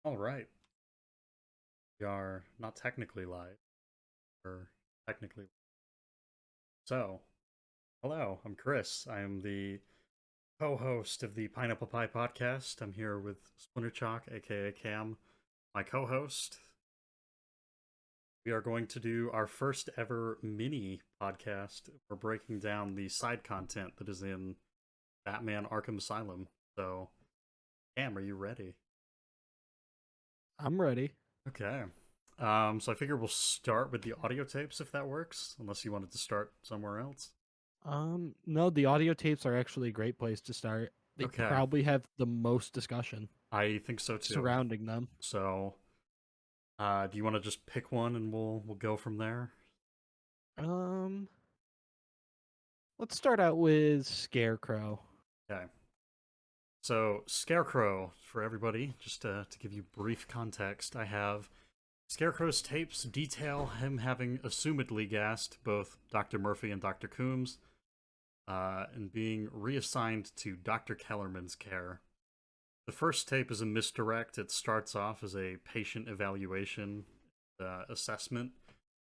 All right. We are not technically live, or technically. So, hello, I'm Chris. I am the co host of the Pineapple Pie podcast. I'm here with SplinterChalk, aka Cam, my co host. We are going to do our first ever mini podcast. We're breaking down the side content that is in Batman Arkham Asylum. So, Cam, are you ready? I'm ready. Okay. So I figure we'll start with the audio tapes if that works, unless you wanted to start somewhere else. No, the audio tapes are actually a great place to start. They Okay, probably have the most discussion I think so too. surrounding them. So, do you want to just pick one and we'll go from there? Um, let's start out with Scarecrow. Okay. So, Scarecrow, for everybody, just to give you brief context, I have Scarecrow's tapes detail him having assumedly gassed both Dr. Murphy and Dr. Coombs, and being reassigned to Dr. Kellerman's care. The first tape is a misdirect. It starts off as a patient evaluation assessment,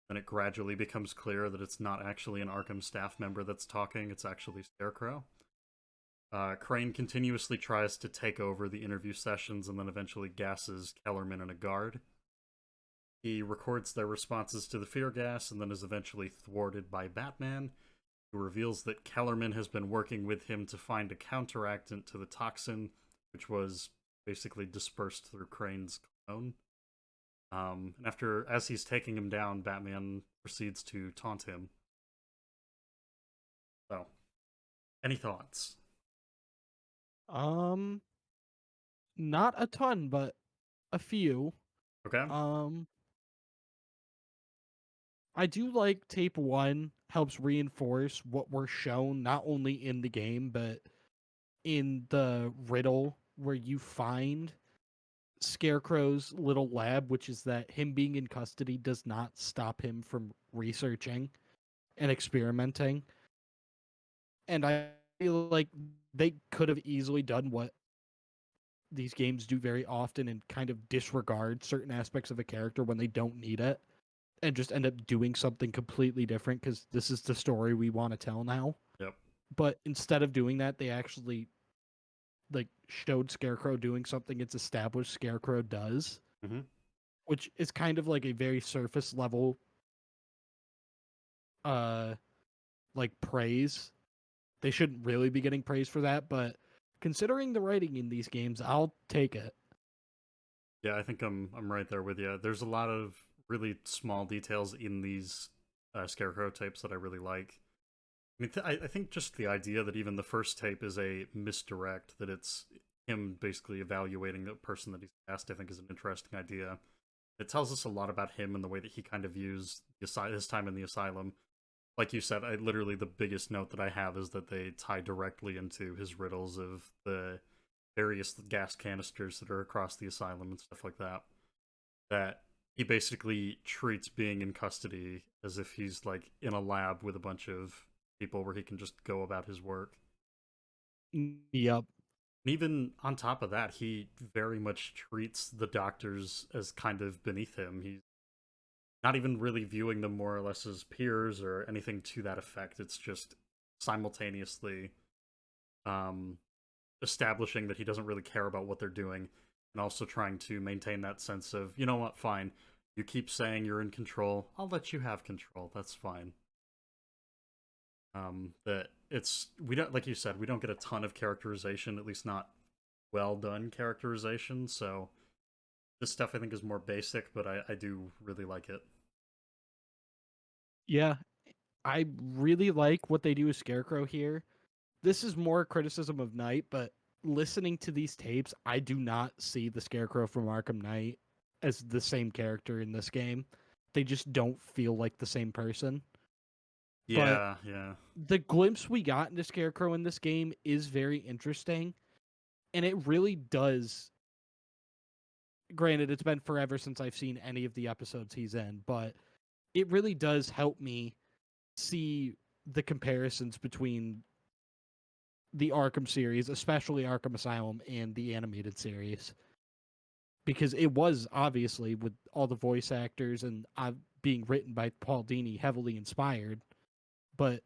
and it gradually becomes clear that it's not actually an Arkham staff member that's talking, it's actually Scarecrow. Crane continuously tries to take over the interview sessions and then eventually gasses Kellerman and a guard. He records their responses to the fear gas and then is eventually thwarted by Batman, who reveals that Kellerman has been working with him to find a counteractant to the toxin, which was basically dispersed through Crane's clone. And as he's taking him down, Batman proceeds to taunt him. So, any thoughts? Um, not a ton, but a few. Okay. Um, I do like tape one helps reinforce what we're shown not only in the game but in the riddle where you find Scarecrow's little lab, which is that him being in custody does not stop him from researching and experimenting. And I feel like they could have easily done what these games do very often and kind of disregard certain aspects of a character when they don't need it and just end up doing something completely different because this is the story we want to tell now. Yep. But instead of doing that, they actually like showed Scarecrow doing something it's established Scarecrow does, Mm-hmm. which is kind of like a very surface level uh like praise. They shouldn't really be getting praise for that, but considering the writing in these games, I'll take it. Yeah, I think I'm right there with you. There's a lot of really small details in these Scarecrow tapes that I really like. I mean, I think just the idea that even the first tape is a misdirect, that it's him basically evaluating the person that he's asked, I think is an interesting idea. It tells us a lot about him and the way that he kind of views his time in the asylum. Like you said, literally the biggest note that I have is that they tie directly into his riddles of the various gas canisters that are across the asylum and stuff like that. That he basically treats being in custody as if he's like in a lab with a bunch of people where he can just go about his work. Yep. And even on top of that, he very much treats the doctors as kind of beneath him. He's not even really viewing them more or less as peers or anything to that effect. It's just simultaneously um, establishing that he doesn't really care about what they're doing and also trying to maintain that sense of, you know what, fine. You keep saying you're in control. I'll let you have control. That's fine. That it's we don't like you said we don't get a ton of characterization, at least not well done characterization. So this stuff I think is more basic, but I do really like it. Yeah, I really like what they do with Scarecrow here. This is more criticism of Knight, but listening to these tapes, I do not see the Scarecrow from Arkham Knight as the same character in this game. They just don't feel like the same person. But Yeah, yeah. the glimpse we got into Scarecrow in this game is very interesting, and it really does. Granted, it's been forever since I've seen any of the episodes he's in, but it really does help me see the comparisons between the Arkham series, especially Arkham Asylum, and the animated series. because it was obviously with all the voice actors and being written by Paul Dini, heavily inspired. But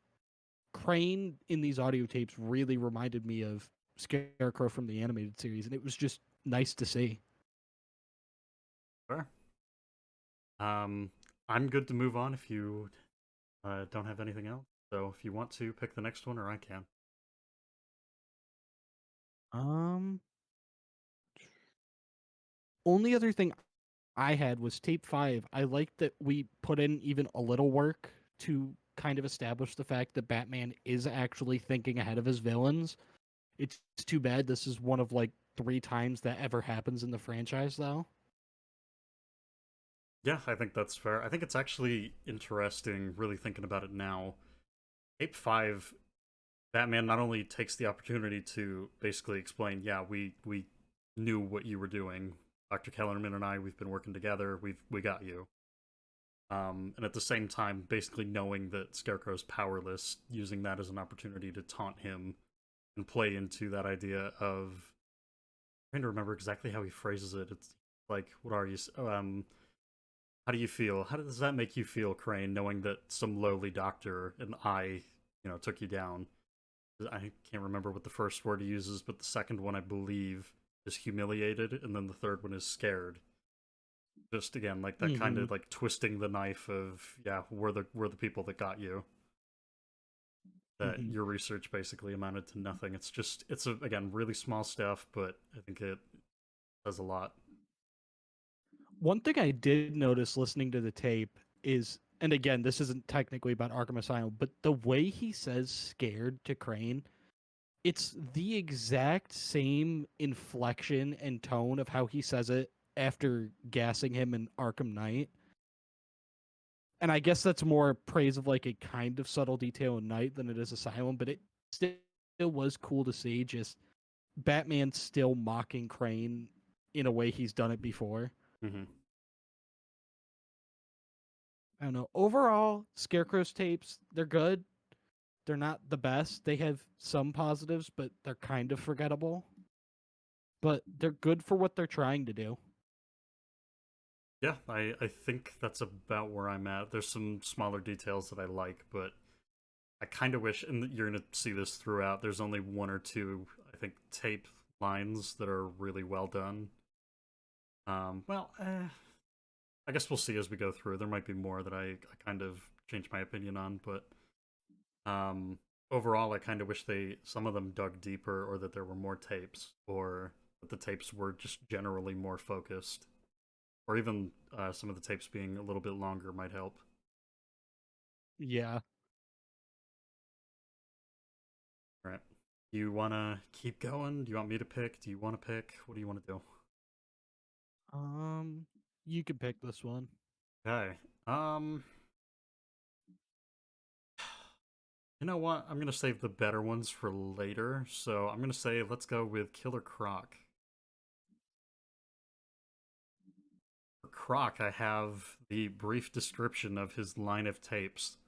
Crane in these audio tapes really reminded me of Scarecrow from the animated series, and it was just nice to see. Sure. Um, I'm good to move on if you don't have anything else. So if you want to pick the next one, or I can. Um, Only other thing I had was tape 5. I liked that we put in even a little work to kind of establish the fact that Batman is actually thinking ahead of his villains. It's too bad this is one of like 3 times that ever happens in the franchise, though. Yeah, I think that's fair. I think it's actually interesting, really thinking about it now. Ape 5, Batman not only takes the opportunity to basically explain, yeah, we knew what you were doing. Dr. Kellerman and I, we've been working together. We got you. And at the same time, basically knowing that Scarecrow's powerless, using that as an opportunity to taunt him and play into that idea of. I'm trying to remember exactly how he phrases it. It's like, "What are you? How do you feel? How does that make you feel, Crane, knowing that some lowly doctor and I, took you down?" I can't remember what the first word he uses, but the second one, I believe, is humiliated, and then the third one is scared. Just again, like that kind Mm-hmm. of like twisting the knife of, yeah, we're the people that got you. That Mm-hmm. your research basically amounted to nothing. It's again really small stuff, but I think it does a lot. One thing I did notice listening to the tape is, and again, this isn't technically about Arkham Asylum, but the way he says scared to Crane, it's the exact same inflection and tone of how he says it after gassing him in Arkham Knight. And I guess that's more praise of like a kind of subtle detail in Knight than it is Asylum, but it still was cool to see just Batman still mocking Crane in a way he's done it before. Mm-hmm. I don't know. Overall, Scarecrow's tapes, they're good. They're not the best. They have some positives, but they're kind of forgettable. But they're good for what they're trying to do. Yeah, I think that's about where I'm at. There's some smaller details that I like, but I kind of wish, and you're gonna see this throughout. There's only one or two, I think, tape lines that are really well done. Well, I guess we'll see as we go through. There might be more that I kind of change my opinion on, but um, overall, I kind of wish some of them dug deeper, or that there were more tapes, or that the tapes were just generally more focused, or even some of the tapes being a little bit longer might help. Yeah. All right. Do you want to keep going? Do you want me to pick? Do you want to pick? What do you want to do? Um, you can pick this one. Okay. Um, you know what? I'm gonna save the better ones for later. So I'm gonna say let's go with Killer Croc. For Croc, I have the brief description of his line of tapes.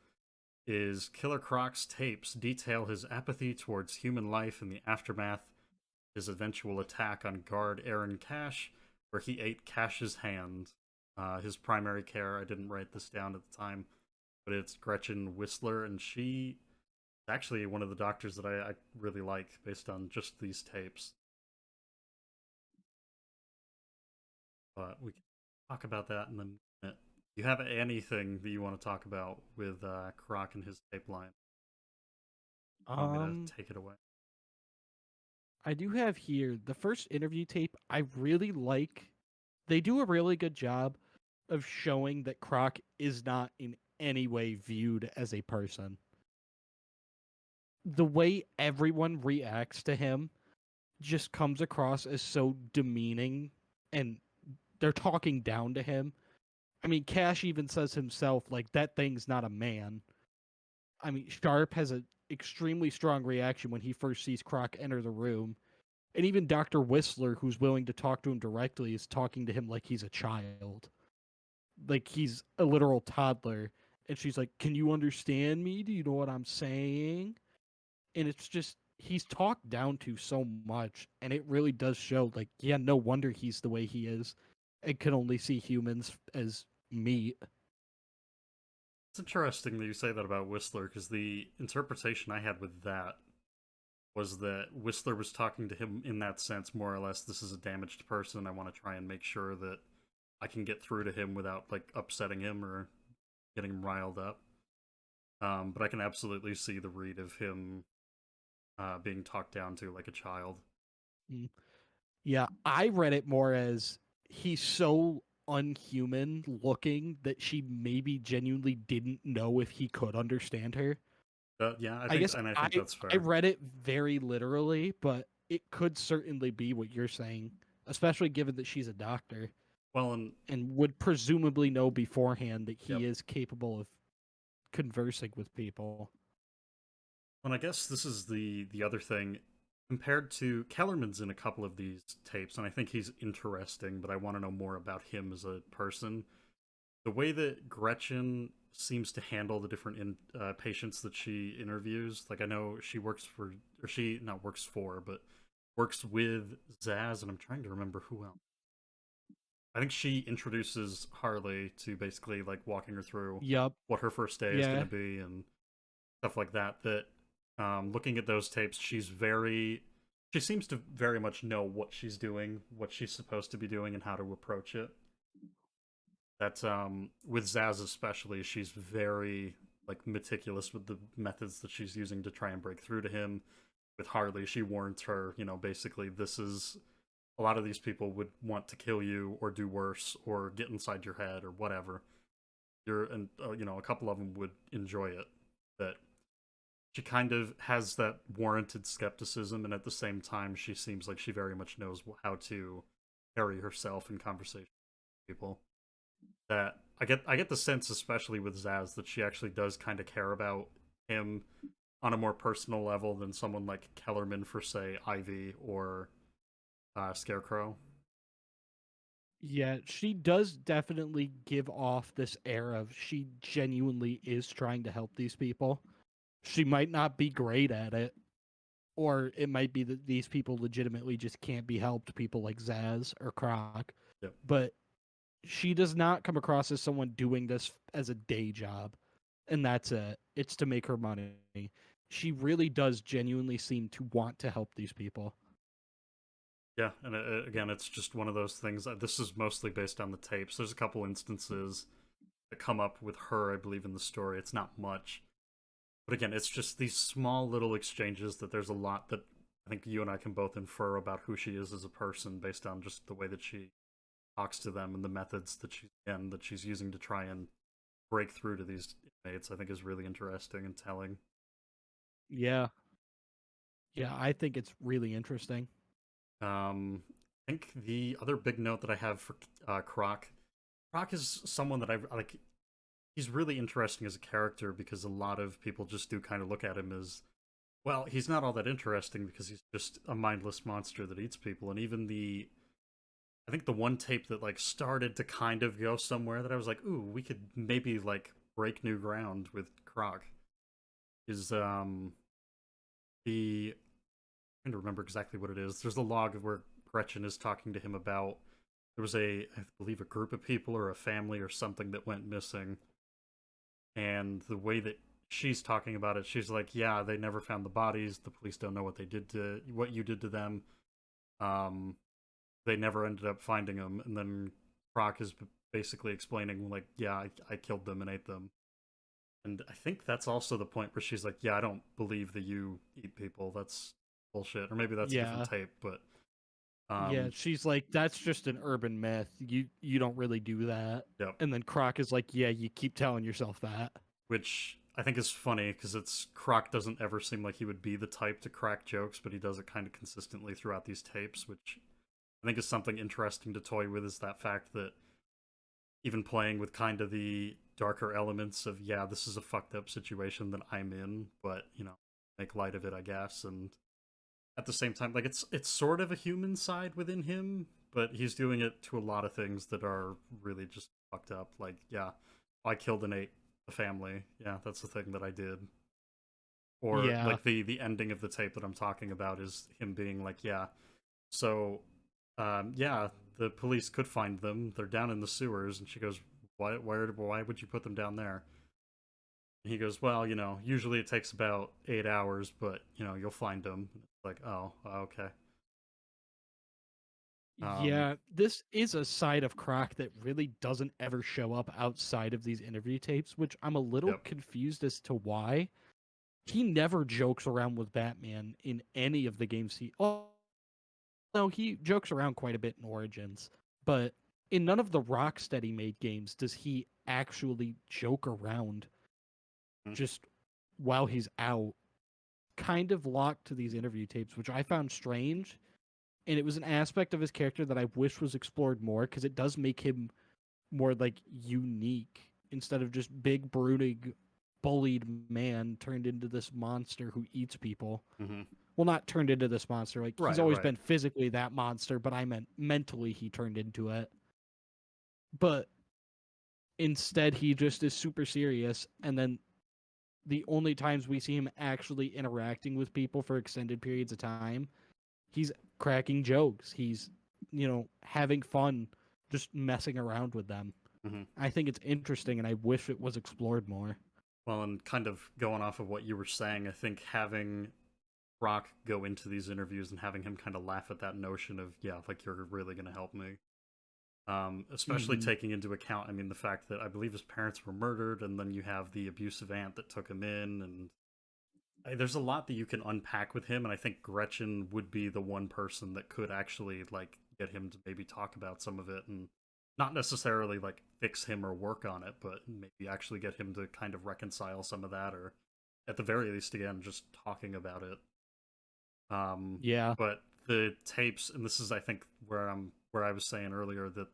Is Killer Croc's tapes detail his apathy towards human life in the aftermath his eventual attack on guard Aaron Cash, where he ate Cash's hand. His primary care, I didn't write this down at the time, but it's Gretchen Whistler, and she is actually one of the doctors that I really like based on just these tapes. But we can talk about that in a minute. Do you have anything that you want to talk about with Croc and his tape line? You want me to Um, take it away? I do have here the first interview tape. I really like. They do a really good job of showing that Croc is not in any way viewed as a person. The way everyone reacts to him just comes across as so demeaning, and they're talking down to him. I mean, Cash even says himself, like, that thing's not a man. I mean, Sharp has an extremely strong reaction when he first sees Croc enter the room. And even Dr. Whistler, who's willing to talk to him directly, is talking to him like he's a child. Like he's a literal toddler. And she's like, "Can you understand me? Do you know what I'm saying?" And it's just he's talked down to so much, and it really does show. Like, yeah, no wonder he's the way he is, and can only see humans as meat. It's interesting that you say that about Whistler, because the interpretation I had with that was that Whistler was talking to him in that sense, more or less. This is a damaged person. I want to try and make sure that I can get through to him without like upsetting him or getting him riled up. But I can absolutely see the read of him being talked down to like a child. Mm. Yeah, I read it more as he's so unhuman looking that she maybe genuinely didn't know if he could understand her. Yeah, I guess I think I that's I fair. read it very literally, but it could certainly be what you're saying, especially given that she's a doctor Well, and and would presumably know beforehand that yep. he is capable of conversing with people. And I guess this is the other thing compared to Kellerman's in a couple of these tapes, and I think he's interesting, but I want to know more about him as a person. The way that Gretchen seems to handle the different patients that she interviews, like I know she works for, or she not works for, but works with Zaz, and I'm trying to remember who else. I think she introduces Harley to basically like walking her through Yup. what her first day is going Yeah. to be and stuff like that. That looking at those tapes, she seems to very much know what she's doing, what she's supposed to be doing, and how to approach it. That with Zaz especially, she's very like meticulous with the methods that she's using to try and break through to him. With Harley, she warns her, basically this is a lot of these people would want to kill you or do worse or get inside your head or whatever. A couple of them would enjoy it. That she kind of has that warranted skepticism, and at the same time, she seems like she very much knows how to carry herself in conversation with people. That I get the sense, especially with Zaz, that she actually does kind of care about him on a more personal level than someone like Kellerman for say Ivy or Scarecrow. Yeah, she does definitely give off this air of she genuinely is trying to help these people. She might not be great at it, or it might be that these people legitimately just can't be helped, people like Zaz or Croc. Yep. But she does not come across as someone doing this as a day job, and that's it. It's to make her money. She really does genuinely seem to want to help these people. Yeah, and again, it's just one of those things. This is mostly based on the tapes. There's a couple instances that come up with her, I believe, in the story. It's not much, but again, it's just these small little exchanges that there's a lot that I think you and I can both infer about who she is as a person based on just the way that she talks to them and the methods that she's using to try and break through to these inmates. I think is really interesting and telling. Yeah. Yeah, I think it's really interesting. I think the other big note that I have for Croc, Croc is someone that I like. He's really interesting as a character because a lot of people just do kind of look at him as, well, he's not all that interesting because he's just a mindless monster that eats people. And even I think the one tape that like started to kind of go somewhere that I was like, ooh, we could maybe like break new ground with Croc is the I'm trying to remember exactly what it is. There's a log of where Gretchen is talking to him about there was I believe a group of people or a family or something that went missing, and the way that she's talking about it, she's like, yeah, they never found the bodies. The police don't know what you did to them. Um, they never ended up finding them, and then Croc is basically explaining like, yeah, I killed them and ate them. And I think that's also the point where she's like, yeah, I don't believe that you eat people. That's bullshit. Or maybe that's a different Yeah. tape, but Yeah, um, she's like, that's just an urban myth. You don't really do that. yep. And then Croc is like, yeah, you keep telling yourself that. Which I think is funny because it's Croc doesn't ever seem like he would be the type to crack jokes, but he does it kind of consistently throughout these tapes, which I think is something interesting to toy with. Is that fact that even playing with kind of the darker elements of, yeah, this is a fucked up situation that I'm in, but make light of it, I guess, and at the same time, like it's sort of a human side within him, but he's doing it to a lot of things that are really just fucked up. Like, yeah, I killed and ate a family. Yeah, that's the thing that I did. Or Yeah. like the ending of the tape that I'm talking about is him being like, yeah, so yeah, the police could find them. They're down in the sewers, and she goes, why would you put them down there? And he goes, well, usually it takes about 8 hours, but you'll find them. It's like, oh, okay. Um, Yeah, this is a side of Croc that really doesn't ever show up outside of these interview tapes, which I'm a little yep. confused as to why. He never jokes around with Batman in any of the games oh, no, he jokes around quite a bit in Origins, but in none of the Rocksteady made games does he actually joke around Mm-hmm. just while he's out, kind of locked to these interview tapes, which I found strange. And it was an aspect of his character that I wish was explored more because it does make him more like unique instead of just big brooding bullied man turned into this monster who eats people. Mm-hmm. Well, not turned into this monster. Like he's Right, always right. been physically that monster, but I meant mentally he turned into it. But instead he just is super serious, and then the only times we see him actually interacting with people for extended periods of time, he's cracking jokes. He's, having fun, just messing around with them. Mm-hmm. I think it's interesting, and I wish it was explored more. Well, and kind of going off of what you were saying, I think having Rock go into these interviews and having him kind of laugh at that notion of, yeah, like you're really going to help me. Especially Mm-hmm. taking into account, I mean, the fact that I believe his parents were murdered, and then you have the abusive aunt that took him in, and there's a lot that you can unpack with him, and I think Gretchen would be the one person that could actually like get him to maybe talk about some of it, and not necessarily like fix him or work on it, but maybe actually get him to kind of reconcile some of that, or at the very least, again, just talking about it. Um, Yeah. but the tapes, and this is I think where I was saying earlier that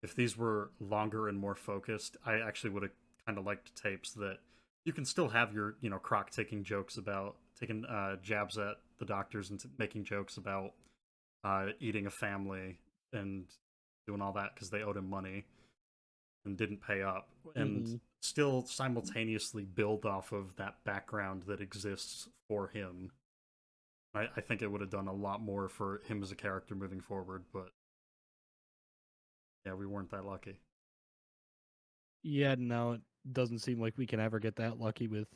if these were longer and more focused, I actually would have kind of liked tapes that you can still have your Croc taking jabs at the doctors and making jokes about eating a family and doing all that because they owed him money and didn't pay up, and Mm-hmm. still simultaneously build off of that background that exists for him. I think it would have done a lot more for him as a character moving forward, but yeah, we weren't that lucky. Yeah, no, it doesn't seem like we can ever get that lucky with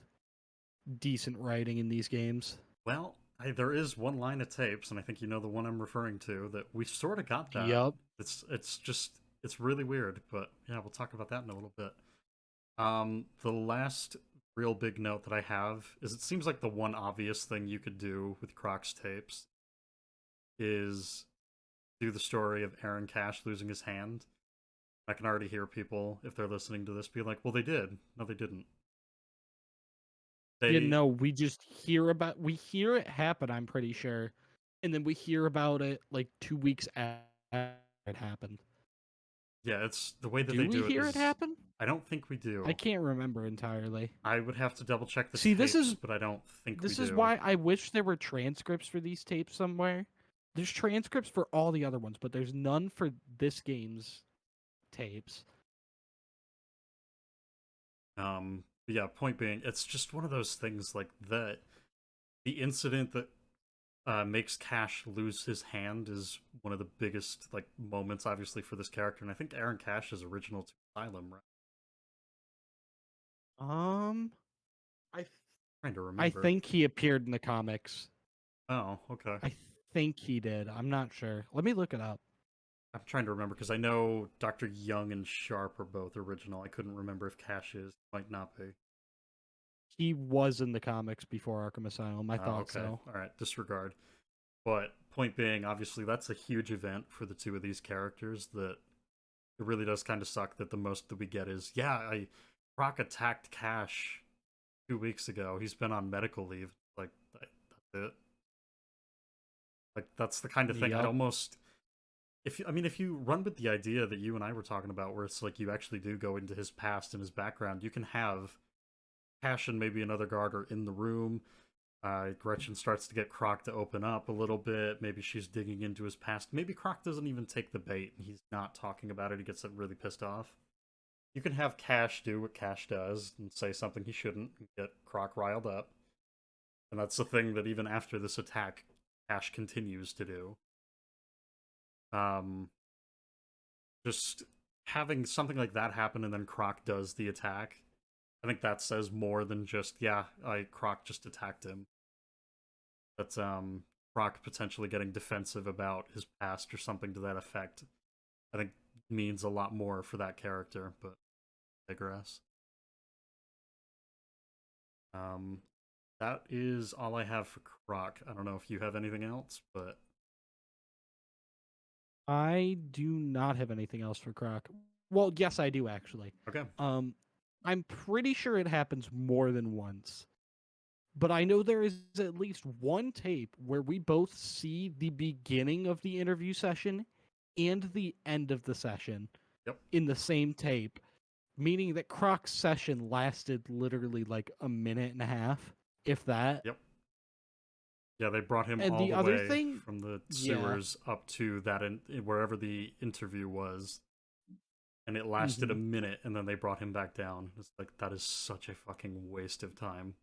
decent writing in these games. Well, there is one line of tapes, and I think you know the one I'm referring to, that we sort of got that. Yup. It's really weird, but yeah, we'll talk about that in a little bit. The last real big note that I have is it seems like the one obvious thing you could do with Croc's tapes is do the story of Aaron Cash losing his hand. I can already hear people, if they're listening to this, be like, well, they did. No, they didn't. They, We just we hear it happen, I'm pretty sure. And then we hear about it like 2 weeks after it happened. yeah, it's the way that Do they we do it hear it is, happen? I don't think we I do. can't remember entirely. I would have to double check the See, this tapes, is but I don't think we this is do. why I wish there were transcripts for these tapes somewhere. There's transcripts for all the other ones, but there's none for this game's tapes. But yeah, point being, it's just one of those things like that. The incident that makes Cash lose his hand is one of the biggest like moments, obviously, for this character, and I think Aaron Cash is original to Asylum, right? Um, I Trying to I remember. think he appeared in the comics. Oh, okay. I think he did. I'm not sure. Let me look it up. I'm trying to remember because I know Dr. Young and Sharp are both original. I couldn't remember if Cash is. Might not be. He was in the comics before Arkham Asylum. I Oh, thought okay. so. All right. Disregard. But point being, obviously, that's a huge event for the two of these characters. That it really does kind of suck that the most that we get is, yeah, Brock attacked Cash 2 weeks ago. He's been on medical leave. Like that's it. Like that's the kind of thing I'd Yep. almost if you run with the idea that you and I were talking about, where it's like you actually do go into his past and his background, you can have Cash and maybe another guard are in the room. Gretchen starts to get Croc to open up a little bit. Maybe she's digging into his past. Maybe Croc doesn't even take the bait and he's not talking about it. He gets really pissed off. You can have Cash do what Cash does and say something he shouldn't and get Croc riled up. And that's the thing that even after this attack, Ash continues to do. Um, just having something like that happen and then Croc does the attack, I think that says more than just, yeah, Croc just attacked him. That's Croc potentially getting defensive about his past or something to that effect. I think means a lot more for that character, but I digress. Um, that is all I have for Croc. I don't know if you have anything else, but I do not have anything else for Croc. Well, yes, I do actually. okay. I'm pretty sure it happens more than once. But I know there is at least one tape where we both see the beginning of the interview session and the end of the session Yep. in the same tape, meaning that Croc's session lasted literally like a minute and a half, if that. Yep. Yeah, they brought him And all the the other way thing, from the yeah. sewers up to that wherever the interview was, and it lasted a Mhm. minute, and then they brought him back down. It's like that is such a fucking waste of time.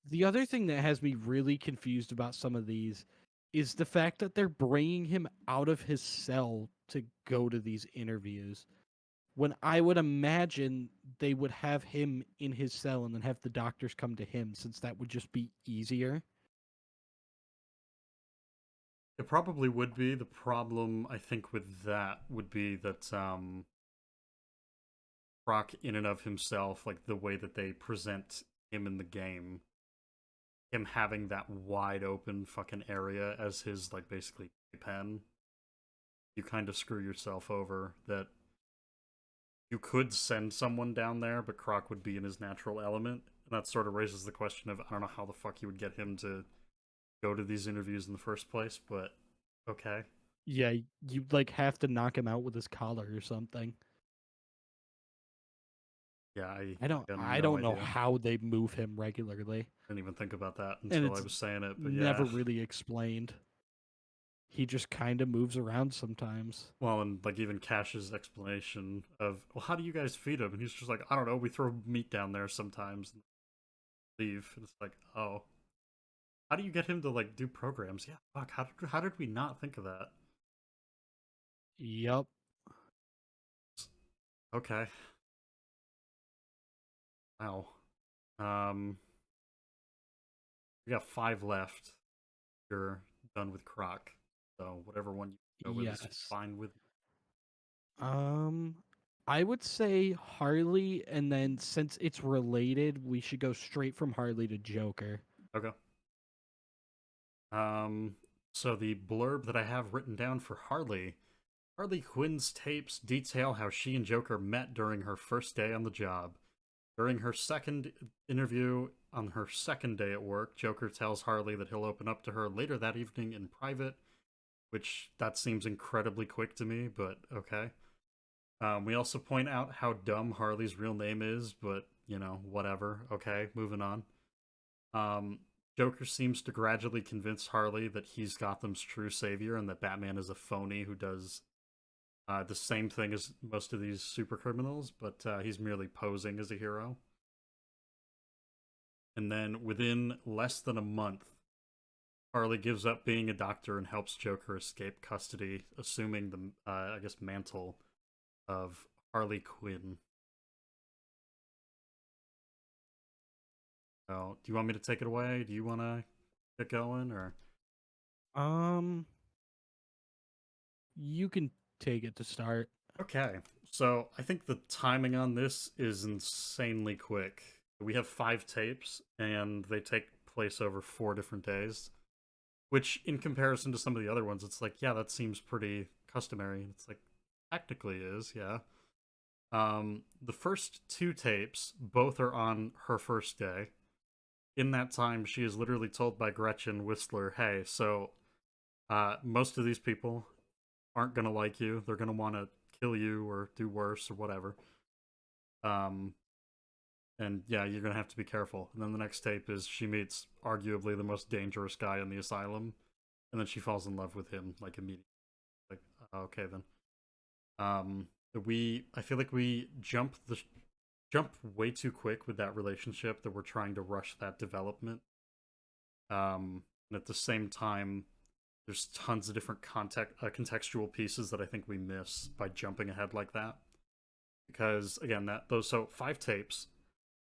The other thing that has me really confused about some of these is the fact that they're bringing him out of his cell to go to these interviews. When I would imagine they would have him in his cell and then have the doctors come to him, since that would just be easier. It probably would be. The problem, I think, with that would be that Brock, in and of himself, like the way that they present him in the game, him having that wide open fucking area as his, like, basically pen, you kind of screw yourself over. That you could send someone down there, but Croc would be in his natural element. And that sort of raises the question of, I don't know how the fuck you would get him to go to these interviews in the first place, but okay. Yeah, you'd like have to knock him out with his collar or something. Yeah, I I don't got I no don't know idea. how they move him regularly. Didn't even think about that And until I it's was saying it, but never yeah. really explained. He just kind of moves around sometimes. Well, and like even Cash's explanation of, well, how do you guys feed him? And he's just like, I don't know, we throw meat down there sometimes and leave. And it's like, oh, how do you get him to like do programs? Yeah, fuck, how did we not think of that? Yup. Okay, wow. Um, we got 5 left. You're done with Croc, so whatever one you go with is Yes. fine with. Um, I would say Harley, and then since it's related, we should go straight from Harley to Joker. Okay. Um, so the blurb that I have written down for Harley Quinn's tapes detail how she and Joker met during her first day on the job. During her second interview on her second day at work, Joker tells Harley that he'll open up to her later that evening in private, which that seems incredibly quick to me, but okay. We also point out how dumb Harley's real name is, but, you know, whatever. Okay, moving on. Um, Joker seems to gradually convince Harley that he's Gotham's true savior and that Batman is a phony who does the same thing as most of these super criminals, but he's merely posing as a hero. And then within less than a month, Harley gives up being a doctor and helps Joker escape custody, assuming the, I guess, mantle of Harley Quinn. So, do you want me to take it away? Do you want to get going, or? Um, you can take it to start. Okay, so I think the timing on this is insanely quick. We have 5 tapes, and they take place over 4 different days. Which, in comparison to some of the other ones, it's like, yeah, that seems pretty customary. It's like, technically is, yeah. The first 2 tapes, both are on her first day. In that time, she is literally told by Gretchen Whistler, hey, so most of these people aren't gonna like you. They're gonna want to kill you or do worse or whatever. Um, and yeah, you're gonna have to be careful. And then the next tape is she meets arguably the most dangerous guy in the asylum, and then she falls in love with him like immediately. Like, okay then. Um, I feel like we jump way too quick with that relationship that we're trying to rush that development. And at the same time, there's tons of different contextual pieces that I think we miss by jumping ahead like that. Because again, that those so 5 tapes,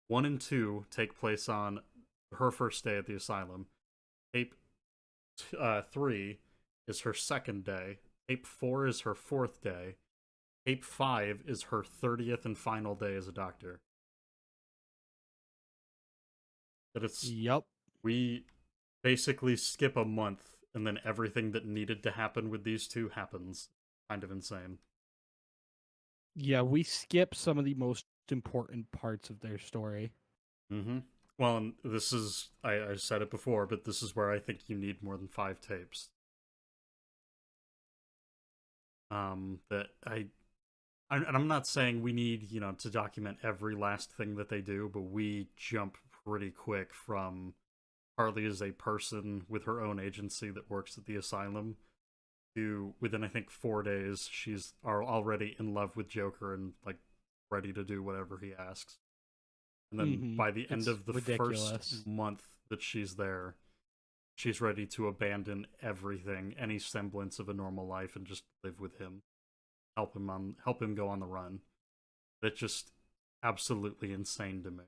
1 and 2 take place on her first day at the asylum. Tape 3 is her second day. Tape 4 is her fourth day. Tape 5 is her 30th and final day as a doctor. That it's Yep. we basically skip a month and then everything that needed to happen with these two happens. Kind of insane. Yeah, we skip some of the most important parts of their story. Mm-hmm. Well, and this is I said it before, but this is where I think you need more than 5 tapes. That and I'm not saying we need, to document every last thing that they do, but we jump pretty quick from Harley as a person with her own agency that works at the asylum to within I think 4 days she's already in love with Joker and like ready to do whatever he asks. And then by the end It's of the first ridiculous. month that she's there, she's ready to abandon everything, any semblance of a normal life, and just live with him, help him go on the run. It's just absolutely insane to me.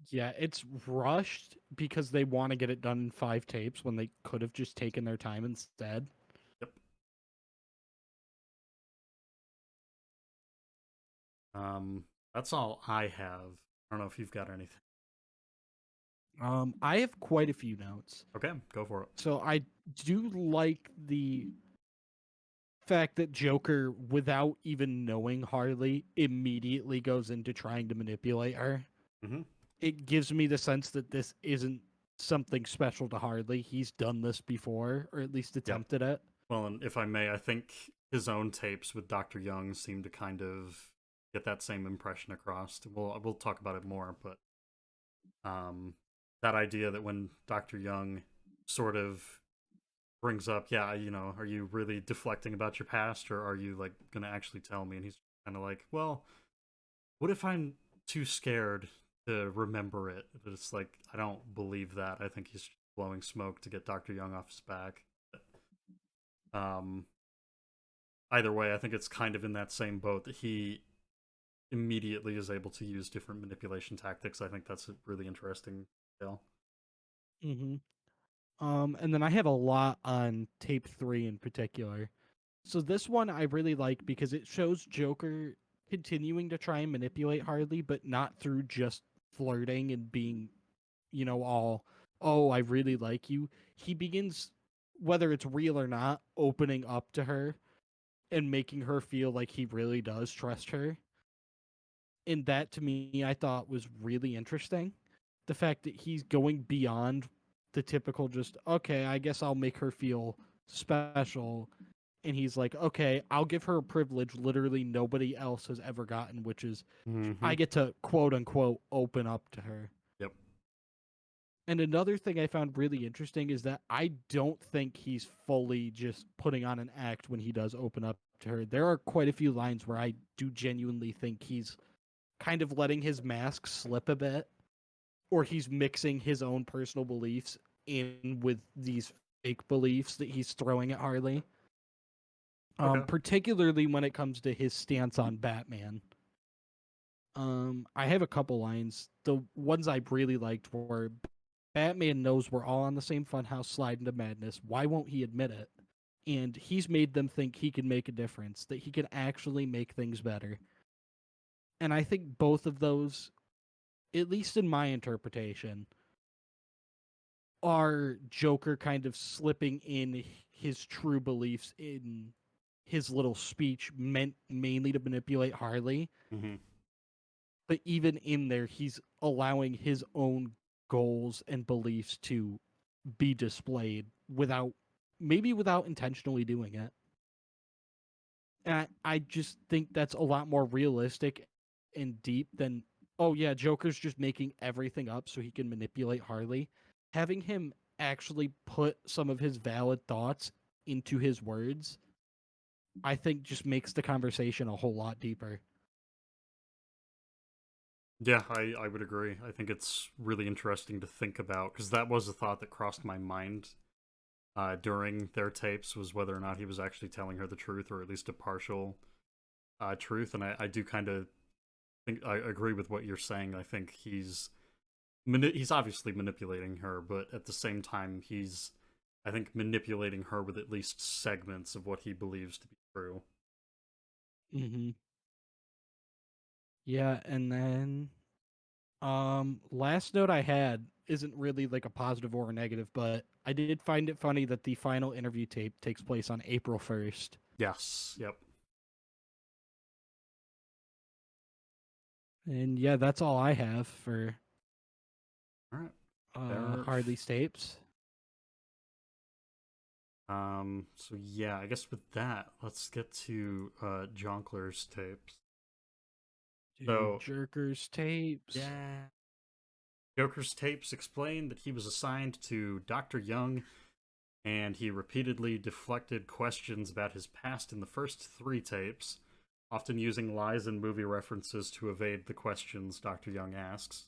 Yeah, it's rushed because they want to get it done in 5 tapes when they could have just taken their time instead. Yep. That's all I have. I don't know if you've got anything. I have quite a few notes. Okay, go for it. So I do like the fact that Joker, without even knowing Harley, immediately goes into trying to manipulate her. Mm-hmm. It gives me the sense that this isn't something special to Harley. He's done this before, or at least Yep. attempted it. Well, and if I may, I think his own tapes with Dr. Young seem to kind of get that same impression across. We'll talk about it more, but that idea that when Dr. Young sort of brings up, yeah, are you really deflecting about your past, or are you like gonna actually tell me? And he's kind of like, well, what if I'm too scared to remember it? But it's like, I don't believe that. I think he's blowing smoke to get Dr. Young off his back. Um, Either way, I think it's kind of in that same boat that he immediately is able to use different manipulation tactics. I think that's a really interesting detail. Mm-hmm. And then I have a lot on tape 3 in particular. So this one I really like because it shows Joker continuing to try and manipulate Harley, but not through just flirting and being, all, oh, I really like you. He begins, whether it's real or not, opening up to her and making her feel like he really does trust her. And that to me, I thought was really interesting. The fact that he's going beyond the typical just, okay, I guess I'll make her feel special. And he's like, okay, I'll give her a privilege literally nobody else has ever gotten, which is Mm-hmm. I get to quote unquote open up to her. Yep. And another thing I found really interesting is that I don't think he's fully just putting on an act when he does open up to her. There are quite a few lines where I do genuinely think he's kind of letting his mask slip a bit, or he's mixing his own personal beliefs in with these fake beliefs that he's throwing at Harley. Okay. Particularly when it comes to his stance on Batman. I have a couple lines. The ones I really liked were Batman knows we're all on the same funhouse slide into madness. Why won't he admit it? And he's made them think he can make a difference, that he can actually make things better. And I think both of those, at least in my interpretation, are Joker kind of slipping in his true beliefs in his little speech meant mainly to manipulate Harley. Mm-hmm. But even in there, he's allowing his own goals and beliefs to be displayed without intentionally doing it. And I just think that's a lot more realistic and deep than, oh yeah, Joker's just making everything up so he can manipulate Harley. Having him actually put some of his valid thoughts into his words, I think just makes the conversation a whole lot deeper. Yeah, I would agree. I think it's really interesting to think about because that was a thought that crossed my mind during their tapes was whether or not he was actually telling her the truth or at least a partial truth. And I do kind of think I agree with what you're saying. I think he's obviously manipulating her, but at the same time, he's I think manipulating her with at least segments of what he believes to be true. Hmm. Yeah, and then last note I had isn't really like a positive or a negative, but I did find it funny that the final interview tape takes place on April 1st. Yes. Yep. And yeah, that's all I have for All right. Fair. Harley's tapes. So yeah, I guess with that, let's get to Jonkler's tapes. Dude, So Jerker's tapes. yeah, Joker's tapes explain that he was assigned to Dr. Young, and he repeatedly deflected questions about his past in the first three tapes, often using lies and movie references to evade the questions Dr. Young asks.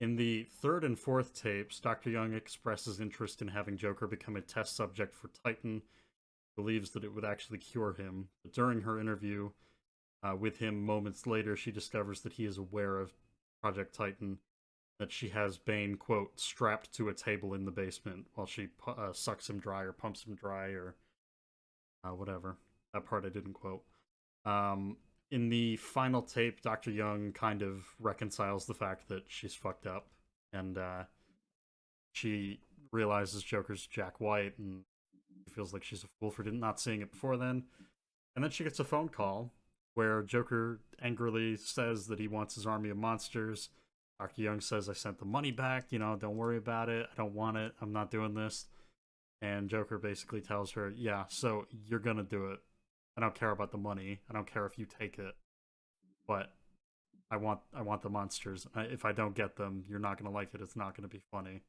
In the third and fourth tapes, Dr. Young expresses interest in having Joker become a test subject for Titan, believes that it would actually cure him. But during her interview with him moments later, she discovers that he is aware of Project Titan, that she has Bane, quote, strapped to a table in the basement while she sucks him dry or pumps him dry or whatever. That part I didn't quote. Um, in the final tape, Dr. Young kind of reconciles the fact that she's fucked up and she realizes Joker's Jack White and feels like she's a fool for not seeing it before then. And then she gets a phone call where Joker angrily says that he wants his army of monsters. Dr. Young says, I sent the money back, don't worry about it. I don't want it. I'm not doing this. And Joker basically tells her, yeah, so you're going to do it. I don't care about the money. I don't care if you take it. But I want the monsters. If I don't get them, you're not going to like it. It's not going to be funny.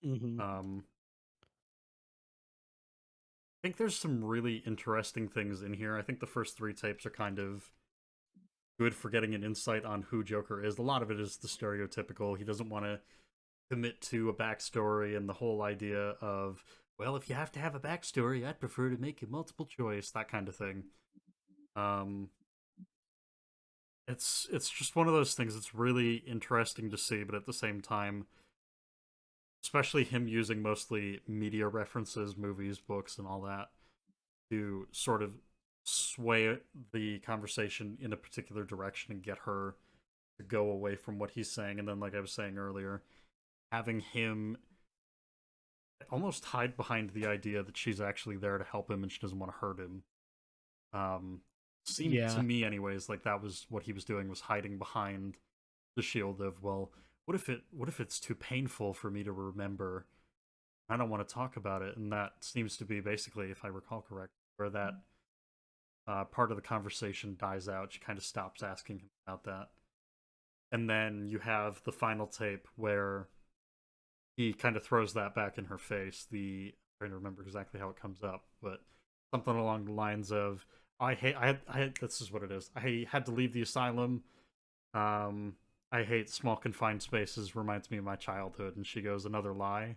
Hmm. Um, I think there's some really interesting things in here. I think the first three tapes are kind of good for getting an insight on who Joker is. A lot of it is the stereotypical. He doesn't want to commit to a backstory and the whole idea of, well, if you have to have a backstory, I'd prefer to make a multiple choice, that kind of thing. Um, it's just one of those things. It's really interesting to see, but at the same time, especially him using mostly media references, movies, books, and all that to sort of sway the conversation in a particular direction and get her to go away from what he's saying. And then, like I was saying earlier, having him almost hide behind the idea that she's actually there to help him and she doesn't want to hurt him. Um, Seemed to Yeah. me, anyways, like that was what he was doing, was hiding behind the shield of, well, what if it's too painful for me to remember? I don't want to talk about it, and that seems to be basically, if I recall correct, where that part of the conversation dies out. She kind of stops asking him about that, and then you have the final tape where he kind of throws that back in her face. I'm trying to remember exactly how it comes up, but something along the lines of, "I hate. This is what it is. I had to leave the asylum. Um, I hate small confined spaces. Reminds me of my childhood." And she goes, "Another lie."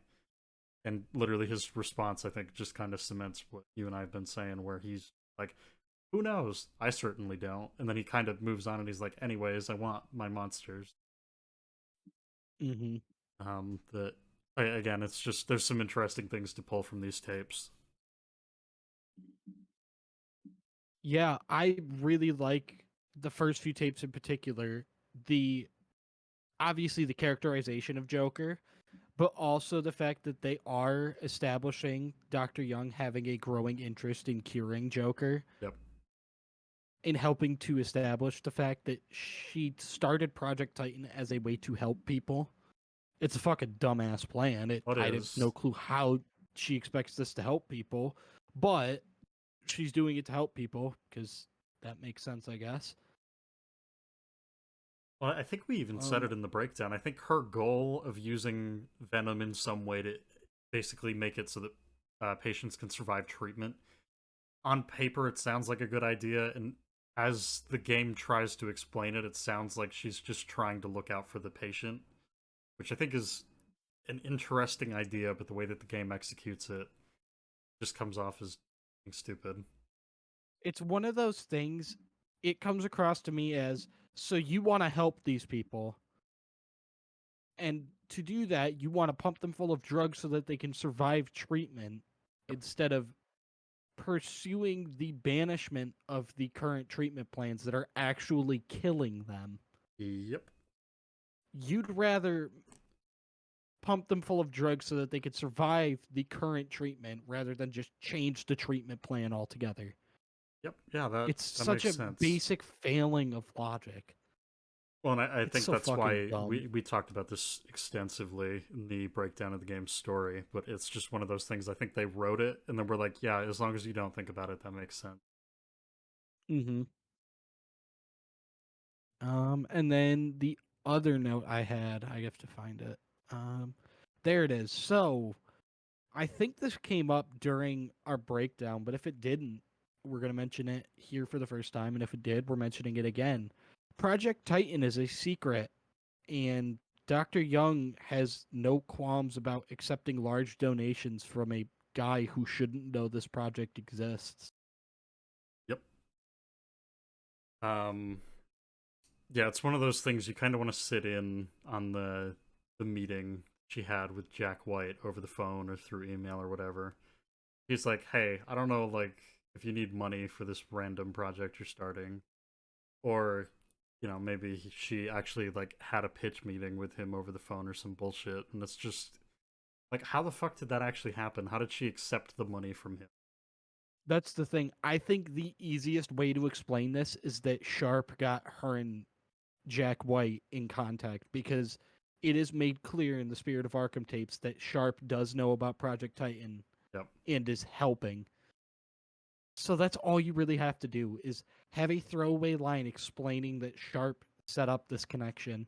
And literally, his response, I think, just kind of cements what you and I have been saying, where he's like, "Who knows? I certainly don't." And then he kind of moves on, and he's like, "Anyways, I want my monsters." Hmm. That again, it's just there's some interesting things to pull from these tapes. Yeah, I really like the first few tapes in particular. The obviously the characterization of Joker, but also the fact that they are establishing Dr. Young having a growing interest in curing Joker Yep, and helping to establish the fact that she started Project Titan as a way to help people. It's a fucking dumbass plan. what I have is? no clue how she expects this to help people, but she's doing it to help people because that makes sense, I guess. Well, I think we even said Um, it in the breakdown. I think her goal of using venom in some way to basically make it so that patients can survive treatment, on paper, it sounds like a good idea, and as the game tries to explain it, it sounds like she's just trying to look out for the patient, which I think is an interesting idea, but the way that the game executes it just comes off as being stupid. It's one of those things, it comes across to me as, so you want to help these people, and to do that, you want to pump them full of drugs so that they can survive treatment instead of pursuing the banishment of the current treatment plans that are actually killing them. Yep. You'd rather pump them full of drugs so that they could survive the current treatment rather than just change the treatment plan altogether. Yep. Yeah, that It's that such makes a sense. basic failing of logic. Well, and I It's think so that's fucking why dumb. we talked about this extensively in the breakdown of the game's story, but it's just one of those things. I think they wrote it and then we're like, yeah, as long as you don't think about it, that makes sense. Mm-hmm. And then the other note I had, I have to find it. Um, there it is. So I think this came up during our breakdown, but if it didn't, we're gonna mention it here for the first time, and if it did, we're mentioning it again. Project Titan is a secret, and Dr. Young has no qualms about accepting large donations from a guy who shouldn't know this project exists. Yep. Um, yeah, it's one of those things you kind of want to sit in on the meeting she had with Jack White over the phone or through email or whatever. He's like, "Hey, I don't know, like, if you need money for this random project you're starting, or maybe she actually like had a pitch meeting with him over the phone or some bullshit." And it's just like, how the fuck did that actually happen? How did she accept the money from him? That's the thing. I think the easiest way to explain this is that Sharp got her and Jack White in contact because it is made clear in the Spirit of Arkham tapes that Sharp does know about Project Titan Yep. and is helping. So that's all you really have to do is have a throwaway line explaining that Sharp set up this connection,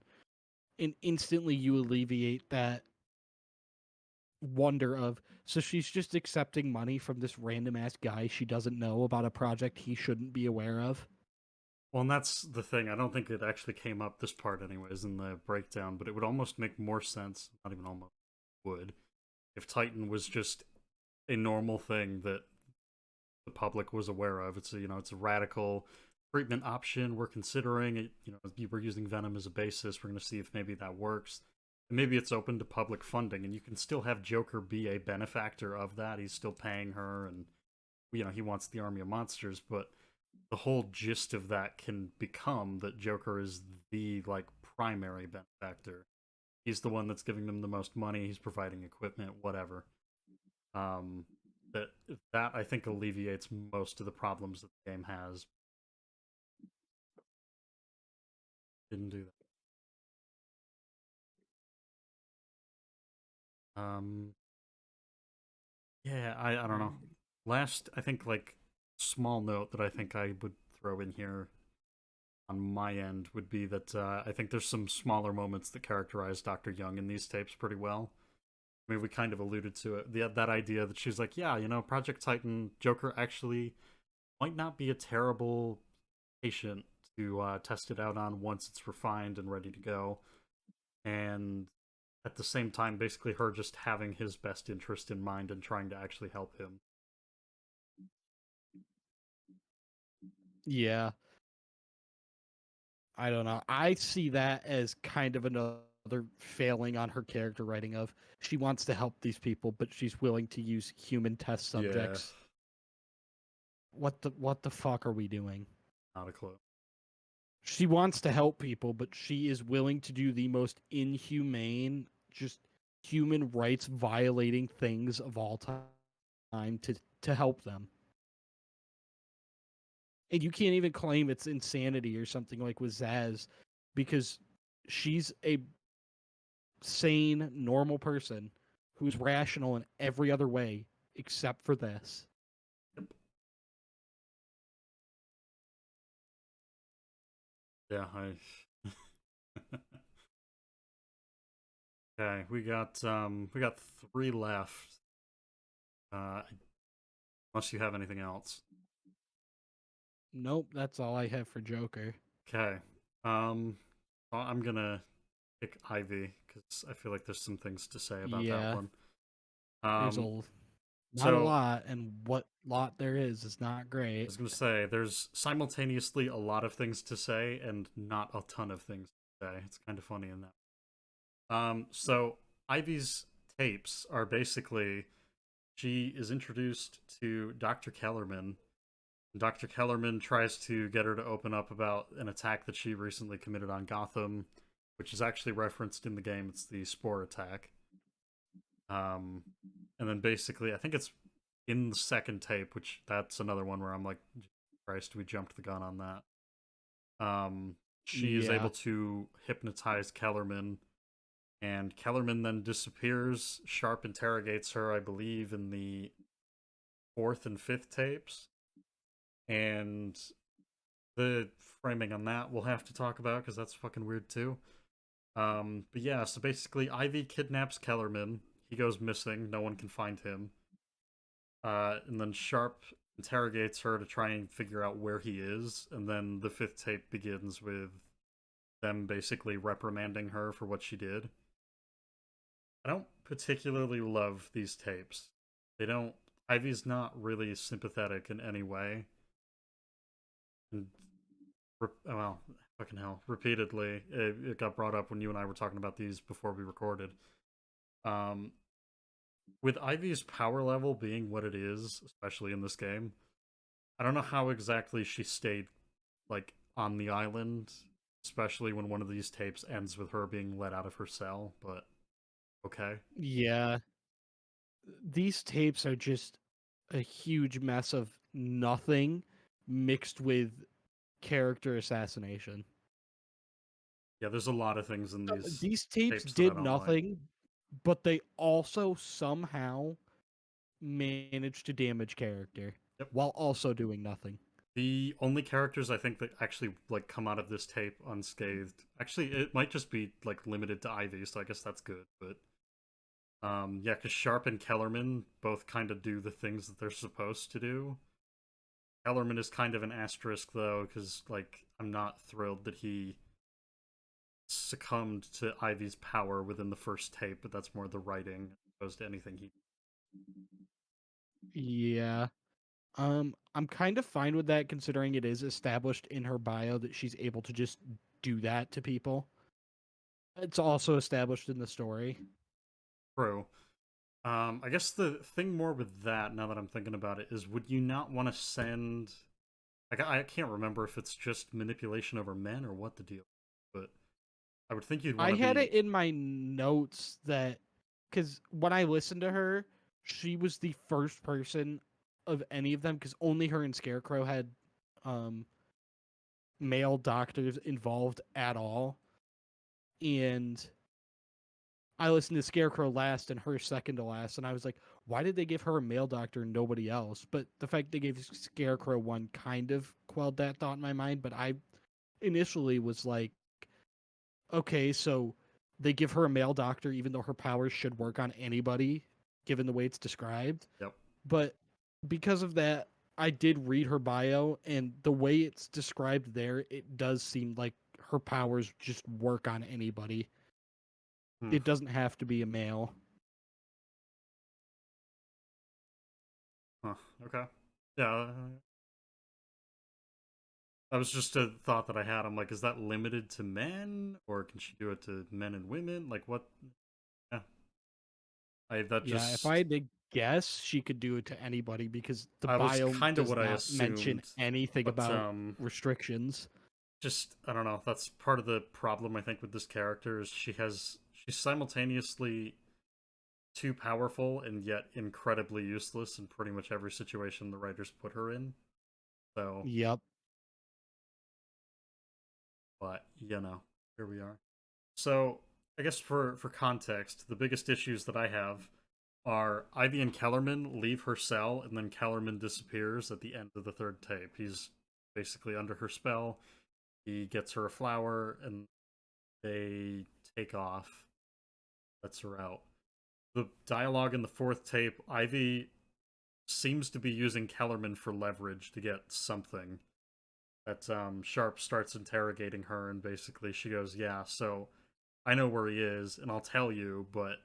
and instantly you alleviate that wonder of, so she's just accepting money from this random ass guy she doesn't know about a project he shouldn't be aware of. Well, and that's the thing. I don't think it actually came up this part, anyways, in the breakdown. But it would almost make more sense. Not even almost would if Titan was just a normal thing that the public was aware of. It's it's a radical treatment option we're considering. We're using Venom as a basis. We're going to see if maybe that works. And maybe it's open to public funding, and you can still have Joker be a benefactor of that. He's still paying her, and he wants the army of monsters. But the whole gist of that can become that Joker is the like primary benefactor. He's the one that's giving them the most money. He's providing equipment, whatever. Um, that that I think alleviates most of the problems that the game has. Didn't do that. Yeah, I don't know. Last, I think like small note that I think I would throw in here on my end would be that I think there's some smaller moments that characterize Dr. Young in these tapes pretty well. I mean, we kind of alluded to it. That idea that she's like, yeah, Project Titan Joker actually might not be a terrible patient to test it out on once it's refined and ready to go. And at the same time, basically her just having his best interest in mind and trying to actually help him. Yeah, I don't know. I see that as kind of another failing on her character writing of, she wants to help these people, but she's willing to use human test Yeah, subjects. What the fuck are we doing? not a clue. She wants to help people, but she is willing to do the most inhumane, just human rights violating things of all time to help them. And you can't even claim it's insanity or something like with Zaz, because she's a sane, normal person who's rational in every other way except for this. Yeah, I. Okay, we got three left. Uh, unless you have anything else. Nope, that's all I have for Joker. Okay. Well, I'm gonna pick Ivy because I feel like there's some things to say about that Yeah, one. there's Um, not a so lot, and what lot there is not I great. was gonna say there's simultaneously a lot of things to say and not a ton of things to say. It's kind of funny in that. So Ivy's tapes are basically she is introduced to Dr. Kellerman. Dr. Kellerman tries to get her to open up about an attack that she recently committed on Gotham, which is actually referenced in the game. It's the Spore attack. Um, and then basically, I think it's in the second tape, which that's another one where I'm like, Christ, we jumped the gun on that. She is Yeah, able to hypnotize Kellerman, and Kellerman then disappears. Sharp interrogates her, I believe, in the fourth and fifth tapes. And the framing on that we'll have to talk about because that's fucking weird too. But yeah, so basically, Ivy kidnaps Kellerman. He goes missing. No one can find him. And then Sharp interrogates her to try and figure out where he is. And then the fifth tape begins with them basically reprimanding her for what she did. I don't particularly love these tapes. They don't. Ivy's not really sympathetic in any way. And well, fucking hell, repeatedly it got brought up when you and I were talking about these before we recorded. Um, with Ivy's power level being what it is, especially in this game, I don't know how exactly she stayed like on the island, especially when one of these tapes ends with her being let out of her cell. But okay, yeah. These tapes are just a huge mess of nothing mixed with character assassination. yeah, there's a lot of things in these These tapes tapes that I did don't like. nothing, but they also somehow managed to damage character Yep. while also doing nothing. The only characters I think that actually like come out of this tape unscathed. Actually, it might just be like limited to Ivy, so I guess that's good. But yeah, because Sharp and Kellerman both kind of do the things that they're supposed to do. Kellerman is kind of an asterisk though, because like I'm not thrilled that he succumbed to Ivy's power within the first tape, but that's more the writing as opposed to anything he. Yeah. I'm kind of fine with that considering it is established in her bio that she's able to just do that to people. It's also established in the story. True. I guess the thing more with that, now that I'm thinking about it, is would you not want to send? Like, I can't remember if it's just manipulation over men or what the deal, but I would think you'd want I to had be it in my notes that because when I listened to her, she was the first person of any of them because only her and Scarecrow had um, male doctors involved at all. And I listened to Scarecrow last and her second to last, and I was like, why did they give her a male doctor and nobody else? But the fact they gave Scarecrow one kind of quelled that thought in my mind. But I initially was like, okay, so they give her a male doctor even though her powers should work on anybody, given the way it's described. yep. But because of that, I did read her bio, and the way it's described there, it does seem like her powers just work on anybody. Hmm. It doesn't have to be a male. Huh. Okay. Yeah. That was just a thought that I had. I'm like, is that limited to men, or can she do it to men and women? Like, what? Yeah. I that Yeah, if just I had to guess, she could do it to anybody because the I was bio kind of does what I not mention assumed, anything but about restrictions. just I don't know. That's part of the problem I think with this character is she's simultaneously too powerful and yet incredibly useless in pretty much every situation the writers put her in. So, Yep. but here we are. So, I guess for context, the biggest issues that I have are Ivy and Kellerman leave her cell, and then Kellerman disappears at the end of the third tape. He's basically under her spell. He gets her a flower, and they take off. Lets her out. The dialogue in the fourth tape, Ivy seems to be using Kellerman for leverage to get something. that Sharp starts interrogating her, and basically she goes, "Yeah, so I know where he is, and I'll tell you, but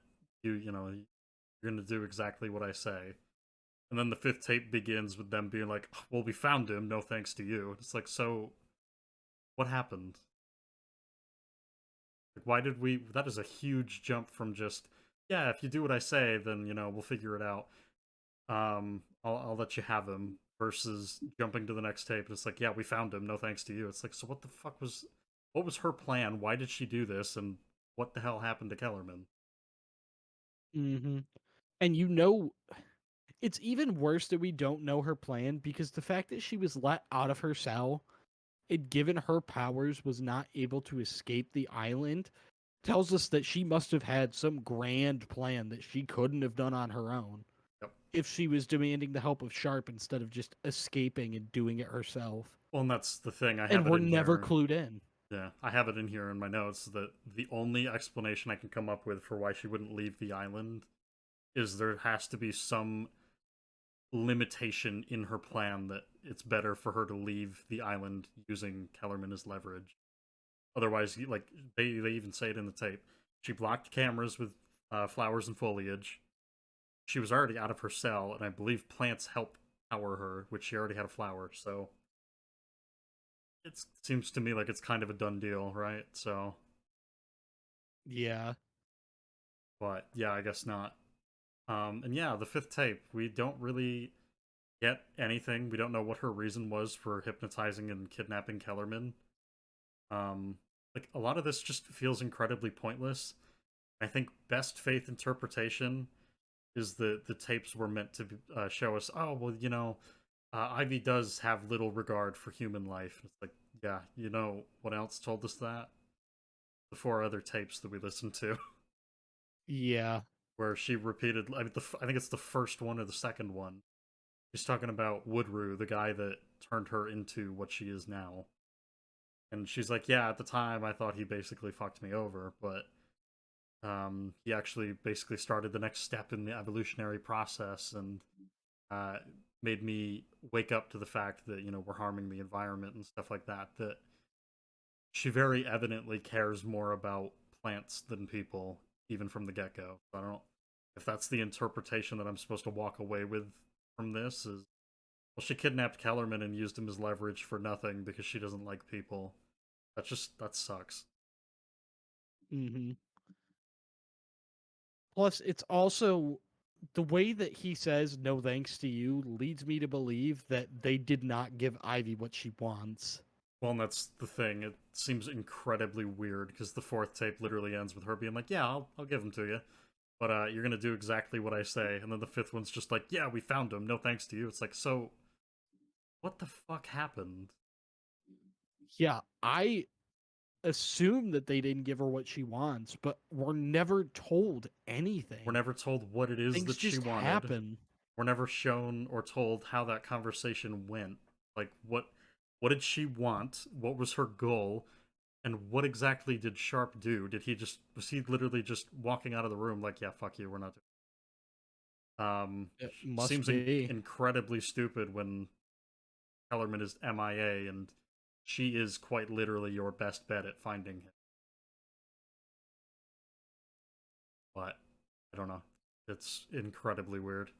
you're gonna do exactly what I say." And then the fifth tape begins with them being like, "Well, we found him, no thanks to you." It's like, so what happened? Like, why did we? That is a huge jump from just, yeah, if you do what I say, then we'll figure it out. I'll let you have him. Versus jumping to the next tape, and it's like, yeah, we found him, no thanks to you. It's like, so what was her plan? Why did she do this? And what the hell happened to Kellerman? Hmm. And it's even worse that we don't know her plan because the fact that she was let out of her cell and given her powers was not able to escape the island tells us that she must have had some grand plan that she couldn't have done on her own Yep. if she was demanding the help of Sharp instead of just escaping and doing it herself. Well, and that's the thing. I have And it we're in never here. clued in. Yeah, I have it in here in my notes that the only explanation I can come up with for why she wouldn't leave the island is there has to be some limitation in her plan that it's better for her to leave the island using Kellerman as leverage. Otherwise, like they even say it in the tape, she blocked cameras with flowers and foliage. She was already out of her cell, and I believe plants help power her, which she already had a flower. So it seems to me like it's kind of a done deal, right? So, Yeah. but yeah, I guess not. And yeah, the fifth tape, we don't really get anything. We don't know what her reason was for hypnotizing and kidnapping Kellerman. Um, like a lot of this just feels incredibly pointless. I think best faith interpretation is the tapes were meant to show us. Oh well, Ivy does have little regard for human life. It's like, yeah, what else told us that? The four other tapes that we listened to, Yeah. where she repeated. I mean, I think it's the first one or the second one. She's talking about Woodrue, the guy that turned her into what she is now. And she's like, yeah, at the time I thought he basically fucked me over, but he actually basically started the next step in the evolutionary process and uh, made me wake up to the fact that we're harming the environment and stuff like that. That she very evidently cares more about plants than people, even from the get go. I don't know if that's the interpretation that I'm supposed to walk away with from this. Is well, she kidnapped Kellerman and used him as leverage for nothing because she doesn't like people. That sucks. Hmm. Plus, it's also the way that he says no thanks to you leads me to believe that they did not give Ivy what she wants. Well, and that's the thing. It seems incredibly weird because the fourth tape literally ends with her being like, "Yeah, I'll give him to you, but you're gonna do exactly what I say." And then the fifth one's just like, "Yeah, we found him. No thanks to you." It's like, so what the fuck happened? Yeah, I assume that they didn't give her what she wants, but we're never told We're anything. never told what it is Things that she just wanted. happen. We're never shown or told how that conversation went. Like what did she want? What was her goal? And what exactly did Sharp do? Was he literally just walking out of the room like, yeah, fuck you, we're not doing It must seems be. incredibly stupid when Kellerman is MIA and she is quite literally your best bet at finding him. But I don't know. It's incredibly weird.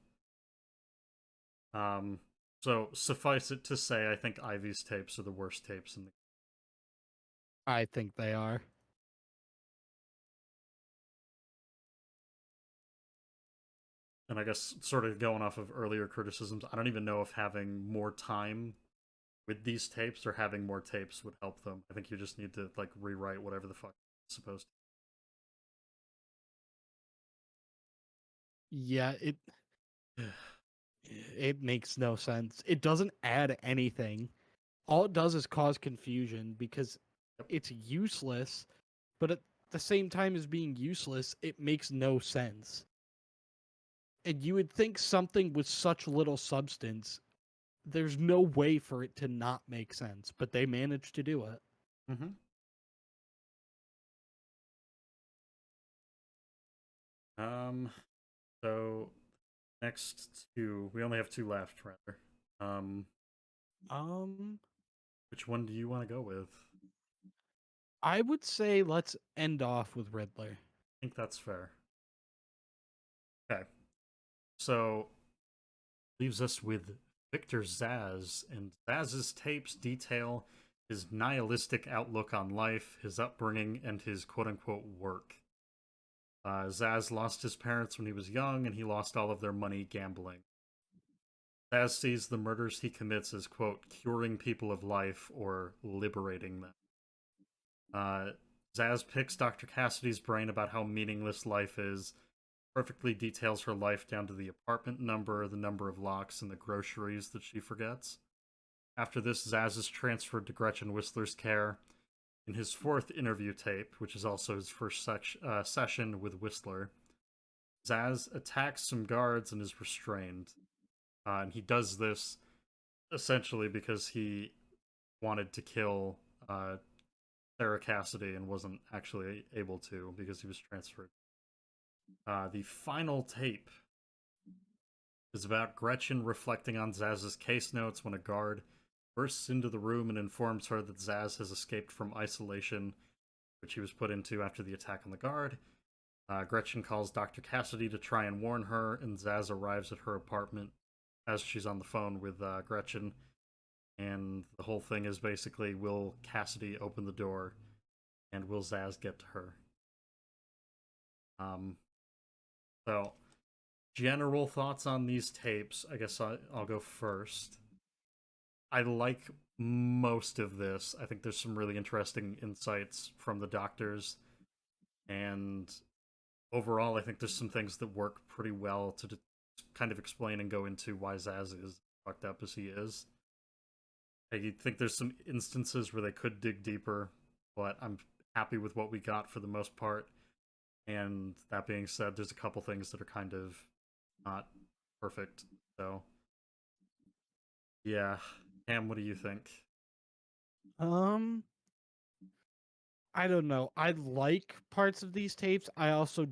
Um, so suffice it to say, I think Ivy's tapes are the worst tapes in the. I think they are. And I guess sort of going off of earlier criticisms, I don't even know if having more time with these tapes or having more tapes would help them. I think you just need to like rewrite whatever the fuck it's supposed Yeah, to. it makes no sense. It doesn't add anything. All it does is cause confusion because Yep. it's useless, but at the same time as being useless, it makes no sense. And you would think something with such little substance, there's no way for it to not make sense, but they managed to do it. Mm-hmm. Um. So next two, we only have two left, rather. Um. Um, Which one do you want to go with? I would say let's end off with Riddler. I think that's fair. Okay. So leaves us with Victor Zsasz, and Zsasz's tapes detail his nihilistic outlook on life, his upbringing, and his quote unquote work. Zsasz lost his parents when he was young, and he lost all of their money gambling. Zsasz sees the murders he commits as, quote, curing people of life or liberating them. Uh, Zsasz picks Dr. Cassidy's brain about how meaningless life is, perfectly details her life down to the apartment number, the number of locks, and the groceries that she forgets. After this, Zsasz is transferred to Gretchen Whistler's care. In his fourth interview tape, which is also his first session with Whistler, Zsasz attacks some guards and is restrained. And he does this essentially because he wanted to kill Sarah Cassidy and wasn't actually able to because he was transferred. The final tape is about Gretchen reflecting on Zsasz's case notes when a guard bursts into the room and informs her that Zsasz has escaped from isolation, which he was put into after the attack on the guard. Gretchen calls Dr. Cassidy to try and warn her, and Zsasz arrives at her apartment as she's on the phone with Gretchen. And the whole thing is basically, will Cassidy open the door, and will Zsasz get to her? So, general thoughts on these tapes. I guess I'll go first. I like most of this. I think there's some really interesting insights from the doctors, and overall, I think there's some things that work pretty well to kind of explain and go into why Zsasz is fucked up as he is. I think there's some instances where they could dig deeper, but I'm happy with what we got for the most part. And that being said, there's a couple things that are kind of not perfect. So, yeah. Cam, what do you think? Um, I don't know. I like parts of these tapes. I also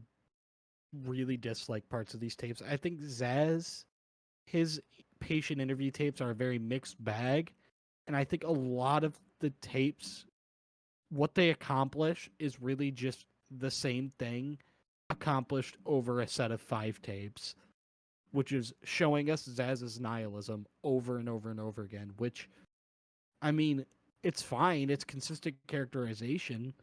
really dislike parts of these tapes. I think Zaz, his patient interview tapes are a very mixed bag. And I think a lot of the tapes, what they accomplish is really just the same thing accomplished over a set of 5 tapes, which is showing us Zaz's nihilism over and over and over again, which, I mean, it's fine. It's consistent characterization,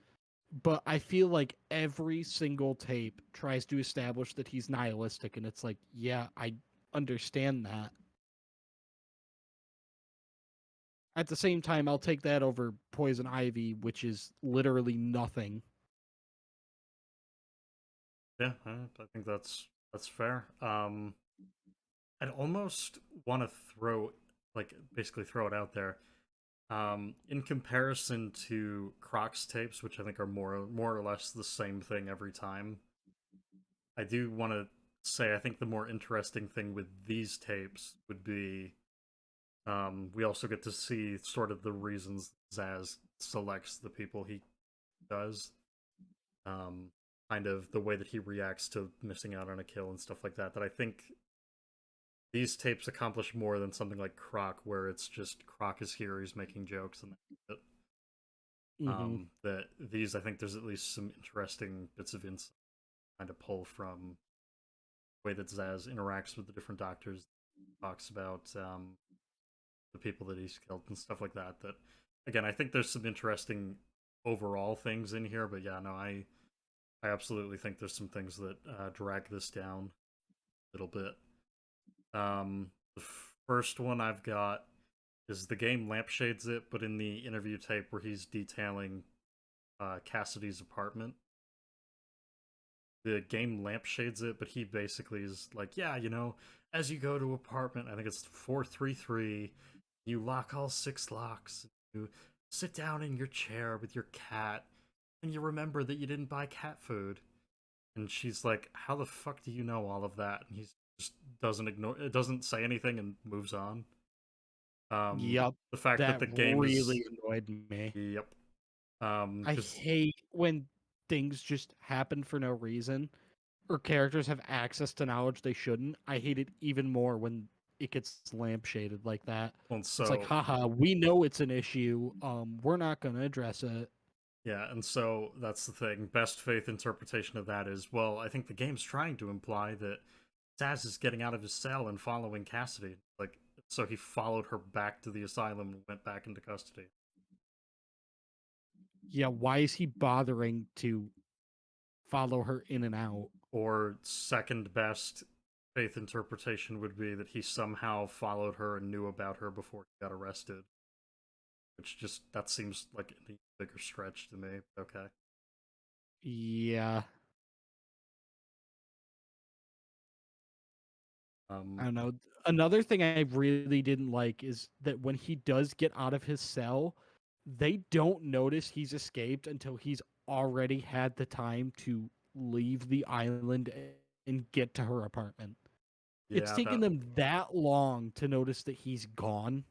but I feel like every single tape tries to establish that he's nihilistic, and it's like, yeah, I understand that. At the same time, I'll take that over Poison Ivy, which is literally nothing. Yeah, I think that's fair. I'd almost want to basically throw it out there. In comparison to Croc's tapes, which I think are more or less the same thing every time, I do want to say I think the more interesting thing with these tapes would be we also get to see sort of the reasons Zsasz selects the people he does. Um, Kind of the way that he reacts to missing out on a kill and stuff like that. That I think these tapes accomplish more than something like Croc, where it's just Croc is here, he's making jokes, and that's it. Mm-hmm. That these, I think, there's at least some interesting bits of insight kind of pull from the way that Zsasz interacts with the different doctors, talks about the people that he's killed and stuff like that. That again, I think there's some interesting overall things in here, but yeah, no, I absolutely think there's some things that drag this down a little bit. The first one I've got is the game lampshades it, but in the interview tape where he's detailing Cassidy's apartment, the game lampshades it, but he basically is like, yeah, as you go to apartment, I think it's 433, you lock all 6 locks, you sit down in your chair with your cat, and you remember that you didn't buy cat food. And she's like, how the fuck do you know all of that? And he just doesn't say anything and moves on. Yep. The fact that That the game is, really annoyed me. yep. I Because hate when things just happen for no reason or characters have access to knowledge they shouldn't. I hate it even more when it gets lampshaded like that. Well, It's like, so haha, we know it's an issue. We're not gonna address it. yeah, and so that's the thing. Best faith interpretation of that is, well, I think the game's trying to imply that Zaz is getting out of his cell and following Cassidy. Like, so he followed her back to the asylum and went back into custody. Yeah, why is he bothering to follow her in and out? Or second best faith interpretation would be that he somehow followed her and knew about her before he got arrested. Which just that seems like a bigger stretch to me. Okay. Yeah, I Um don't know. Another thing I really didn't like is that when he does get out of his cell, they don't notice he's escaped until he's already had the time to leave the island and get to her apartment. It's yeah, taken them that long to notice that he's gone.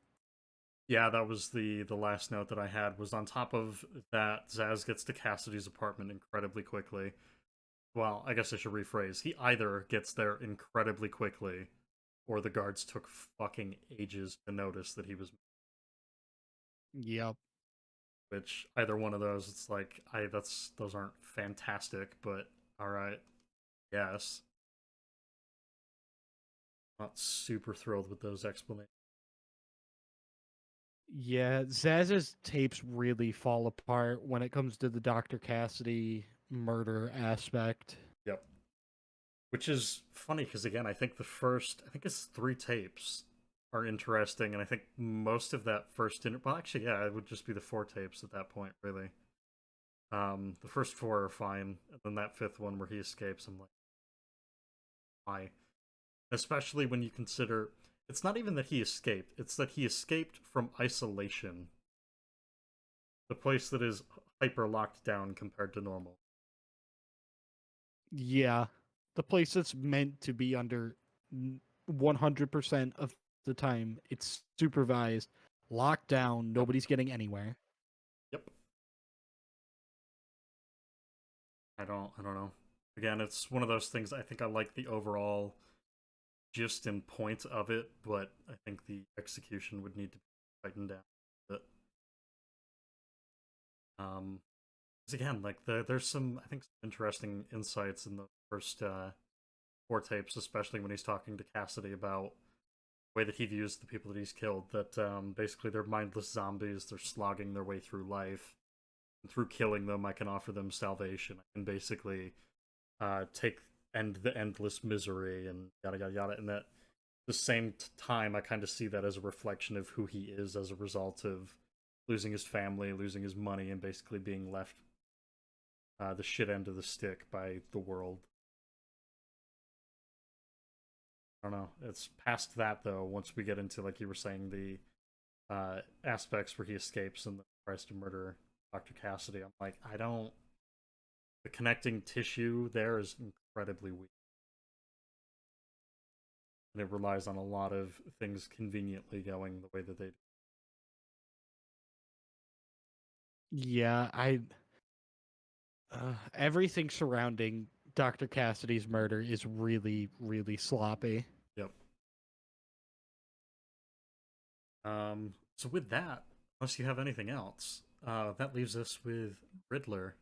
that was the last note that I had was on top of that Zaz gets to Cassidy's apartment incredibly quickly. Well, I guess I should rephrase. He either gets there incredibly quickly or the guards took fucking ages to notice that he was, Yep. which either one of those it's like I that's those aren't fantastic, but all right. Yes. Not super thrilled with those explanations. Yeah, Zaz's tapes really fall apart when it comes to the Dr. Cassidy murder aspect. Yep. Which is funny because again, I think it's 3 tapes are interesting, and I think most of that well, actually, yeah, it would just be the 4 tapes at that point, really. The first 4 are fine, and then that 5th one where he escapes, I'm like, why? Especially when you consider it's not even that he escaped; it's that he escaped from isolation, the place that is hyper locked down compared to normal. Yeah, the place that's meant to be under 100% of the time, it's supervised, locked down, Yep. nobody's getting anywhere. Yep. I don't know. Again, it's one of those things. I think I like the overall gist and point of it, but I think the execution would need to be tightened down. But 'cause again, like there's some I think some interesting insights in the first 4 tapes, especially when he's talking to Cassidy about the way that he views the people that he's killed. That basically they're mindless zombies. They're slogging their way through life. And through killing them, I can offer them salvation. I can basically take end the endless misery and yada yada yada. And that the same time, I kind of see that as a reflection of who he is as a result of losing his family, losing his money, and basically being left the shit end of the stick by the world. I don't know. It's past that though. Once we get into like you were saying the aspects where he escapes and tries to murder Dr. Cassidy, I'm like, I don't. The connecting tissue there is incredibly weak, and it relies on a lot of things conveniently going the way that they do. Yeah, everything surrounding Dr. Cassidy's murder is really, really sloppy. Yep. So with that, unless you have anything else, that leaves us with Riddler.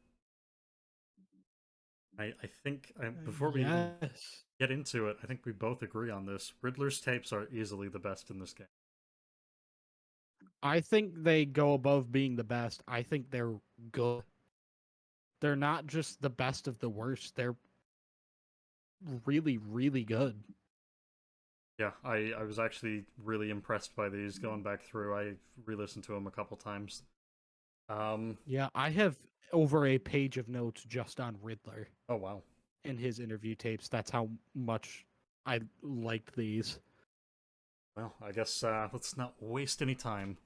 I think before we even Yes. get into it, I think we both agree on this. Riddler's tapes are easily the best in this game. I think they go above being the best. I think they're good. They're not just the best of the worst. They're really, really good. Yeah, I was actually really impressed by these going back through. I re-listened to them a couple times. Um, Yeah, I have over a page of notes just on Riddler oh wow. and his interview tapes. That's how much I liked these. Well, I guess let's not waste any time.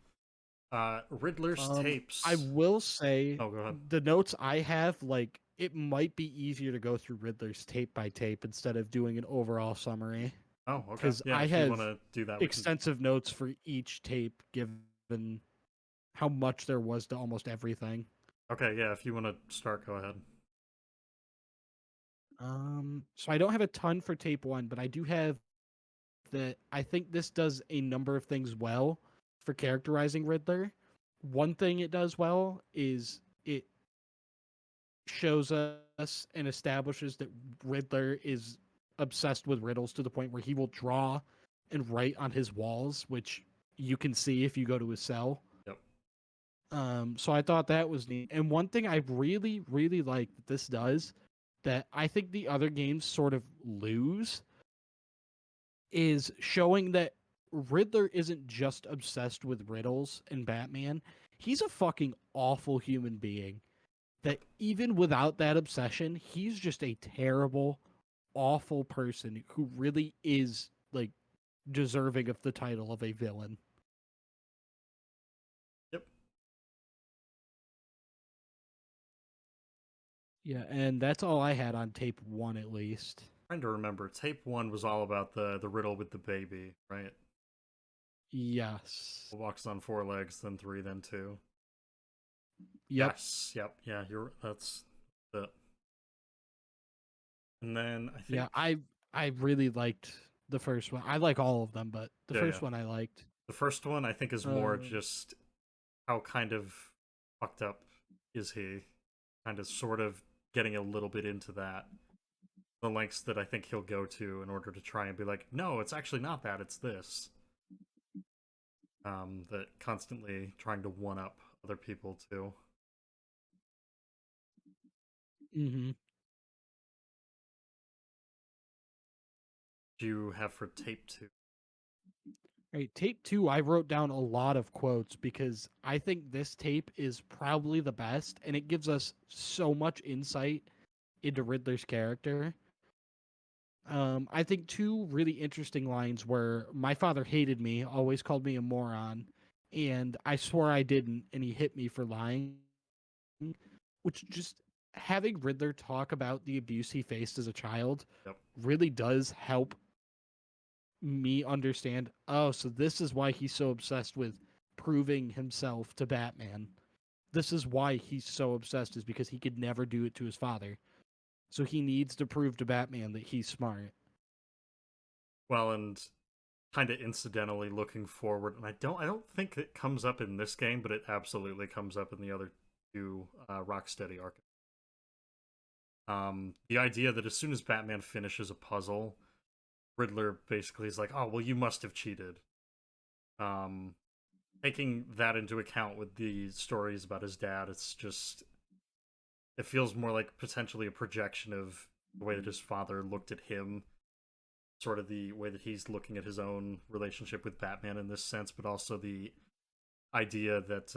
Riddler's I tapes. will say Oh, go ahead. the notes I have, like, it might be easier to go through Riddler's tape by tape instead of doing an overall summary. Oh, okay. Because Yeah, I if you want have to do that, we can. extensive notes for each tape given how much there was to almost everything. Okay, yeah, if you want to start, go ahead. So I don't have a ton for tape one, but I do have that I think this does a number of things well for characterizing Riddler. One thing it does well is it shows us and establishes that Riddler is obsessed with riddles to the point where he will draw and write on his walls, which you can see if you go to his cell. Yep. So I thought that was neat. And one thing I really, really like that this does that I think the other games sort of lose is showing that Riddler isn't just obsessed with riddles and Batman. He's a fucking awful human being. That even without that obsession, he's just a terrible, awful person who really is like deserving of the title of a villain. Yep. Yeah, and that's all I had on tape 1 at least. Trying to remember. Tape 1 was all about the riddle with the baby, right? Yes. Walks on 4 legs, then 3, then 2. Yep. Yes. Yep. Yeah. That's the. And then I think. Yeah, I really liked the first one. I like all of them, but the first one I liked. The first one I think is more just how kind of fucked up is he, kind of sort of getting a little bit into that. The lengths that I think he'll go to in order to try and be like, no, it's actually not that, it's this. That constantly trying to one up other people too. Mm-hmm. Do you have for tape 2? Right, tape 2, I wrote down a lot of quotes because I think this tape is probably the best, and it gives us so much insight into Riddler's character. I think 2 really interesting lines were, "My father hated me, always called me a moron, and I swore I didn't, and he hit me for lying." Which just having Riddler talk about the abuse he faced as a child really does help me understand, oh, so this is why he's so obsessed with proving himself to Batman. This is why he's so obsessed, is because he could never do it to his father. So he needs to prove to Batman that he's smart. Well, and kind of incidentally looking forward, and I don't think it comes up in this game, but it absolutely comes up in the other 2 Rocksteady Arkham. The idea that as soon as Batman finishes a puzzle, Riddler basically is like, "Oh, well, you must have cheated." Taking that into account with the stories about his dad, it's just it feels more like potentially a projection of the way that his father looked at him, sort of the way that he's looking at his own relationship with Batman in this sense, but also the idea that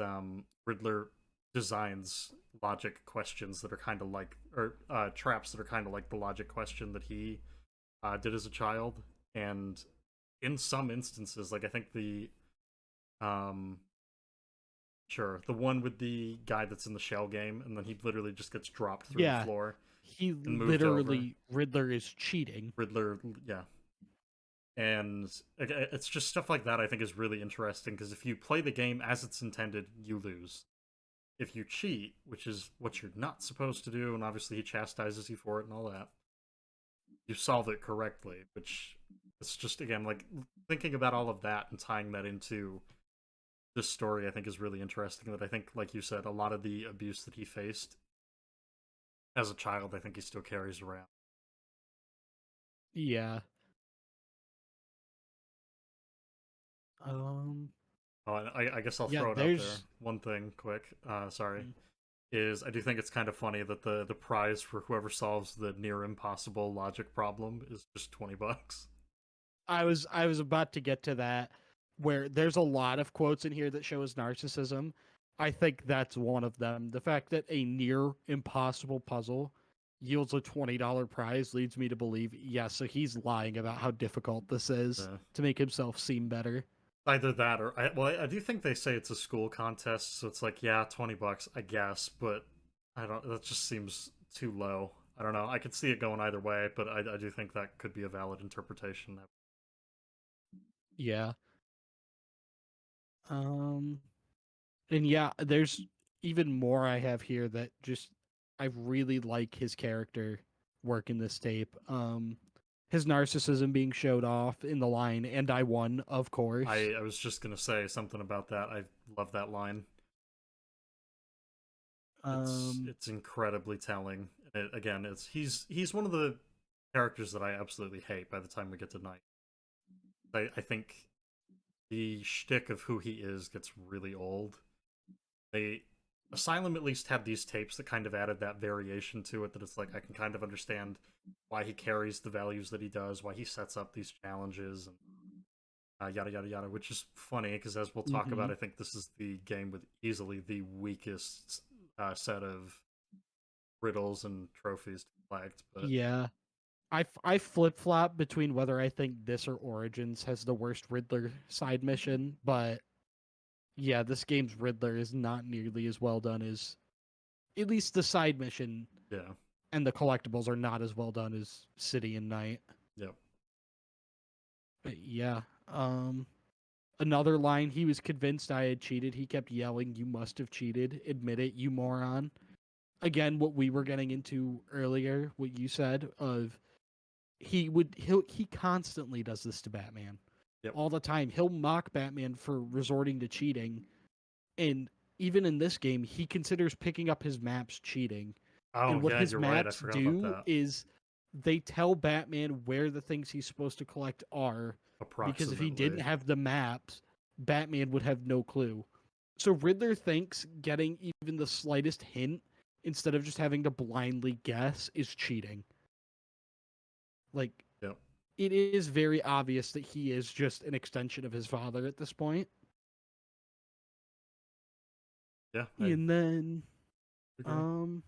Riddler designs logic questions that are kind of like, or traps that are kind of like the logic question that he did as a child. And in some instances, like I think the the one with the guy that's in the shell game, and then he literally just gets dropped through the floor. He literally, Riddler is cheating. Riddler, yeah. And it's just stuff like that I think is really interesting, because if you play the game as it's intended, you lose. If you cheat, which is what you're not supposed to do, and obviously he chastises you for it and all that, you solve it correctly, which it's just, again, like, thinking about all of that and tying that into this story I think is really interesting. That I think, like you said, a lot of the abuse that he faced as a child, I think he still carries around. Yeah. I guess I'll throw it out there. One thing quick, sorry, is I do think it's kind of funny that the prize for whoever solves the near impossible logic problem is just $20. I was about to get to that, where there's a lot of quotes in here that show his narcissism. I think that's one of them. The fact that a near impossible puzzle yields a $20 prize leads me to believe, yes, so he's lying about how difficult this is to make himself seem better. Either that, or I do think they say it's a school contest, so it's like, yeah, $20, I guess, but I don't. That just seems too low. I don't know. I could see it going either way, but I do think that could be a valid interpretation. Yeah. And yeah, there's even more I have here that just I really like his character work in this tape. his narcissism being showed off in the line, and I won, of course. I was just gonna say something about that. I love that line. Um, It's incredibly telling. Again, he's one of the characters that I absolutely hate by the time we get to night. I think the shtick of who he is gets really old. They Asylum at least had these tapes that kind of added that variation to it, that it's like I can kind of understand why he carries the values that he does, why he sets up these challenges, and yada yada yada. Which is funny because, as we'll talk about, mhm. I think this is the game with easily the weakest set of riddles and trophies to collect. But Yeah. I flip flop between whether I think this or Origins has the worst Riddler side mission, but yeah, this game's Riddler is not nearly as well done as at least the side mission yeah, and the collectibles are not as well done as City and Night. yep. But yeah, another line, he was convinced I had cheated. He kept yelling, "You must have cheated. Admit it, you moron." Again, what we were getting into earlier, what you said of he constantly does this to Batman. Yep. All the time. He'll mock Batman for resorting to cheating. And even in this game, he considers picking up his maps cheating. Oh And what yeah, his you're right. I maps forgot about do that. is they tell Batman where the things he's supposed to collect are, because if he didn't Approximately. have the maps, Batman would have no clue. So Riddler thinks getting even the slightest hint instead of just having to blindly guess is cheating. Like, Yep. it is very obvious that he is just an extension of his father at this point. Yeah, I And then agree. um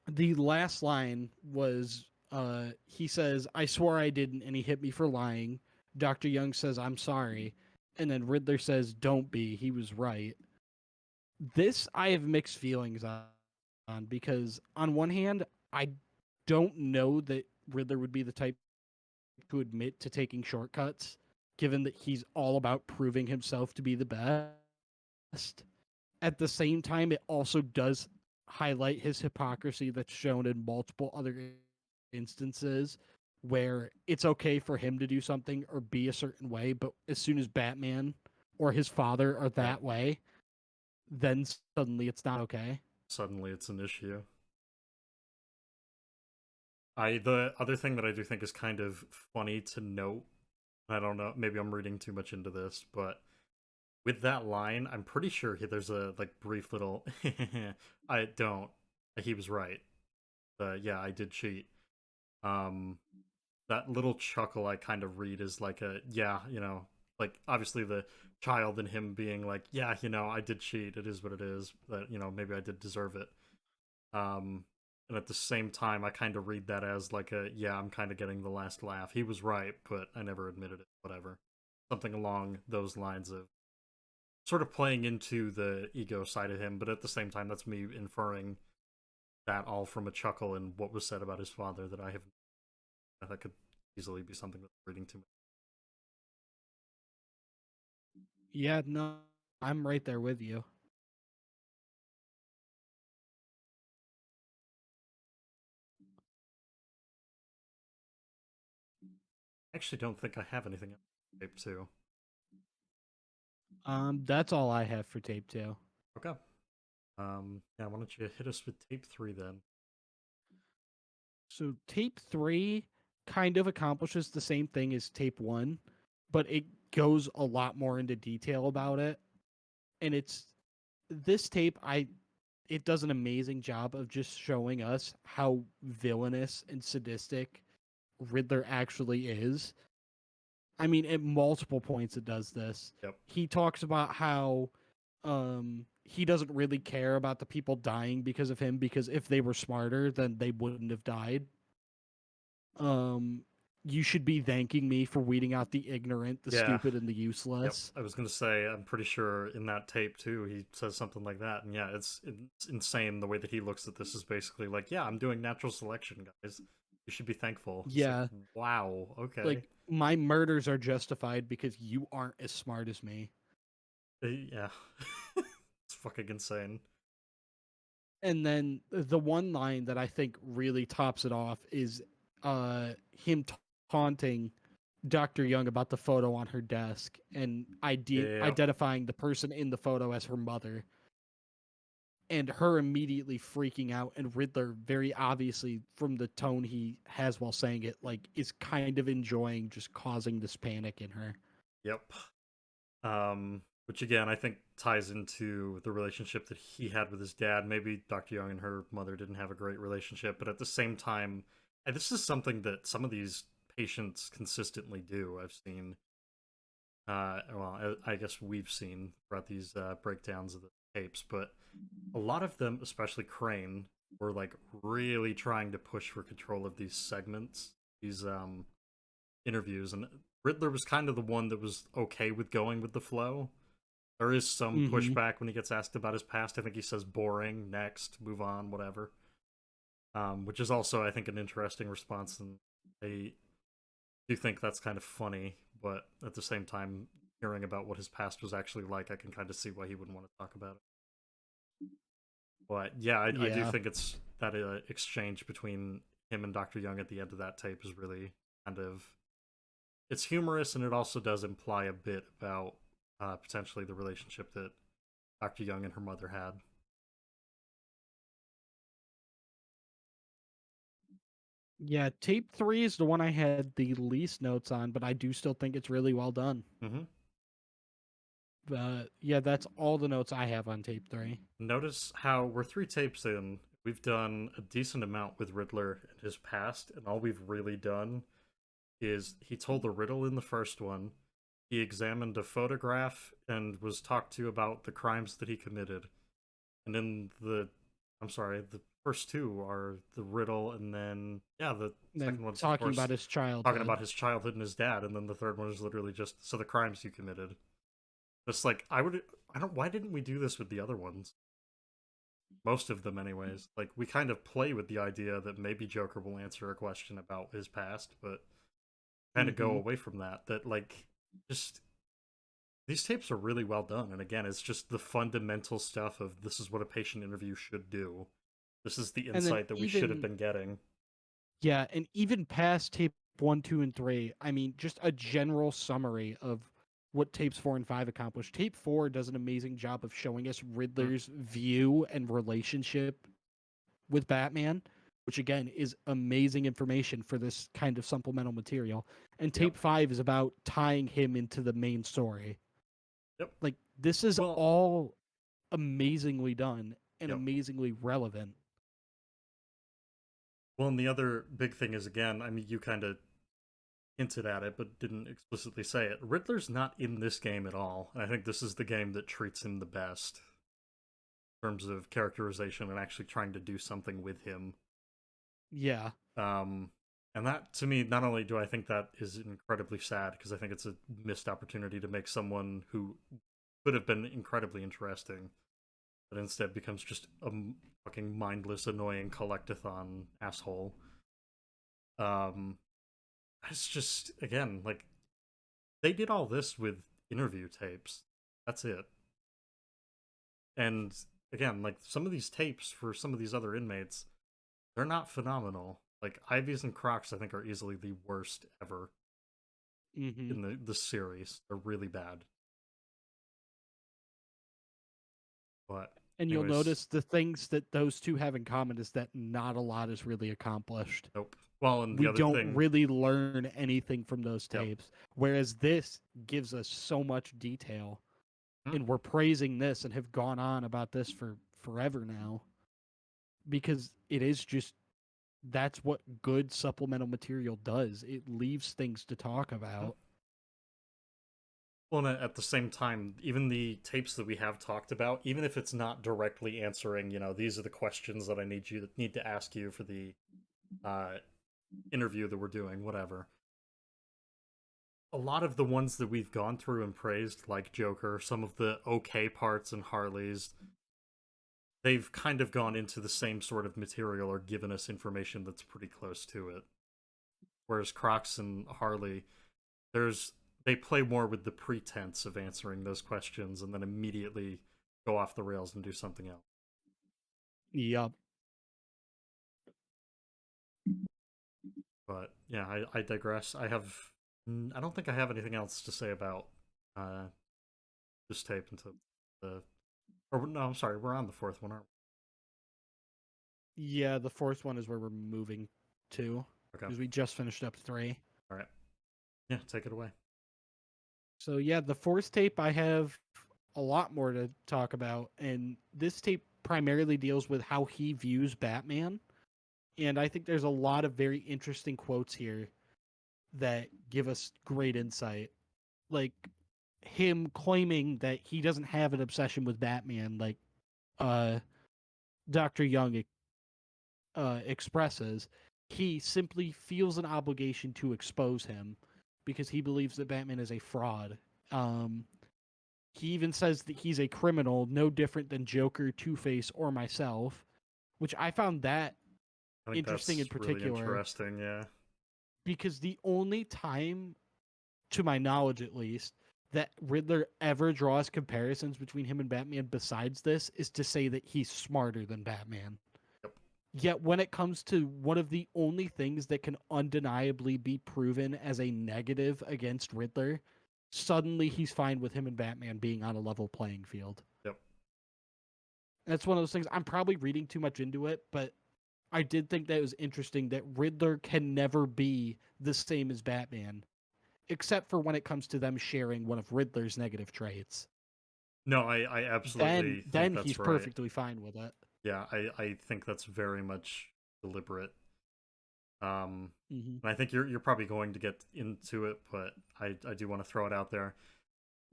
the last line was he says, "I swore I didn't," and he hit me for lying. Dr. Young says, "I'm sorry." And then Riddler says, "Don't be. He was right." This I have mixed feelings on because on one hand, I don't know that Riddler would be the type to admit to taking shortcuts, given that he's all about proving himself to be the best. At the same time, it also does highlight his hypocrisy that's shown in multiple other instances where it's okay for him to do something or be a certain way, but as soon as Batman or his father are Yep. that way, then suddenly it's not okay. Suddenly it's an issue. The other thing that I do think is kind of funny to note, I don't know, maybe I'm reading too much into this, but with that line, I'm pretty sure there's a like brief little I don't. He was right. Yeah, I did cheat. Um that little chuckle I kind of read is like a yeah, like obviously the child in him being like, yeah, I did cheat. It is what it is. But maybe I did deserve it. Um, and at the same time, I kind of read that as like a yeah, I'm kind of getting the last laugh. He was right, but I never admitted it. Whatever, something along those lines of sort of playing into the ego side of him. But at the same time, that's me inferring that all from a chuckle and what was said about his father that I have that could easily be something that's reading too much. Yeah, no, I'm right there with you. I actually don't think I have anything else to tape too. That's all I have for tape two. Okay. Yeah, why don't you hit us with tape 3 then? So tape three kind of accomplishes the same thing as tape one, but it goes a lot more into detail about it. And it's this tape, it does an amazing job of just showing us how villainous and sadistic Riddler actually is. I mean, at multiple points it does this. Yep. He talks about how he doesn't really care about the people dying because of him, because if they were smarter, then they wouldn't have died. Um, you should be thanking me for weeding out the ignorant, the Yeah. stupid, and the Yep. useless. I was gonna say, I'm pretty sure in that tape too, he says something like that, and yeah, it's insane the way that he looks at this is basically like, yeah, I'm doing natural selection, guys. You should be thankful. It's like, Yeah, wow, okay, like my murders are justified because you aren't as smart as me. Yeah, it's fucking insane. And then the one line that I think really tops it off is him taunting Dr. Young about the photo on her desk and Yep. identifying the person in the photo as her mother, and her immediately freaking out, and Riddler very obviously from the tone he has while saying it, like, is kind of enjoying just causing this panic in her. Yep. Which again I think ties into the relationship that he had with his dad. Maybe Dr. Young and her mother didn't have a great relationship, but at the same time, and this is something that some of these patients consistently do. I've seen, well, I guess we've seen throughout these breakdowns of the tapes, but a lot of them, especially Crane, were like really trying to push for control of these segments, these interviews, and Riddler was kind of the one that was okay with going with the flow. There is some Mm-hmm. pushback when he gets asked about his past. I think he says boring, next, move on, whatever. Which is also, I think, an interesting response, and I do think that's kind of funny, but at the same time, hearing about what his past was actually like, I can kind of see why he wouldn't want to talk about it. But yeah, I do Yeah. think it's that exchange between him and Dr. Young at the end of that tape is really kind of, it's humorous, and it also does imply a bit about potentially the relationship that Dr. Young and her mother had. Yeah, tape 3 is the one I had the least notes on, but I do still think it's really well done. Mm-hmm. But yeah, that's all the notes I have on tape 3. Notice how we're 3 tapes in. We've done a decent amount with Riddler and his past, and all we've really done is he told the riddle in the first one. He examined a photograph and was talked to about the crimes that he committed. And in the, I'm sorry, the first 2 are the riddle, and then yeah, the And then second one's of talking course about his talking childhood. about his childhood and his dad, and then the third one is literally just so the crimes you committed. Just like I don't. Why didn't we do this with the other ones? Most of them, anyways. Like we kind of play with the idea that maybe Joker will answer a question about his past, but kind of go Mm-hmm. away from that. That like just these tapes are really well done, and again, it's just the fundamental stuff of this is what a patient interview should do. This is the And then insight that we should have even been getting. yeah, and even past tape 1, 2, and 3, I mean, just a general summary of what tapes 4 and 5 accomplished. Tape 4 does an amazing job of showing us Mm, Riddler's view and relationship with Batman, which again is amazing information for this kind of supplemental material. And yep, tape 5 is about tying him into the main story. yep. Like, this is Well, all amazingly done and yep. amazingly relevant. Well, and the other big thing is again, I mean, you kind of hinted at it but didn't explicitly say it. Riddler's not in this game at all, and I think this is the game that treats him the best in terms of characterization and actually trying to do something with him. Yeah. Um, and that, to me, not only do I think that is incredibly sad because I think it's a missed opportunity to make someone who could have been incredibly interesting, but instead becomes just a fucking mindless, annoying collectathon asshole. Um, it's just again like they did all this with interview tapes. That's it. And again, like some of these tapes for some of these other inmates, they're not phenomenal. Like Ivy's and Crocs, I think, are easily the worst ever Mm-hmm. in the series. They're really bad. But And you'll anyways, notice the things that those two have in common is that not a lot is really accomplished. nope. Well, and the We other don't thing, really learn anything from those yep. tapes. Whereas this gives us so much detail. Hmm. And we're praising this and have gone on about this for forever now. Because it is just that's what good supplemental material does. It leaves things to talk Hmm. about. Well, and at the same time, even the tapes that we have talked about, even if it's not directly answering, these are the questions that I need to ask you for the uh, interview that we're doing, whatever. A lot of the ones that we've gone through and praised, like Joker, some of the okay parts in Harley's, they've kind of gone into the same sort of material or given us information that's pretty close to it. Whereas Crocs and Harley, there's they play more with the pretense of answering those questions and then immediately go off the rails and do something else. Yup. But yeah, I digress. I don't think I have anything else to say about uh, this tape until the. Or no, I'm sorry, we're on the fourth one, aren't Yeah, the fourth one is where we're moving to we? Okay, because we just finished up three. all right. Yeah, take it away. So yeah, the fourth tape I have a lot more to talk about, and this tape primarily deals with how he views Batman. And I think there's a lot of very interesting quotes here that give us great insight. Like him claiming that he doesn't have an obsession with Batman, like uh, Dr. Young expresses. He simply feels an obligation to expose him because he believes that Batman is a fraud. Um, he even says that he's a criminal, no different than Joker, Two Face, or myself, which I found that I think interesting in that's really particular interesting. Yeah, because the only time, to my knowledge at least, that Riddler ever draws comparisons between him and Batman besides this is to say that he's smarter than Batman. yep, Yet when it comes to one of the only things that can undeniably be proven as a negative against Riddler, suddenly he's fine with him and Batman being on a level playing field. yep. That's one of those things. I'm probably reading too much into it, but I did think that it was interesting that Riddler can never be the same as Batman, except for when it comes to them sharing one of Riddler's negative traits. No, I Then absolutely think then he's that's right. perfectly fine with it. Yeah, I think that's very much deliberate. Hmm. And I think you're probably going to get into it, but I do want to throw it out there.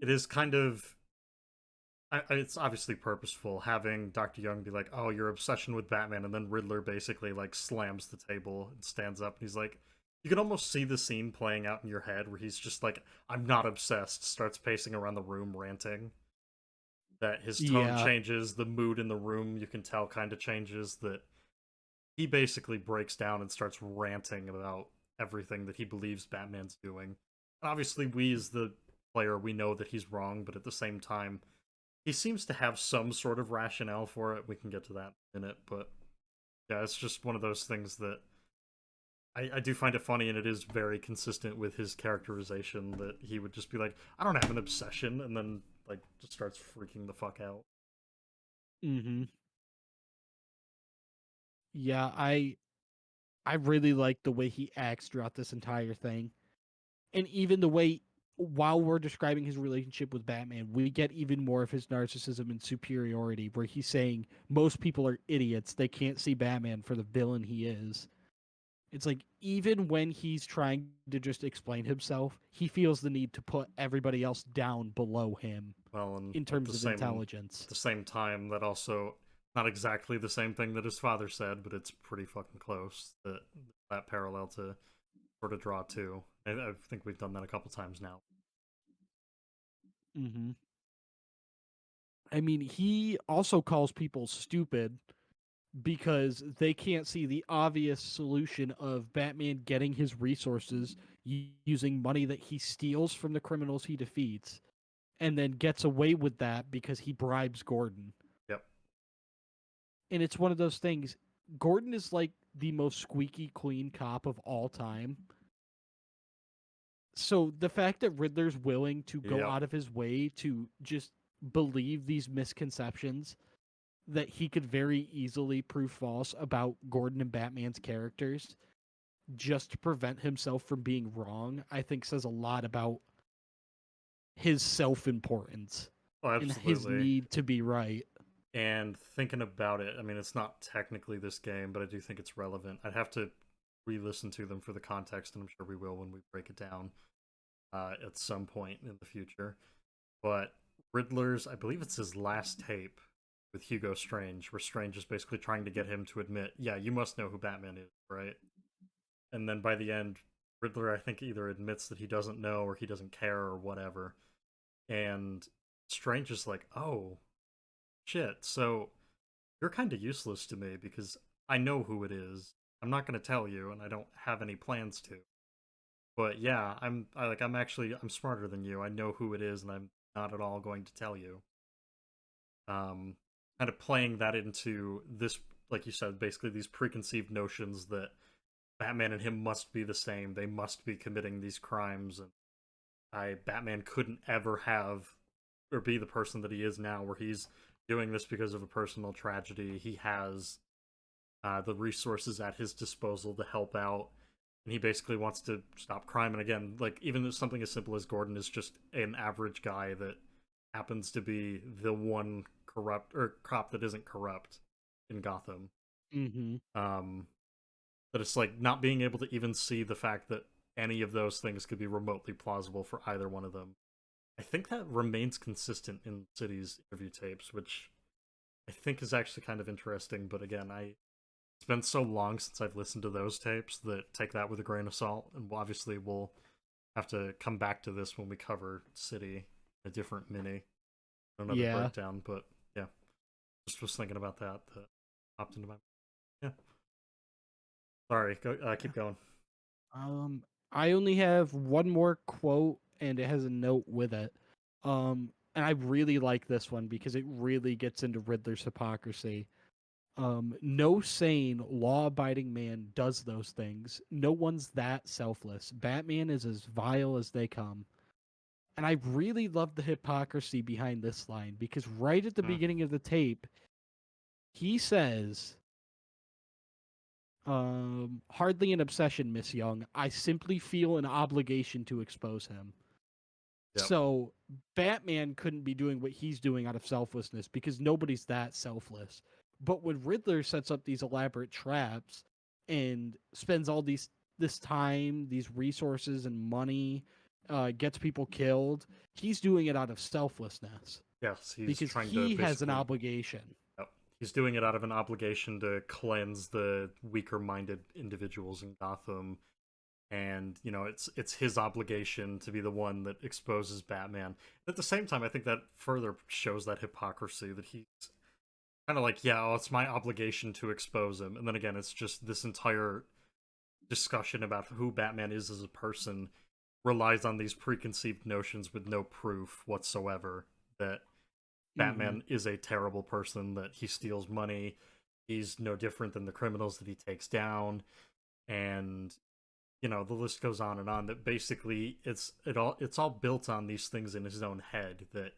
It is kind of it's obviously purposeful having Dr. Young be like, "Oh, your obsession with Batman," and then Riddler basically like slams the table and stands up and he's like, you can almost see the scene playing out in your head where he's just like, "I'm not obsessed," starts pacing around the room ranting. That his tone Yeah. changes, the mood in the room you can tell kind of changes. That he basically breaks down and starts ranting about everything that he believes Batman's doing. Obviously, we as the player, we know that he's wrong, but at the same time, he seems to have some sort of rationale for it. We can get to that in a minute, but yeah, it's just one of those things that I do find it funny, and it is very consistent with his characterization that he would just be like, "I don't have an obsession," and then like just starts freaking the fuck out. Hmm. Yeah, I really like the way he acts throughout this entire thing. And even the way while we're describing his relationship with Batman, we get even more of his narcissism and superiority where he's saying most people are idiots. They can't see Batman for the villain he is. It's like even when he's trying to just explain himself, he feels the need to put everybody else down below him Well, and in terms of at intelligence. the same time, that also not exactly the same thing that his father said, but it's pretty fucking close. That parallel to sort of draw too. I think we've done that a couple times now. Hmm. I mean, he also calls people stupid because they can't see the obvious solution of Batman getting his resources using money that he steals from the criminals he defeats and then gets away with that because he bribes Gordon. Yep. And it's one of those things. Gordon is like the most squeaky clean cop of all time. So the fact that Riddler's willing to go Yep. out of his way to just believe these misconceptions that he could very easily prove false about Gordon and Batman's characters just to prevent himself from being wrong, I think says a lot about his self importance Oh, and his absolutely. need to be right. And thinking about it, I mean, it's not technically this game, but I do think it's relevant. I'd have to re-listen to them for the context, and I'm sure we will when we break it down at some point in the future. But Riddler's, I believe it's his last tape with Hugo Strange, where Strange is basically trying to get him to admit, yeah, you must know who Batman is, right? And then by the end, Riddler, I think, either admits that he doesn't know or he doesn't care or whatever. And Strange is like, oh, shit, so you're kind of useless to me because I know who it is. I'm not going to tell you, and I don't have any plans to. But yeah, I'm smarter than you. I know who it is, and I'm not at all going to tell you. Um, Kind of playing that into this, like you said, basically these preconceived notions that Batman and him must be the same. They must be committing these crimes, and Batman couldn't ever have or be the person that he is now, where he's doing this because of a personal tragedy. He has the resources at his disposal to help out, and he basically wants to stop crime. And again, like even something as simple as Gordon is just an average guy that happens to be the one corrupt or cop that isn't corrupt in Gotham. Mm-hmm. That it's like not being able to even see the fact that any of those things could be remotely plausible for either one of them. I think that remains consistent in City's interview tapes, which I think is actually kind of interesting. But again, it's been so long since I've listened to those tapes that take that with a grain of salt. And obviously, we'll have to come back to this when we cover City, a different mini, another breakdown. But yeah, just was thinking about that. That popped into my yeah. Sorry, go, keep going. I only have one more quote, and it has a note with it. And I really like this one because it really gets into Riddler's hypocrisy. No sane, law-abiding man does those things. No one's that selfless. Batman is as vile as they come. And I really love the hypocrisy behind this line because right at the beginning of the tape, he says, hardly an obsession, Miss Young. I simply feel an obligation to expose him. Yep. So Batman couldn't be doing what he's doing out of selflessness because nobody's that selfless. But when Riddler sets up these elaborate traps and spends all this time, these resources and money, gets people killed, he's doing it out of selflessness. Yes, he's because trying he has an obligation. Yep. He's doing it out of an obligation to cleanse the weaker-minded individuals in Gotham, and you know it's his obligation to be the one that exposes Batman. At the same time, I think that further shows that hypocrisy that he's kind of like, yeah, it's my obligation to expose him, and then again, it's just this entire discussion about who Batman is as a person relies on these preconceived notions with no proof whatsoever that Batman is a terrible person, that he steals money, he's no different than the criminals that he takes down, and you know the list goes on and on. That basically it's all built on these things in his own head that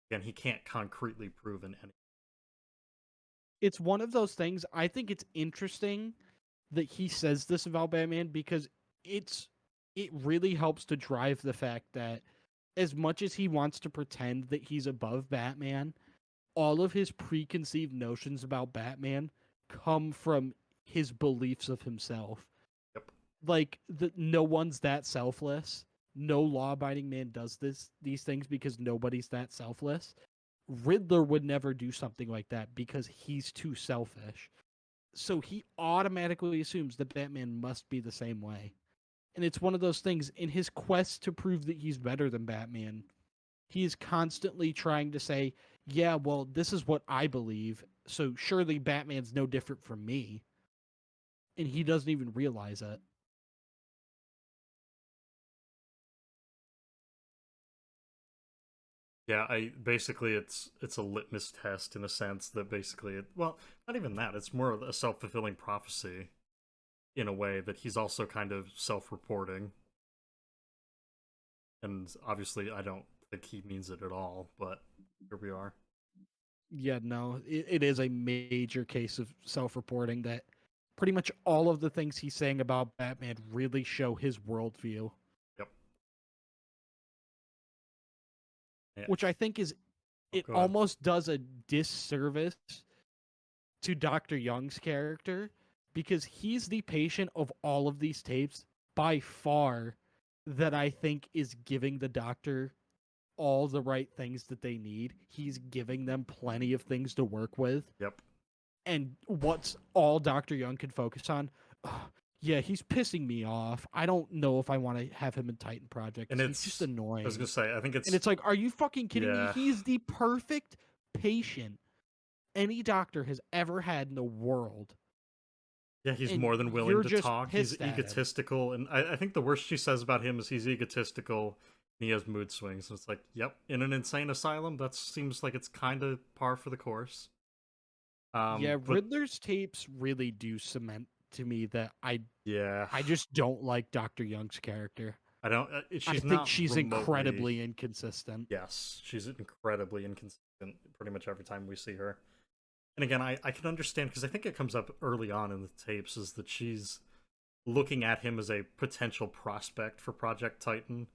again he can't concretely prove in any. It's one of those things. I think it's interesting that he says this about Batman because it really helps to drive the fact that as much as he wants to pretend that he's above Batman, all of his preconceived notions about Batman come from his beliefs of himself. Yep. Like no one's that selfless. No law-abiding man does these things because nobody's that selfless. Riddler would never do something like that because he's too selfish. So he automatically assumes that Batman must be the same way. And it's one of those things in his quest to prove that he's better than Batman. He is constantly trying to say, yeah, well, this is what I believe, so surely Batman's no different from me. And he doesn't even realize it. Yeah, basically it's a litmus test in a sense that basically well, not even that. It's more of a self-fulfilling prophecy in a way that he's also kind of self-reporting. And obviously I don't think he means it at all, but here we are. Yeah, no, it is a major case of self-reporting that pretty much all of the things he's saying about Batman really show his worldview. Yep. Yeah. Which I think is, it almost does a disservice to Dr. Young's character because he's the patient of all of these tapes by far that I think is giving the doctor all the right things that they need. He's giving them plenty of things to work with. Yep. And what's all Dr. Young can focus on? Yeah, he's pissing me off. I don't know if I want to have him in Titan Project. And he's just annoying. I was gonna say, I think it's... And it's like, are you fucking kidding me? He's the perfect patient any doctor has ever had in the world. Yeah, he's more than willing to talk. He's egotistical. And I think the worst she says about him is he's egotistical and he has mood swings. And it's like, yep, in an insane asylum, that seems like it's kind of par for the course. Yeah, Riddler's tapes really do cement to me that Yeah, I just don't like Dr. Young's character. I don't. I She's think not she's remotely. incredibly inconsistent. Yes, she's incredibly inconsistent pretty much every time we see her. And again, I can understand because I think it comes up early on in the tapes is that she's looking at him as a potential prospect for Project Titan.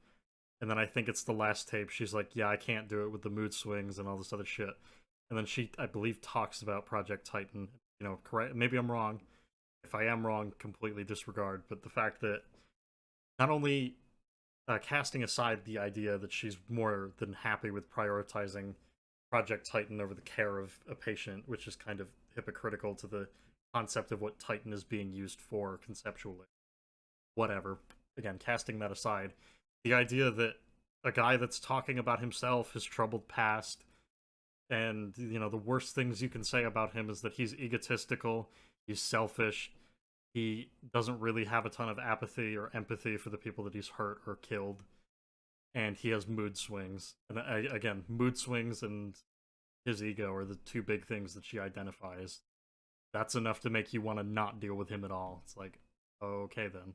And then I think it's the last tape. She's like, yeah, I can't do it with the mood swings and all this other shit. And then she, I believe, talks about Project Titan. You know, correct? Maybe I'm wrong. If I am wrong, completely disregard. But the fact that not only casting aside the idea that she's more than happy with prioritizing Project Titan over the care of a patient, which is kind of hypocritical to the concept of what Titan is being used for conceptually. Whatever. Again, casting that aside, the idea that a guy that's talking about himself, his troubled past, and you know the worst things you can say about him is that he's egotistical, he's selfish, he doesn't really have a ton of apathy or empathy for the people that he's hurt or killed, and he has mood swings. And again, mood swings and his ego are the two big things that she identifies. That's enough to make you want to not deal with him at all. It's like, okay then.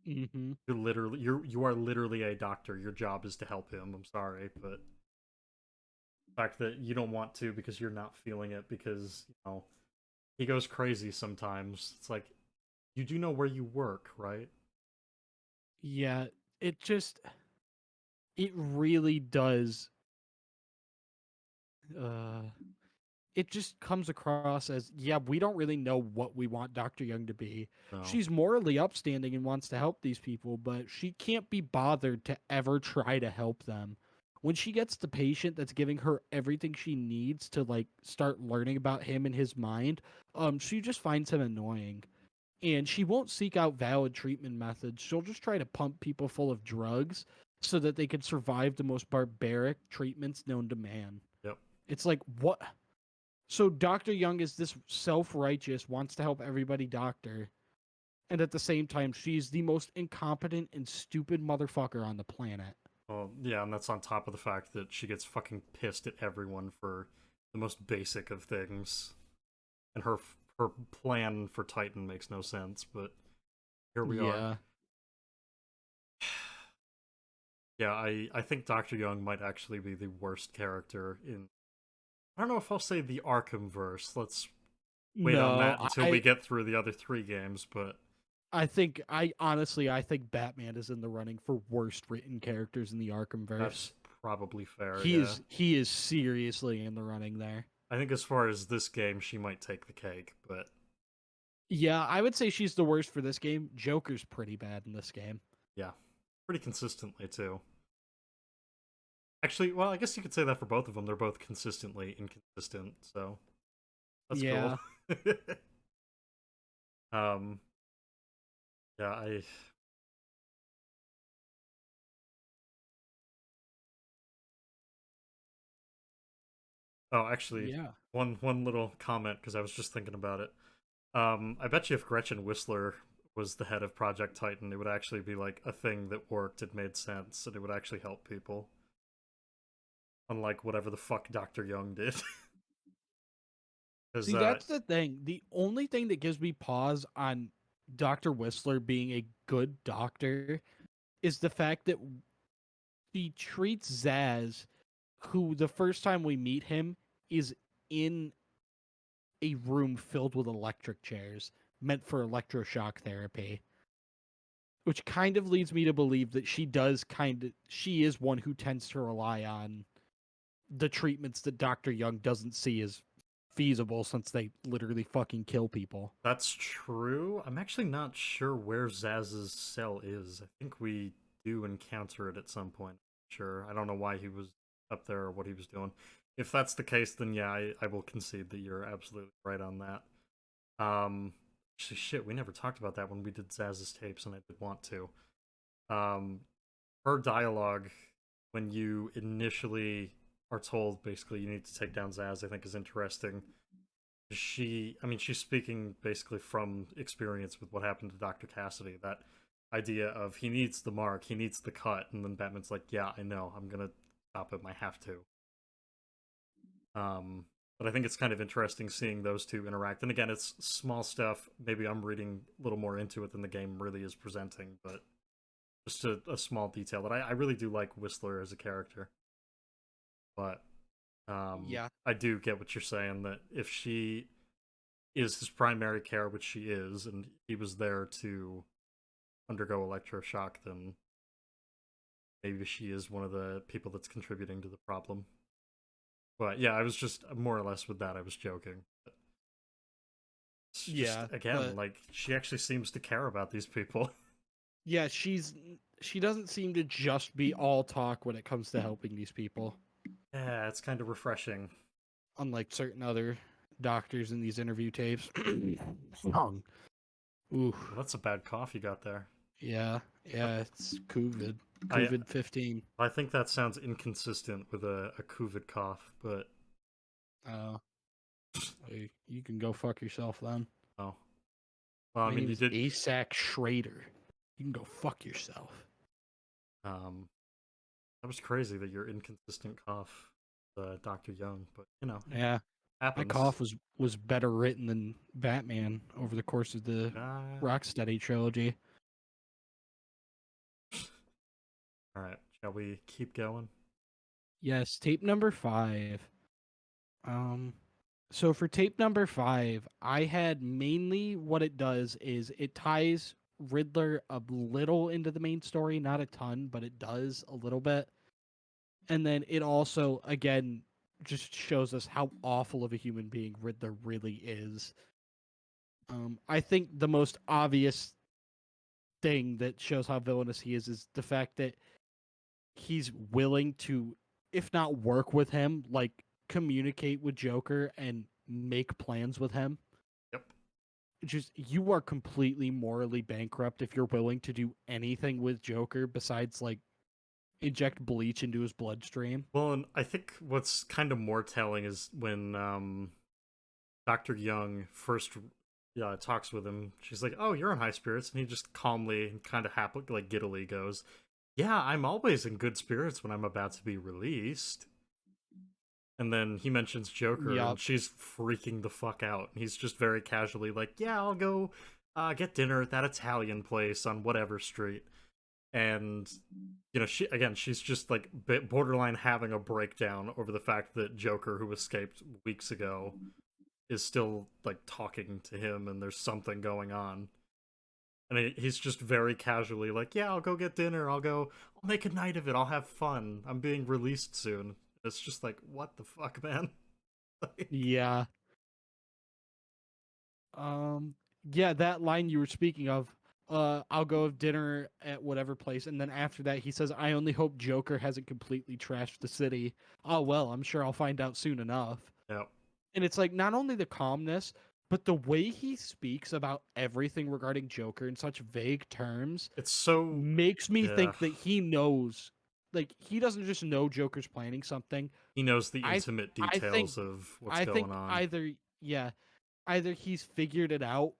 Mm-hmm. You are literally a doctor. Your job is to help him. I'm sorry, but the fact that you don't want to because you're not feeling it because, you know, he goes crazy sometimes. It's like you do know where you work, right? Yeah, it just it really does uh it just comes across as, yeah, we don't really know what we want Dr. Young to be. No. She's morally upstanding and wants to help these people, but she can't be bothered to ever try to help them. When she gets the patient that's giving her everything she needs to like start learning about him and his mind, she just finds him annoying. And she won't seek out valid treatment methods. She'll just try to pump people full of drugs so that they could survive the most barbaric treatments known to man. Yep. It's like, what? So Dr. Young is this self-righteous, wants to help everybody doctor, and at the same time she's the most incompetent and stupid motherfucker on the planet. Well, yeah, and that's on top of the fact that she gets fucking pissed at everyone for the most basic of things, and her plan for Titan makes no sense. But here we are. Yeah. Yeah, I think Dr. Young might actually be the worst character in. I don't know if I'll say the Arkham verse. Let's wait on No, that until we get through the other three games. But I think Batman is in the running for worst written characters in the Arkham verse. that's probably fair. Yeah, He is seriously in the running there. I think as far as this game, she might take the cake. But Yeah, I would say she's the worst for this game. Joker's pretty bad in this game. yeah, pretty consistently too. Actually, well, I guess you could say that for both of them. They're both consistently inconsistent, so that's Yeah. cool. um, yeah, I. Oh, actually, Yeah. one little comment because I was just thinking about it. I bet you if Gretchen Whistler was the head of Project Titan, it would actually be like a thing that worked. It made sense, and it would actually help people. Unlike whatever the fuck Dr. Young did. Because See, that's the thing. The only thing that gives me pause on Dr. Whistler being a good doctor is the fact that she treats Zaz, who the first time we meet him is in a room filled with electric chairs meant for electroshock therapy, which kind of leads me to believe that she is one who tends to rely on the treatments that Dr. Young doesn't see as feasible since they literally fucking kill people. that's true. I'm actually not sure where Zaz's cell is. I think we do encounter it at some point. Sure. I don't know why he was up there or what he was doing. If that's the case, then yeah, I will concede that you're absolutely right on that. Actually, shit, we never talked about that when we did Zaz's tapes, and I did want to. Um, her dialogue when you initially are told basically you need to take down Zaz, I think is interesting. I mean, she's speaking basically from experience with what happened to Dr. Cassidy. That idea of he needs the mark, he needs the cut, and then Batman's like, yeah, I know, I'm gonna stop him, I have to. But I think it's kind of interesting seeing those two interact. And again, it's small stuff. Maybe I'm reading a little more into it than the game really is presenting, but just a small detail that I really do like Whistler as a character. But Yeah. I do get what you're saying, that if she is his primary care, which she is, and he was there to undergo electroshock, then maybe she is one of the people that's contributing to the problem. But yeah, I was just more or less with that. I was joking. It's just Yeah, again, but like she actually seems to care about these people. yeah, she doesn't seem to just be all talk when it comes to helping these people, Yeah, it's kind of refreshing. unlike certain other doctors in these interview tapes. Wrong. Ooh, Well, that's a bad cough you got there. yeah, it's COVID, I COVID-19. I think that sounds inconsistent with a COVID cough, but Uh, you can go fuck yourself then. oh, well, I My mean, name you is did. Asac Schrader. You can go fuck yourself. Um, that was crazy that your inconsistent cough, Doctor Young, but Yeah, my happens. cough was better written than Batman over the course of the Uh, Rocksteady trilogy. all right, shall we keep going? Yes, tape number 5. Um, so for tape number 5, I had mainly what it does is it ties Riddler a little into the main story, not a ton, but it does a little bit. And then it also, again, just shows us how awful of a human being Riddler really is. I think the most obvious thing that shows how villainous he is the fact that he's willing to, if not work with him, like communicate with Joker and make plans with him. Yep. Just you are completely morally bankrupt if you're willing to do anything with Joker besides like inject bleach into his bloodstream. Well, and I think what's kind of more telling is when Doctor Young first talks with him. She's like, "Oh, you're in high spirits," and he just calmly and kind of happy, like giddily, goes, "Yeah, I'm always in good spirits when I'm about to be released." And then he mentions Joker, and Yup. she's freaking the fuck out. And he's just very casually like, "Yeah, I'll go get dinner at that Italian place on whatever street." And she's just like borderline having a breakdown over the fact that Joker, who escaped weeks ago, is still like talking to him, and there's something going on. And he's just very casually like, "Yeah, I'll go get dinner. I'll make a night of it. I'll have fun. I'm being released soon." It's just like, what the fuck, man? Like, Yeah. Um, yeah, that line you were speaking of, I'll go have dinner at whatever place, and then after that he says, I only hope Joker hasn't completely trashed the city. Oh well, I'm sure I'll find out soon enough. yeah, And it's like not only the calmness, but the way he speaks about everything regarding Joker in such vague terms it's so makes me yeah. think that he knows, like he doesn't just know Joker's planning something. He knows the I intimate I think details of what's I going think on. either yeah, either he's figured it out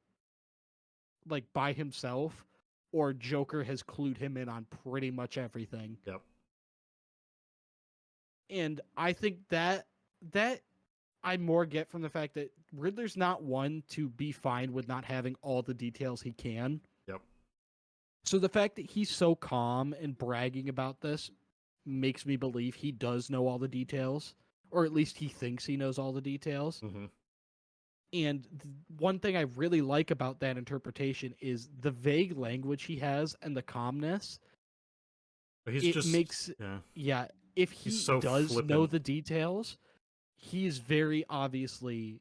like by himself, or Joker has clued him in on pretty much everything. Yep, And I think that I more get from the fact that Riddler's not one to be fine with not having all the details he can. yep, So the fact that he's so calm and bragging about this makes me believe he does know all the details, or at least he thinks he knows all the details. mm-hmm. And one thing I really like about that interpretation is the vague language he has and the calmness. But he's It just makes, yeah, yeah, if he's he so does know flippant. the details, he's very obviously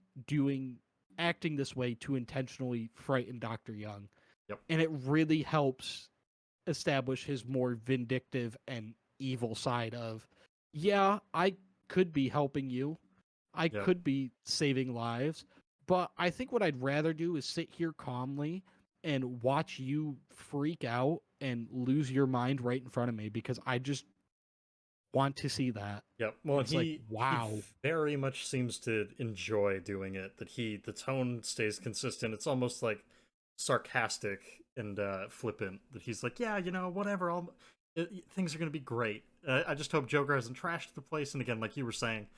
acting this way to intentionally frighten Dr. Young. Yep, And it really helps establish his more vindictive and evil side of, yeah, I could be helping you. I yep, could be saving lives, but I think what I'd rather do is sit here calmly and watch you freak out and lose your mind right in front of me because I just want to see that. yep. Well, And and it's like, he wow. very much seems to enjoy doing it. That the tone stays consistent. It's almost like sarcastic and flippant. That he's like, "Yeah, whatever. Things are gonna be great. I just hope Joker hasn't trashed the place." And again, like you were saying,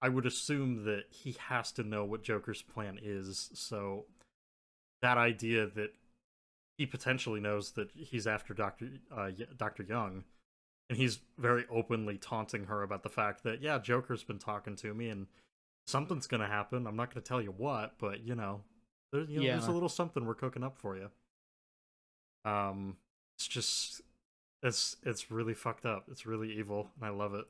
I would assume that he has to know what Joker's plan is. So that idea that he potentially knows that he's after Dr. Young, and he's very openly taunting her about the fact that, yeah, Joker's been talking to me and something's gonna happen. I'm not gonna tell you what, but there's a Yeah. little something we're cooking up for you. Um, it's just it's really fucked up. It's really evil, and I love it.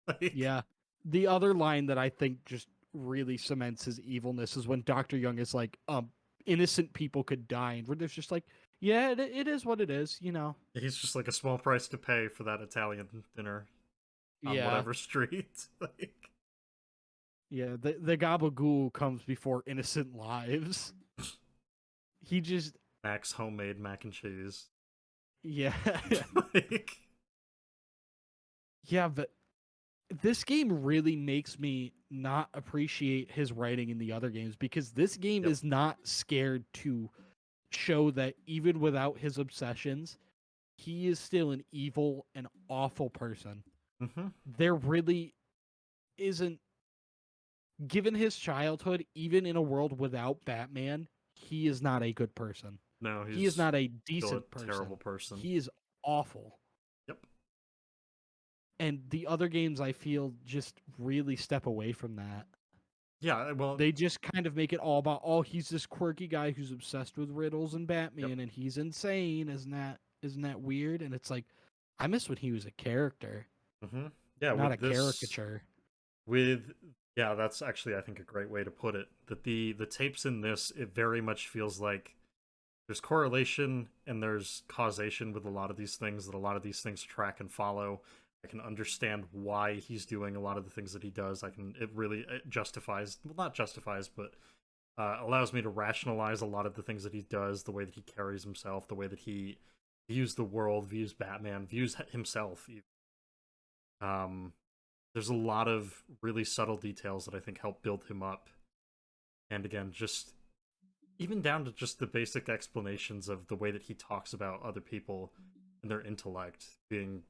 Like, Yeah. The other line that I think just really cements his evilness is when Dr. Young is like, innocent people could die. And Riddler's just like, yeah, it is what it is, you know? he's just like a small price to pay for that Italian dinner on Yeah. whatever street. Like, Yeah. The gabagool comes before innocent lives. He just, Mac's homemade mac and cheese. yeah. Like, Yeah, but this game really makes me not appreciate his writing in the other games because this game yep. is not scared to show that even without his obsessions, he is still an evil and awful person. Mm-hmm. There really isn't, given his childhood, even in a world without Batman, he is not a good person. No, He is he's not a still decent a terrible person. person. He is awful. Yep. And the other games I feel just really step away from that. Yeah, well, They just kind of make it all about, oh, he's this quirky guy who's obsessed with riddles and yep. Batman and he's insane. Isn't that weird? And it's like, I miss when he was a character, Mm-hmm. Yeah, not a with this, caricature. with yeah, that's actually I think a great way to put it. That the tapes in this, it very much feels like there's correlation and there's causation with a lot of these things. That a lot of these things track and follow. I can understand why he's doing a lot of the things that he does. It justifies, well, not justifies, but allows me to rationalize a lot of the things that he does, the way that he carries himself, the way that he views the world, views Batman, views himself. Um, there's a lot of really subtle details that I think help build him up. And again, just even down to just the basic explanations of the way that he talks about other people and their intellect being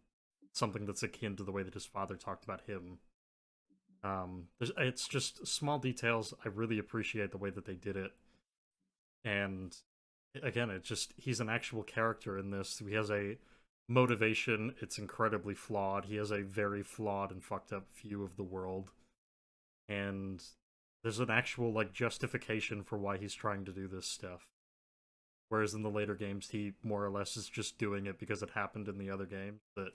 something that's akin to the way that his father talked about him. It's just small details. I really appreciate the way that they did it, and again, he's an actual character in this. He has a motivation. It's incredibly flawed. He has a very flawed and fucked up view of the world, and there's an actual like justification for why he's trying to do this stuff. Whereas in the later games, he more or less is just doing it because it happened in the other games. That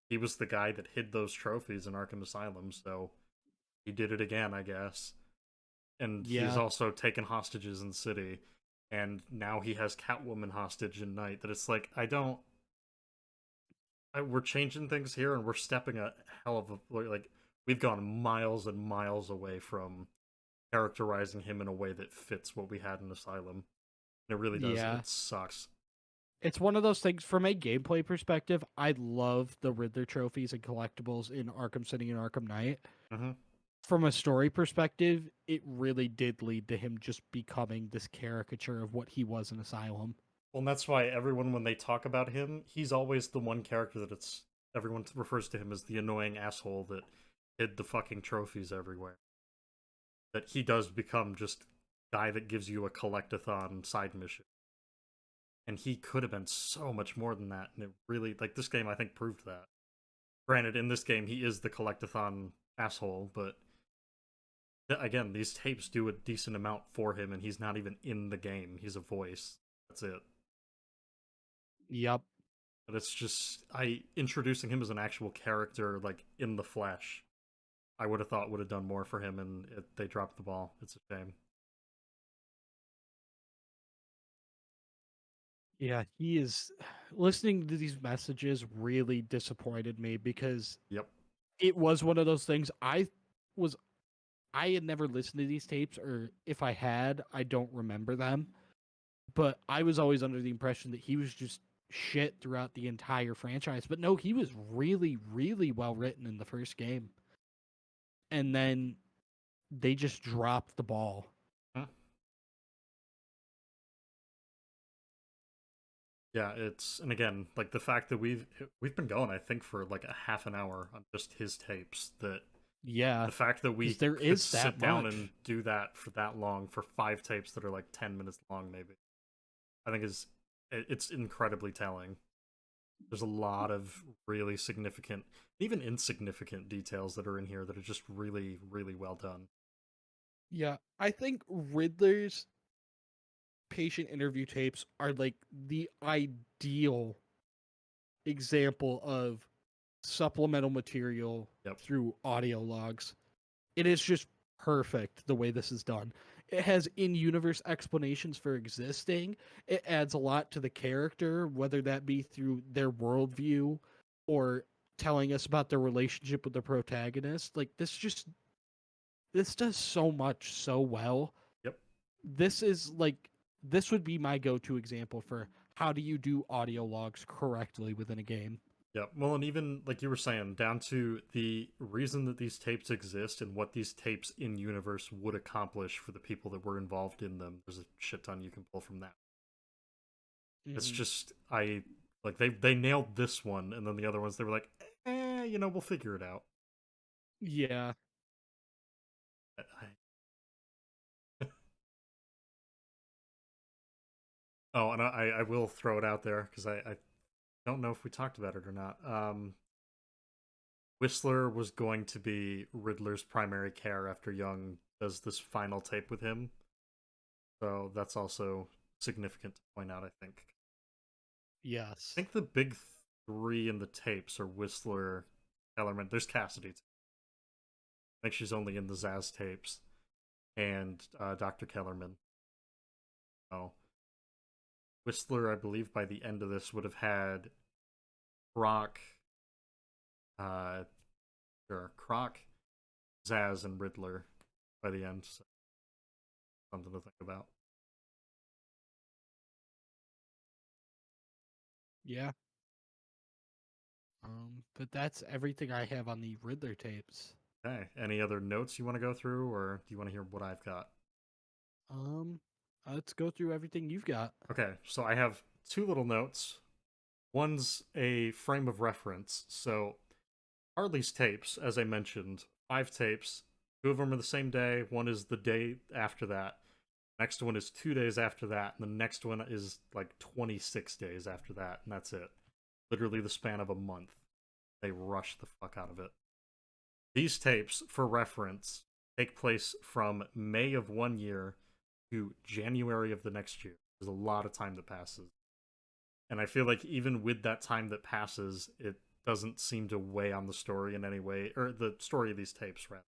he was the guy that hid those trophies in Arkham Asylum, so he did it again, I guess. And he's Yeah. also taken hostages in the city, and now he has Catwoman hostage in Night. That it's like we're changing things here, and we're stepping a hell of a like we've gone miles and miles away from characterizing him in a way that fits what we had in Asylum. And it really does. Yeah. It sucks. It's one of those things from a gameplay perspective. I love the Riddler trophies and collectibles in Arkham City and Arkham Knight. Mm-hmm. From a story perspective, it really did lead to him just becoming this caricature of what he was in Asylum. Well, and that's why everyone, when they talk about him, he's always the one character that everyone refers to him as the annoying asshole that hid the fucking trophies everywhere. That he does become just guy that gives you a collectathon side mission. And he could have been so much more than that. And it really, like, this game, I think, proved that. Granted, in this game, he is the collectathon asshole, but again, these tapes do a decent amount for him, and he's not even in the game. He's a voice. That's it. Yep. But it's just, introducing him as an actual character, like, in the flesh, I would have thought would have done more for him, and they dropped the ball. It's a shame. Yeah, he is. Listening to these messages really disappointed me because Yep. it was one of those things was I had never listened to these tapes, or if I had, I don't remember them. But I was always under the impression that he was just shit throughout the entire franchise. But no, he was really, really well written in the first game. And then they just dropped the ball. Huh? Yeah, and again, like the fact that we've been going, I think, for like a half an hour on just his tapes. That Yeah, The fact that because we there could is sit that down and much. do that for that long for 5 tapes that are like 10 minutes long, maybe, I think it's incredibly telling. There's a lot of really significant, even insignificant details that are in here that are just really, really well done. Yeah, I think Riddler's patient interview tapes are like the ideal example of supplemental material Yep. through audio logs. It is just perfect the way this is done. It has in universe explanations for existing. It adds a lot to the character, whether that be through their worldview or telling us about their relationship with the protagonist. Like this does so much so well. Yep. This is like this would be my go-to example for how do you do audio logs correctly within a game. Yeah, well, and even like you were saying, down to the reason that these tapes exist and what these tapes in universe would accomplish for the people that were involved in them. There's a shit ton you can pull from that. It's Mm-hmm. just I like they nailed this one, and then the other ones they were like, we'll figure it out. Yeah. Oh, and I will throw it out there because I don't know if we talked about it or not. Whistler was going to be Riddler's primary care after Young does this final tape with him. So that's also significant to point out, I think. I Yes. think the big three in the tapes are Whistler, Kellerman. There's Cassidy. I think she's only in the Zaz tapes. And Dr. Kellerman. Oh. Whistler, I believe, by the end of this would have had Croc, uh, Croc, Zaz, and Riddler by the end. So something to think about. Yeah. But that's everything I have on the Riddler tapes. Okay. Any other notes you want to go through, or do you want to hear what I've got? Um, let's go through everything you've got. Okay, so I have two little notes. One's a frame of reference. So Harley's tapes, as I mentioned, 5 tapes. 2 of them are the same day. One is the day after that. Next one is 2 days after that, and the next one is like 26 days after that, and that's it. Literally the span of a month. They rush the fuck out of it. These tapes, for reference, take place from May of one year to January of the next year. There's a lot of time that passes. And I feel like even with that time that passes, it doesn't seem to weigh on the story in any way, or the story of these tapes, rather,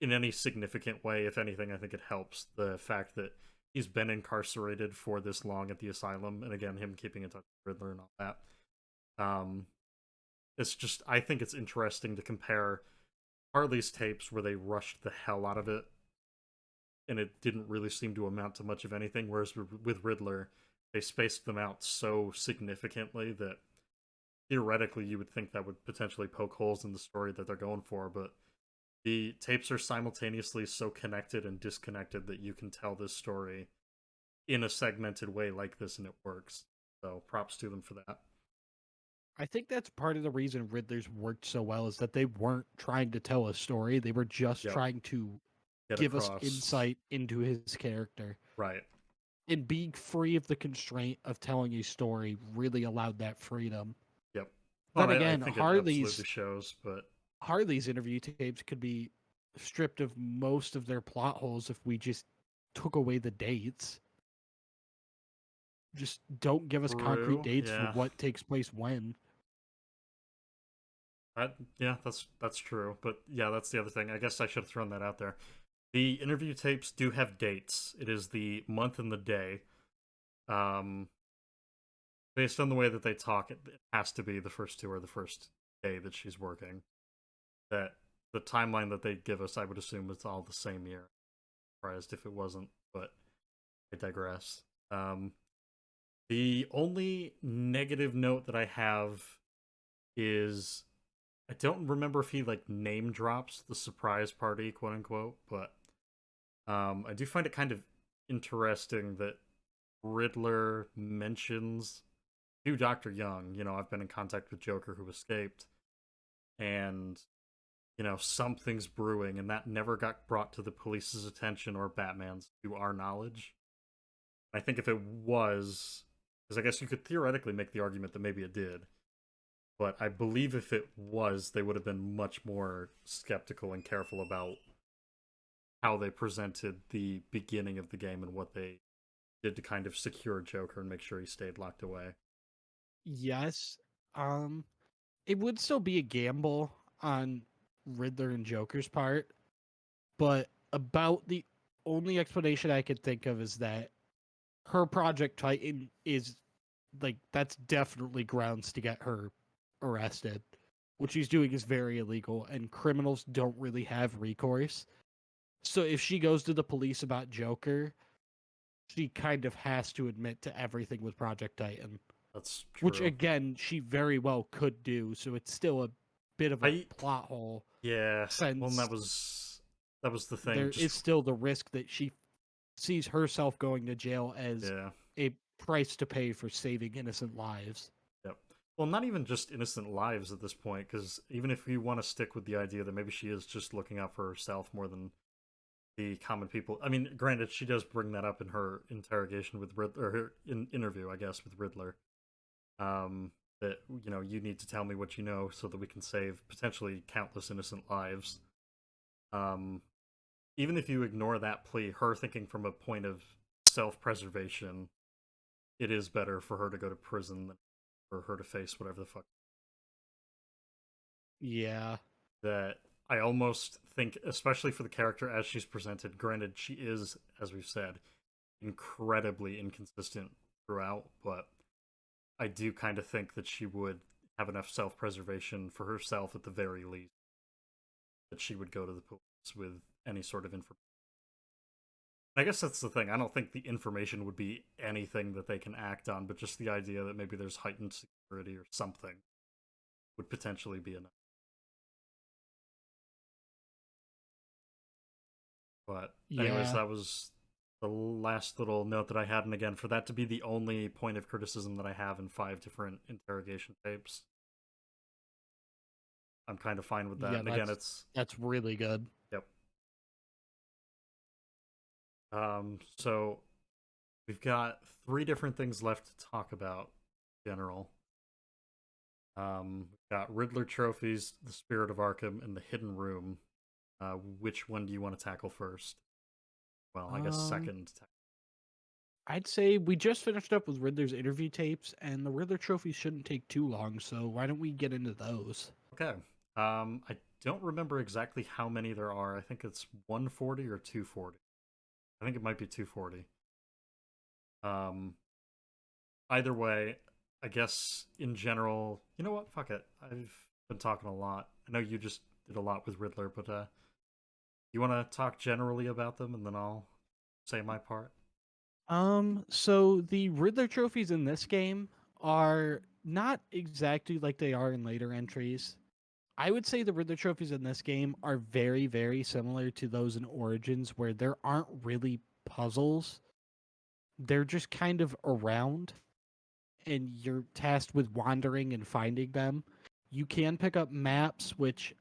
in any significant way. If anything, I think it helps the fact that he's been incarcerated for this long at the asylum, and again, him keeping in touch with Riddler and all that. Um, it's just, I think it's interesting to compare Harley's tapes where they rushed the hell out of it, and it didn't really seem to amount to much of anything, whereas with Riddler, they spaced them out so significantly that theoretically you would think that would potentially poke holes in the story that they're going for, but the tapes are simultaneously so connected and disconnected that you can tell this story in a segmented way like this and it works. So props to them for that. I think that's part of the reason Riddler's worked so well is that they weren't trying to tell a story. They were just Yep. trying to Get give us across. insight into his character. Right. And being free of the constraint of telling a story really allowed that freedom. Yep. Well, Then I again, think it absolutely shows, but Harley's interview tapes could be stripped of most of their plot holes if we just took away the dates. Just don't give us concrete true. dates for Yeah. what takes place when. Yeah, that's true. But yeah, that's the other thing. I guess I should have thrown that out there. The interview tapes do have dates. It is the month and the day. Um, Based on the way that they talk, it has to be the first two or the first day that she's working. That the timeline that they give us, I would assume it's all the same year. Surprised if it wasn't, but I digress. The only negative note that I have is I don't remember if he like name drops the surprise party, quote unquote, but I do find it kind of interesting that Riddler mentions to Dr. Young, I've been in contact with Joker who escaped, and something's brewing, and that never got brought to the police's attention or Batman's, to our knowledge. I think if it was, because I guess you could theoretically make the argument that maybe it did, but I believe if it was, they would have been much more skeptical and careful about how they presented the beginning of the game and what they did to kind of secure Joker and make sure he stayed locked away. Yes. Um, it would still be a gamble on Riddler and Joker's part, but about the only explanation I could think of is that her Project Titan is like that's definitely grounds to get her arrested. What she's doing is very illegal, and criminals don't really have recourse. So if she goes to the police about Joker, she kind of has to admit to everything with Project Titan. That's true. Which again, she very well could do. So it's still a bit of a plot hole. Yeah. Since well, that was the thing. There is still the risk that she sees herself going to jail as a price to pay for saving innocent lives. Yep. Well, not even just innocent lives at this point, because even if you want to stick with the idea that maybe she is just looking out for herself more than the common people. I mean, granted, she does bring that up in her interrogation with Riddler, or her interview, I guess, with Riddler. That, you need to tell me what you know so that we can save potentially countless innocent lives. Even if you ignore that plea, her thinking from a point of self-preservation, it is better for her to go to prison than for her to face whatever the fuck. Yeah. That I almost think, especially for the character as she's presented, granted, she is, as we've said, incredibly inconsistent throughout, but I do kind of think that she would have enough self-preservation for herself at the very least, that she would go to the police with any sort of information. I guess that's the thing. I don't think the information would be anything that they can act on, but just the idea that maybe there's heightened security or something would potentially be enough. But anyways, that was the last little note that I had, and again, for that to be the only point of criticism that I have in 5 different interrogation tapes, I'm kind of fine with that. Yeah, and again, that's really good. Yep. So we've got 3 different things left to talk about in general. We've got Riddler trophies, the Spirit of Arkham, and the Hidden Room. Which one do you want to tackle first? Well, I guess second. I'd say we just finished up with Riddler's interview tapes, and the Riddler trophies shouldn't take too long, so why don't we get into those? Okay. I don't remember exactly how many there are. I think it's 140 or 240. I think it might be 240. Either way, I guess in general, you know what? Fuck it. I've been talking a lot. I know you just did a lot with Riddler, but you want to talk generally about them, and then I'll say my part? So the Riddler trophies in this game are not exactly like they are in later entries. I would say the Riddler trophies in this game are very, very similar to those in Origins, where there aren't really puzzles. They're just kind of around, and you're tasked with wandering and finding them. You can pick up maps, which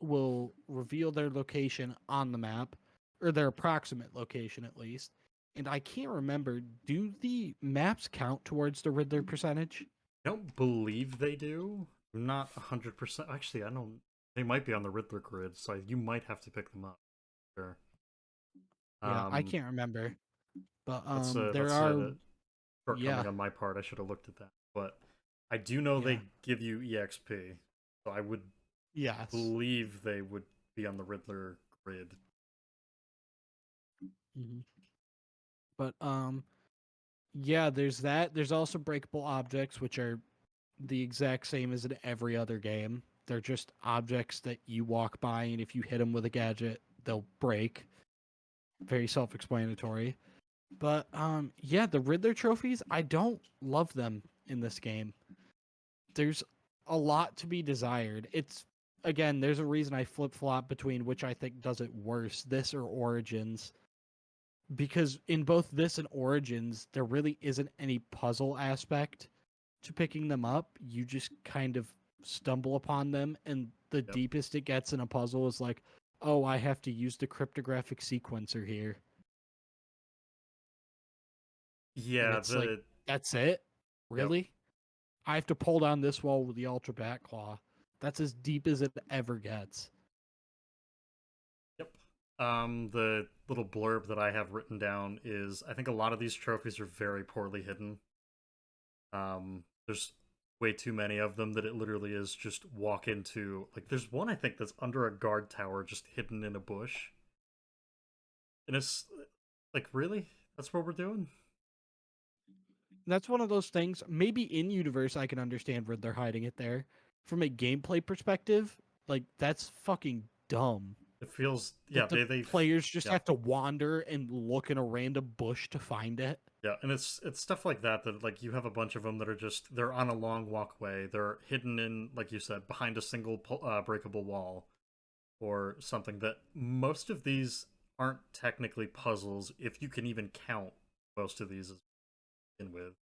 will reveal their location on the map, or their approximate location at least. And I can't remember, do the maps count towards the Riddler percentage? I don't believe they do. I'm not 100%. Actually, I don't. They might be on the Riddler grid, so you might have to pick them up. Sure. Yeah, I can't remember. But there are shortcoming on my part. I should have looked at that. But I do know they give you EXP, so I would believe they would be on the Riddler grid. Mm-hmm. But there's that. There's also breakable objects, which are the exact same as in every other game. They're just objects that you walk by, and if you hit them with a gadget, they'll break. Very self-explanatory. But the Riddler trophies, I don't love them in this game. There's a lot to be desired. There's a reason I flip-flop between which I think does it worse, this or Origins. Because in both this and Origins, there really isn't any puzzle aspect to picking them up. You just kind of stumble upon them, and the Yep. deepest it gets in a puzzle is like, oh, I have to use the cryptographic sequencer here. And Yeah, it's like, the that's it? yep. Really? I have to pull down this wall with the Ultra Bat Claw. That's as deep as it ever gets. Yep. The little blurb that I have written down is I think a lot of these trophies are very poorly hidden. There's way too many of them that it literally is just walk into. Like, there's one I think that's under a guard tower, just hidden in a bush, and it's like, really? That's what we're doing? That's one of those things. Maybe in universe, I can understand where they're hiding it there. From a gameplay perspective, like that's fucking dumb. It feels, yeah, That the they players just yeah. have to wander and look in a random bush to find it. Yeah, and it's stuff like that that like you have a bunch of them that are just they're on a long walkway. They're hidden in, like you said, behind a single breakable wall or something. That most of these aren't technically puzzles if you can even count most of these as in with.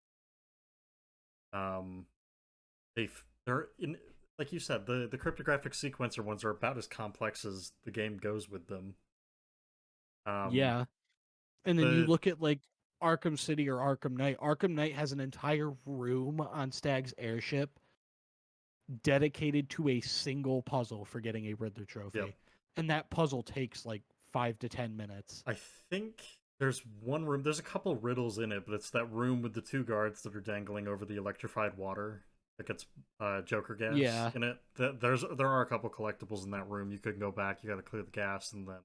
Um, they're in, like you said, the cryptographic sequencer ones are about as complex as the game goes with them. Um, Yeah. And then you the look at like Arkham City or Arkham Knight. Arkham Knight has an entire room on Stag's airship dedicated to a single puzzle for getting a Riddler Yep. trophy. And that puzzle takes like 5 to 10 minutes. I think there's one room. There's a couple riddles in it, but it's that room with the two guards that are dangling over the electrified water that gets Joker gas Yeah. in it. There are a couple collectibles in that room. You could go back. You got to clear the gas, and then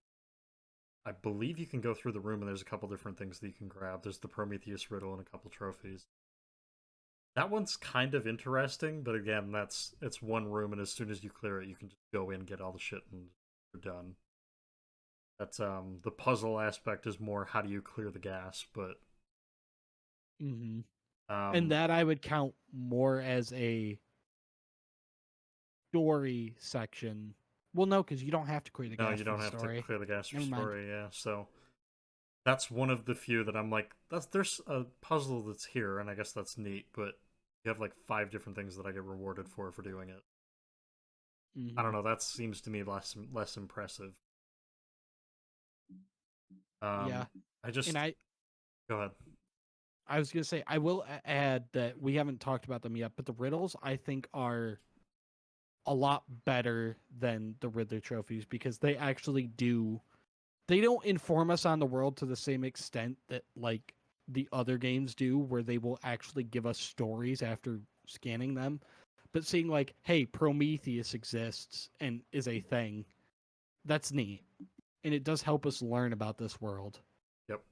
I believe you can go through the room, and there's a couple different things that you can grab. There's the Prometheus riddle and a couple trophies. That one's kind of interesting, but again, it's one room, and as soon as you clear it, you can just go in, get all the shit, and you're done. That's the puzzle aspect is more how do you clear the gas, but Mm-hmm. And um that I would count more as a story section. Well, no, because you don't have to clear the no, gas you for don't the have to story. clear the gas for Never mind. story, yeah. So that's one of the few that I'm like, there's a puzzle that's here, and I guess that's neat, but you have like 5 different things that I get rewarded for doing it. I don't Mm-hmm. know, that seems to me less impressive. Yeah, I and just go ahead. I was gonna say I will add that we haven't talked about them yet, but the riddles I think are a lot better than the Riddler trophies because they actually do. They don't inform us on the world to the same extent that like the other games do, where they will actually give us stories after scanning them. But seeing like, hey, Prometheus exists and is a thing, that's neat, and it does help us learn about this world. Yep.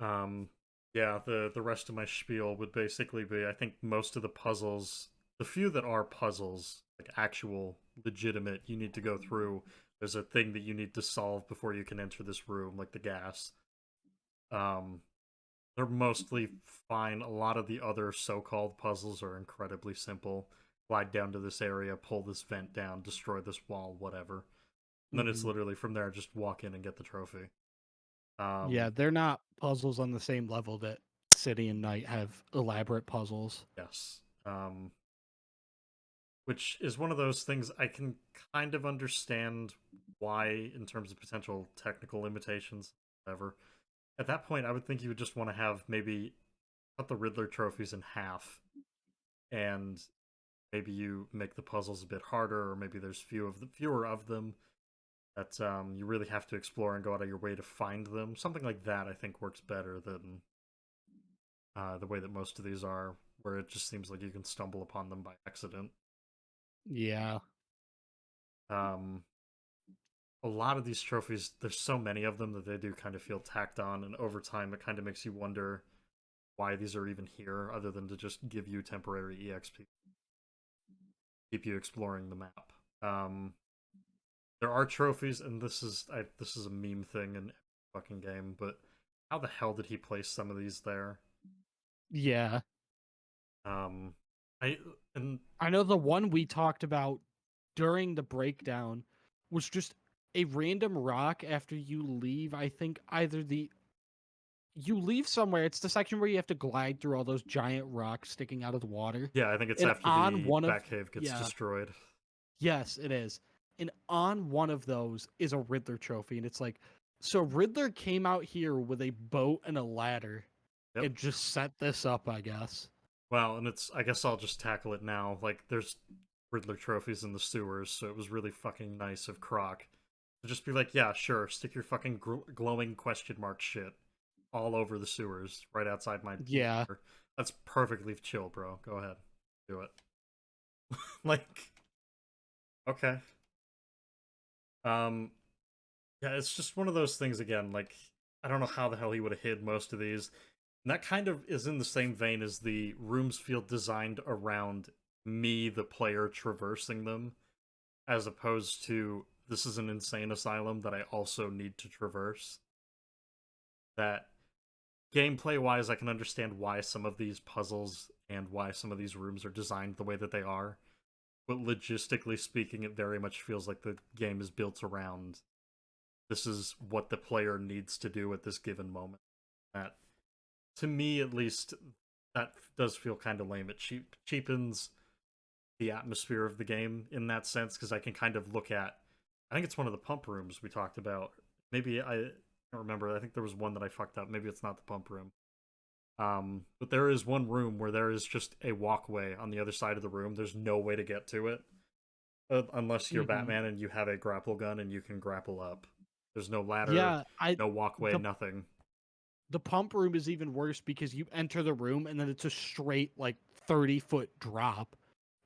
Um, yeah, the rest of my spiel would basically be I think most of the puzzles, the few that are puzzles, like actual legitimate, you need to go through. There's a thing that you need to solve before you can enter this room, like the gas. Um, they're mostly fine. A lot of the other so-called puzzles are incredibly simple. Glide down to this area, pull this vent down, destroy this wall, whatever. And then it's Mm-hmm. literally from there, just walk in and get the trophy. Yeah, Um, they're not puzzles on the same level that City and Night have elaborate puzzles. yes. Which is one of those things I can kind of understand why, in terms of potential technical limitations, whatever. At that point, I would think you would just want to have maybe cut the Riddler trophies in half, and maybe you make the puzzles a bit harder, or maybe there's fewer of them that you really have to explore and go out of your way to find them. Something like that, I think, works better than the way that most of these are, where it just seems like you can stumble upon them by accident. Yeah. Um, a lot of these trophies, there's so many of them that they do kind of feel tacked on, and over time, it kind of makes you wonder why these are even here, other than to just give you temporary EXP, keep you exploring the map. Um, there are trophies, and this is a meme thing in every fucking game, but how the hell did he place some of these there? Yeah. Um, I and I know the one we talked about during the breakdown was just a random rock after you leave. I think either the you leave somewhere, it's the section where you have to glide through all those giant rocks sticking out of the water. yeah, I think it's And after on the one of Batcave gets yeah, destroyed. Yes, it is. And on one of those is a Riddler trophy. And it's like, so Riddler came out here with a boat and a ladder Yep. and just set this up, I guess. Well, and it's I guess I'll just tackle it now. Like there's Riddler trophies in the sewers, so it was really fucking nice of Croc to just be like, yeah, sure, stick your fucking glowing question mark shit all over the sewers right outside my Yeah. lair. That's perfectly chill, bro. Go ahead, do it. Like, okay, um, yeah, it's just one of those things again. Like, I don't know how the hell he would have hid most of these. And that kind of is in the same vein as the rooms feel designed around me, the player, traversing them, as opposed to this is an insane asylum that I also need to traverse. That gameplay wise, I can understand why some of these puzzles and why some of these rooms are designed the way that they are. But logistically speaking, it very much feels like the game is built around this is what the player needs to do at this given moment. That, to me at least, that does feel kind of lame. It cheapens the atmosphere of the game in that sense because I can kind of look at. I think it's one of the pump rooms we talked about. Maybe I don't remember. I think there was one that I fucked up. Maybe it's not the pump room. But there is one room where there is just a walkway on the other side of the room. There's no way to get to it unless you're Hmm. Batman and you have a grapple gun and you can grapple up. There's no ladder, Yeah. I no walkway, the nothing. the pump room is even worse because you enter the room and then it's a straight like 30-foot drop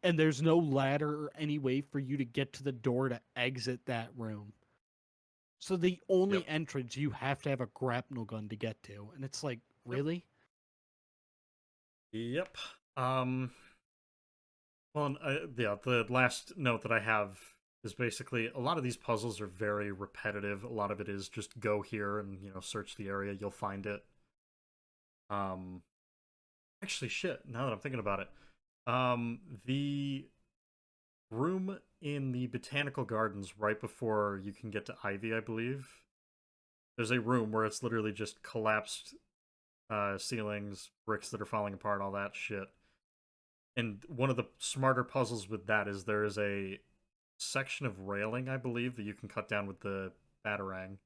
and there's no ladder or any way for you to get to the door to exit that room. So the Yep. only entrance you have to have a grapnel gun to get to, and it's like, Yep. really? Yep. Well, yeah. The last note that I have is basically a lot of these puzzles are very repetitive. A lot of it is just go here and search the area. You'll find it. Um, Actually, shit. Now that I'm thinking about it, the room in the botanical gardens right before you can get to Ivy, I believe. There's a room where it's literally just collapsed ceilings, bricks that are falling apart, all that shit. And one of the smarter puzzles with that is there is a section of railing, I believe, that you can cut down with the batarang,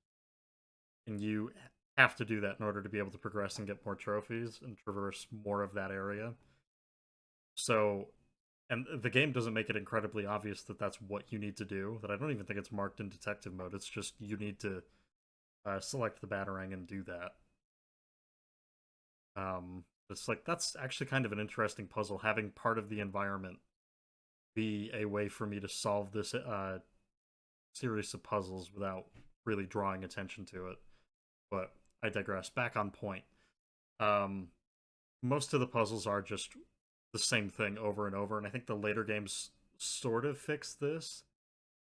and you have to do that in order to be able to progress and get more trophies and traverse more of that area. So, and the game doesn't make it incredibly obvious that that's what you need to do. That I don't even think it's marked in detective mode. It's just you need to select the batarang and do that. It's like that's actually kind of an interesting puzzle, having part of the environment be a way for me to solve this series of puzzles without really drawing attention to it. But I digress. Back on point. Um, Most of the puzzles are just the same thing over and over, and I think the later games sort of fix this.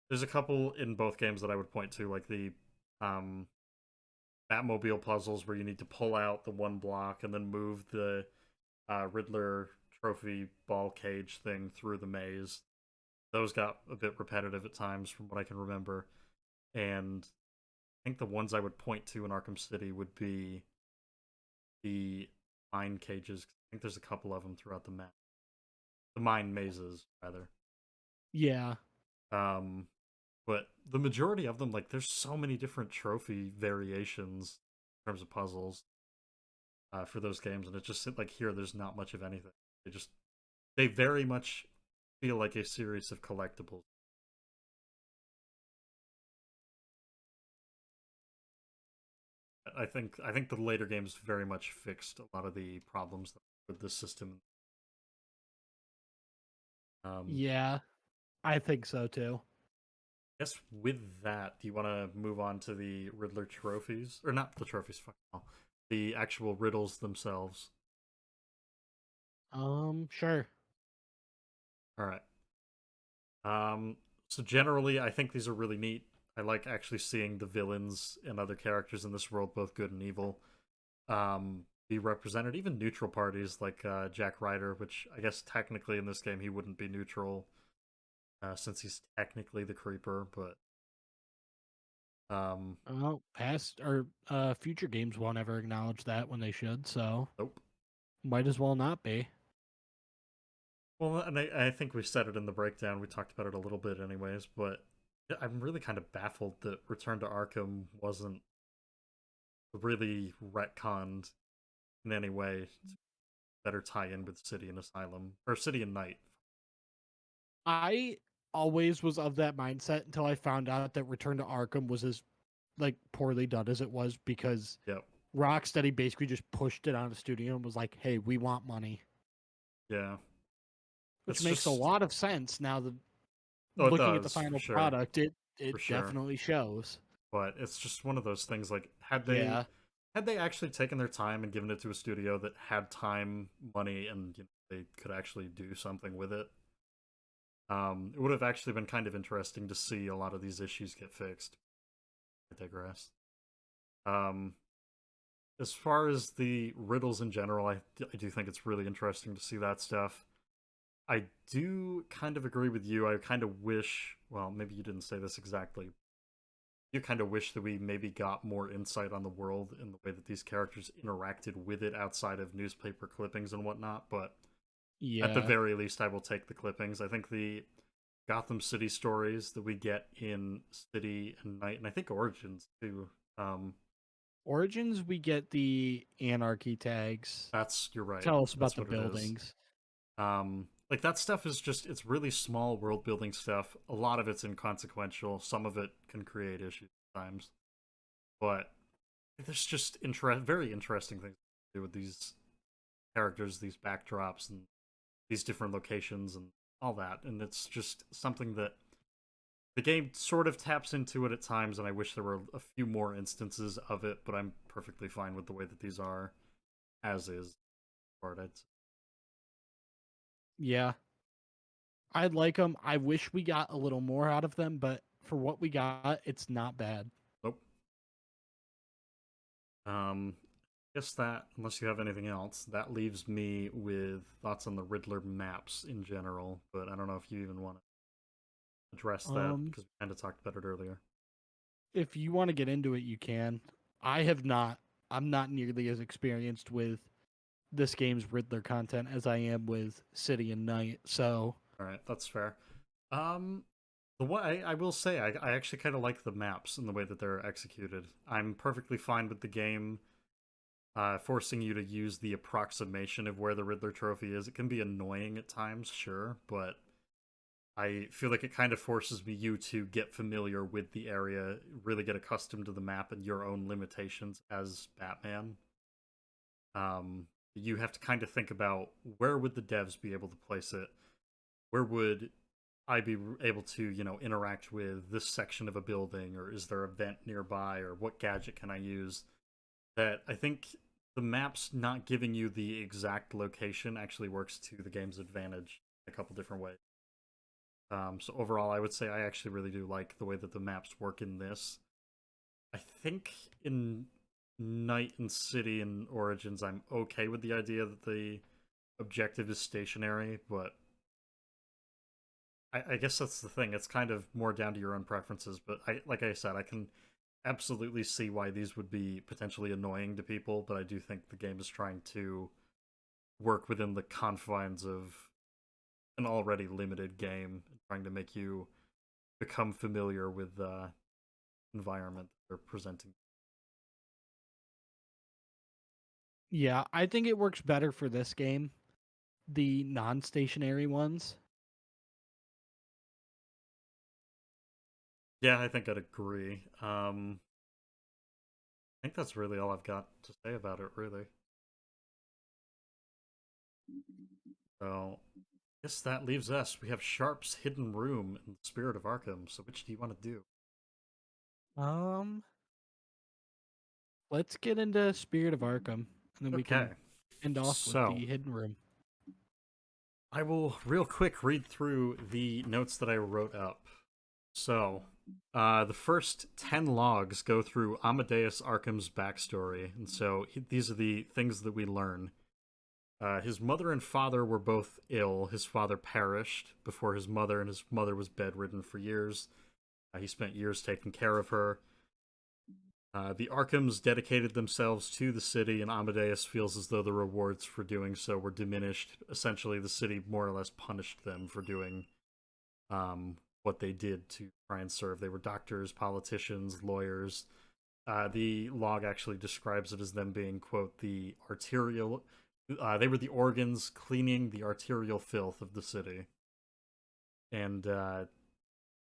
There's a couple in both games that I would point to, like the um, Batmobile puzzles where you need to pull out the one block and then move the Riddler trophy ball cage thing through the maze. Those got a bit repetitive at times from what I can remember. And I think the ones I would point to in Arkham City would be the mine cages. I think there's a couple of them throughout the map. The mine mazes, rather. Yeah. Um, but the majority of them, like, there's so many different trophy variations in terms of puzzles for those games, and it's just like here, there's not much of anything. They very much feel like a series of collectibles. I think the later games very much fixed a lot of the problems with the system. Um, Yeah. I think so too. I guess with that, do you want to move on to the Riddler trophies, or not the trophies? Fuck no, the actual riddles themselves. Sure. All right. So generally, I think these are really neat. I like actually seeing the villains and other characters in this world, both good and evil, be represented. Even neutral parties like Jack Ryder, which I guess technically in this game he wouldn't be neutral since he's technically the creeper, but um, Well, past or future games won't ever acknowledge that when they should, so nope. might as well not be. Well, and I think we said it in the breakdown. We talked about it a little bit, anyways. But I'm really kind of baffled that Return to Arkham wasn't really retconned in any way to better tie in with City and Asylum or City and Night. I always was of that mindset until I found out that Return to Arkham was as like poorly done as it was because Yep. Rocksteady basically just pushed it on the studio and was like, "Hey, we want money," Yeah. which It's makes a just lot of sense now that oh, it looking at the does for final sure, product, for it sure. definitely shows. But it's just one of those things. Like Yeah. had they actually taken their time and given it to a studio that had time, money, and they could actually do something with it, it would have actually been kind of interesting to see a lot of these issues get fixed. I digress. Um, as far as the riddles in general, I do think it's really interesting to see that stuff. I do kind of agree with you. I kind of wish, well, maybe you didn't say this exactly. You kind of wish that we maybe got more insight on the world in the way that these characters interacted with it outside of newspaper clippings and whatnot, but at the Yeah. very least, I will take the clippings. I think the Gotham City stories that we get in City and Night, and I think Origins too. Origins, we get the anarchy tags. You're right. Tell us about That's the what it is. buildings. Like that stuff is just it's really small world building stuff. A lot of it's inconsequential. Some of it can create issues at times, but there's just very interesting things to do with these characters, these backdrops, and these different locations and all that. And it's just something that the game sort of taps into it at times, and I wish there were a few more instances of it, but I'm perfectly fine with the way that these are, as is. Part I'd Yeah. I like them. I wish we got a little more out of them, but for what we got, it's not bad. Nope. Guess that, unless you have anything else, that leaves me with thoughts on the Riddler maps in general, but I don't know if you even want to address that, Um, because we kind of talked about it earlier. if you want to get into it, you can. I have not. I'm not nearly as experienced with this game's Riddler content as I am with City and Night. So, Alright, that's fair. Um, the one I will say, I actually kind of like the maps and the way that they're executed. I'm perfectly fine with the game forcing you to use the approximation of where the Riddler trophy is. It can be annoying at times, sure, but I feel like it kind of forces you to get familiar with the area, really get accustomed to the map and your own limitations as Batman. You have to kind of think about where would the devs be able to place it? Where would I be able to, interact with this section of a building, or is there a vent nearby, or what gadget can I use? That I think the map's not giving you the exact location actually works to the game's advantage in a couple different ways. So overall, I would say I actually really do like the way that the maps work in this. I think in Night and City and Origins, I'm okay with the idea that the objective is stationary, but I guess that's the thing. It's kind of more down to your own preferences. But like I said, I can absolutely see why these would be potentially annoying to people. But I do think the game is trying to work within the confines of an already limited game, and trying to make you become familiar with the environment they're presenting. yeah, I think it works better for this game, the non stationary ones. Yeah, I think I'd agree. I think that's really all I've got to say about it, really. So, I guess that leaves us. We have Sharp's Hidden Room and the Spirit of Arkham. So, which do you want to do? Um, let's get into Spirit of Arkham, and then we Okay. can end off with So, the Hidden Room. I will real quick read through the notes that I wrote up. So, the first 10 logs go through Amadeus Arkham's backstory. And so, these are the things that we learn. His mother and father were both ill. His father perished before his mother, and his mother was bedridden for years. He spent years taking care of her. The Arkhams dedicated themselves to the city, and Amadeus feels as though the rewards for doing so were diminished. Essentially, the city more or less punished them for doing what they did to try and serve. They were doctors, politicians, lawyers. The log actually describes it as them being, quote, the arterial. They were the organs cleaning the arterial filth of the city. And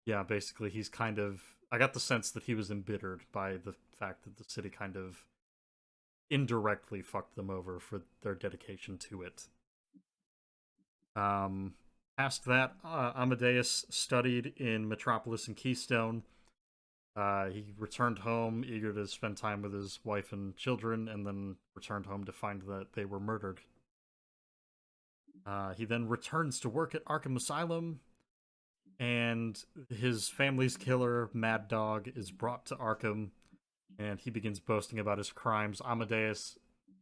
yeah, basically, he's kind of. I got the sense that he was embittered by the fact that the city kind of indirectly fucked them over for their dedication to it. Um, Past that, Amadeus studied in Metropolis and Keystone. He returned home, eager to spend time with his wife and children, and then returned home to find that they were murdered. He then returns to work at Arkham Asylum, and his family's killer, Mad Dog, is brought to Arkham, and he begins boasting about his crimes. Amadeus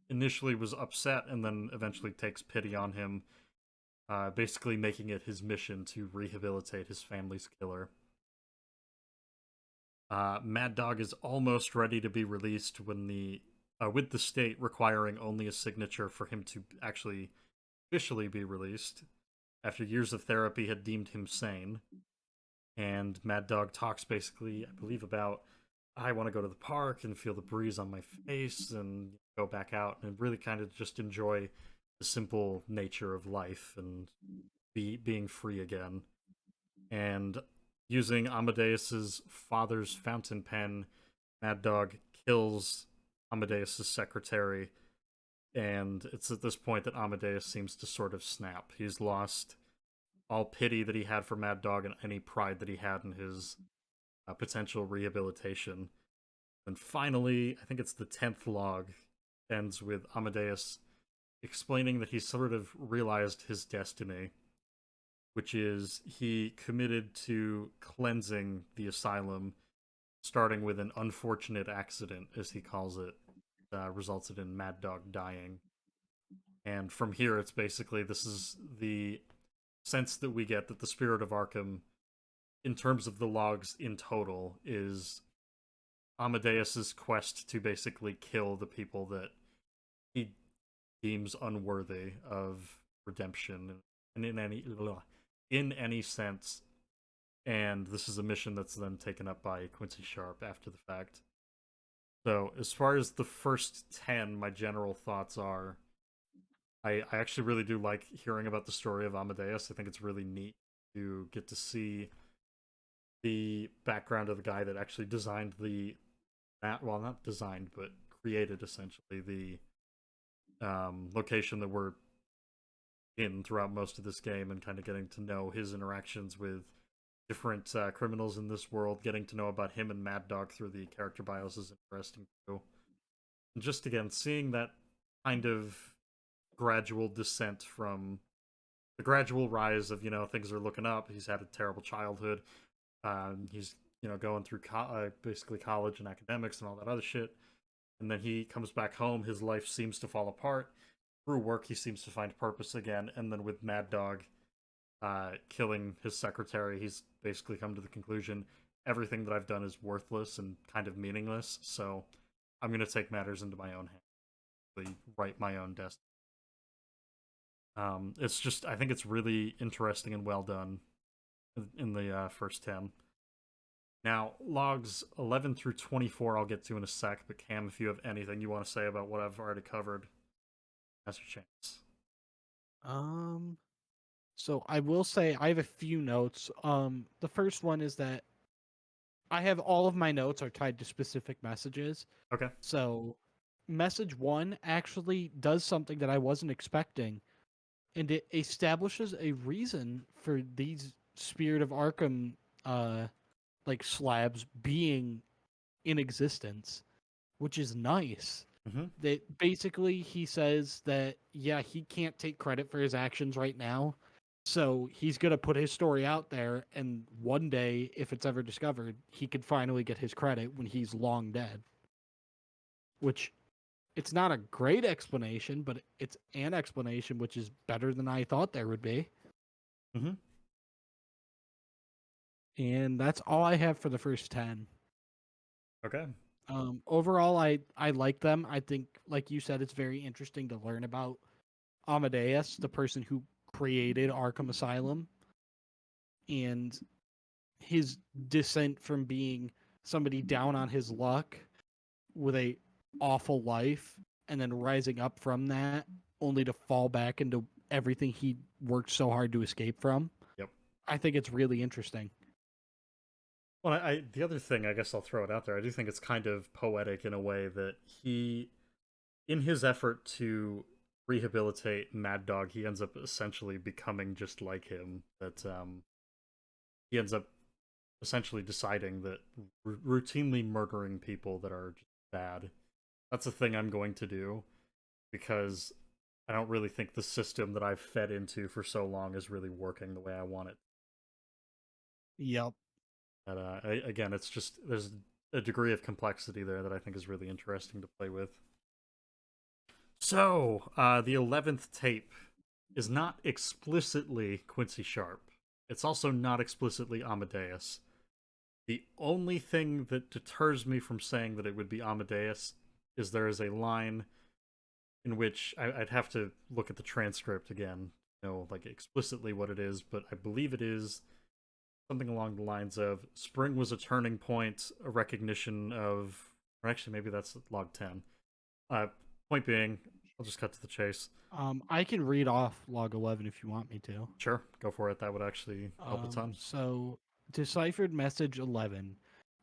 initially was upset and then eventually takes pity on him, basically making it his mission to rehabilitate his family's killer. Mad Dog is almost ready to be released when with the state requiring only a signature for him to actually officially be released, after years of therapy had deemed him sane. And Mad Dog talks basically, I believe, about I want to go to the park and feel the breeze on my face and go back out and really kind of just enjoy the simple nature of life and being free again. And using Amadeus's father's fountain pen, Mad Dog kills Amadeus's secretary, and it's at this point that Amadeus seems to sort of snap. He's lost all pity that he had for Mad Dog and any pride that he had in his potential rehabilitation. And finally, I think it's the 10th log, ends with Amadeus explaining that he sort of realized his destiny, which is he committed to cleansing the asylum, starting with an unfortunate accident, as he calls it, resulted in Mad Dog dying. And from here, it's basically this is the sense that we get that the Spirit of Arkham, in terms of the logs in total, is Amadeus's quest to basically kill the people that he deems unworthy of redemption and in any sense. And this is a mission that's then taken up by Quincy Sharp after the fact. So as far as the first 10, my general thoughts are I actually really do like hearing about the story of Amadeus. I think it's really neat to get to see the background of the guy that actually designed well, not designed, but created essentially the location that we're in throughout most of this game, and kind of getting to know his interactions with different criminals in this world, getting to know about him and Mad Dog through the character bios is interesting too. And just again, seeing that kind of gradual descent from the gradual rise of, things are looking up. He's had a terrible childhood. He's, going through basically college and academics and all that other shit. And then he comes back home. His life seems to fall apart. Through work, he seems to find purpose again. And then with Mad Dog killing his secretary, he's basically come to the conclusion everything that I've done is worthless and kind of meaningless. So I'm going to take matters into my own hands, write my own destiny. It's just, I think it's really interesting and well done in the first 10. Now, logs 11 through 24 I'll get to in a sec, but Cam, if you have anything you want to say about what I've already covered, that's your chance. So I will say I have a few notes. The first one is that I have all of my notes are tied to specific messages. Okay. So message 1 actually does something that I wasn't expecting, and it establishes a reason for these Spirit of Arkham slabs being in existence, which is nice. Mm-hmm. That basically he says that he can't take credit for his actions right now, so he's gonna put his story out there, and one day, if it's ever discovered, he could finally get his credit when he's long dead. Which, it's not a great explanation, but it's an explanation which is better than I thought there would be. Mm-hmm. And that's all I have for the first 10. Okay. Overall, I like them. I think, like you said, it's very interesting to learn about Amadeus, the person who created Arkham Asylum, and his descent from being somebody down on his luck with a awful life and then rising up from that only to fall back into everything he worked so hard to escape from. Yep. I think it's really interesting. Well, the other thing, I guess I'll throw it out there. I do think it's kind of poetic in a way that he, in his effort to rehabilitate Mad Dog, he ends up essentially becoming just like him. That he ends up essentially deciding that routinely murdering people that are just bad, that's a thing I'm going to do because I don't really think the system that I've fed into for so long is really working the way I want it. Yep. But again, it's just there's a degree of complexity there that I think is really interesting to play with. So, the 11th tape is not explicitly Quincy Sharp. It's also not explicitly Amadeus. The only thing that deters me from saying that it would be Amadeus is there is a line in which I'd have to look at the transcript again, like explicitly what it is, but I believe it is something along the lines of spring was a turning point, a recognition of, or actually maybe that's log 10. Point being, I'll just cut to the chase. I can read off log 11 if you want me to. Sure, go for it. That would actually help a ton. So, deciphered message 11.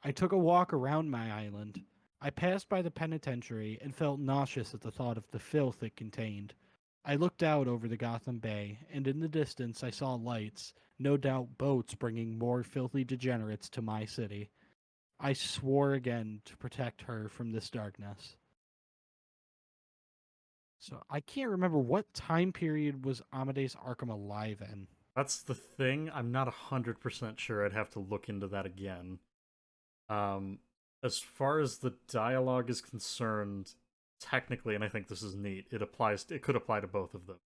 I took a walk around my island. I passed by the penitentiary and felt nauseous at the thought of the filth it contained. I looked out over the Gotham Bay, and in the distance I saw lights, no doubt boats bringing more filthy degenerates to my city. I swore again to protect her from this darkness. So I can't remember what time period was Amadeus Arkham alive in. That's the thing. I'm not 100% sure. I'd have to look into that again. Um, as far as the dialogue is concerned, technically, and I think this is neat, it could apply to both of them.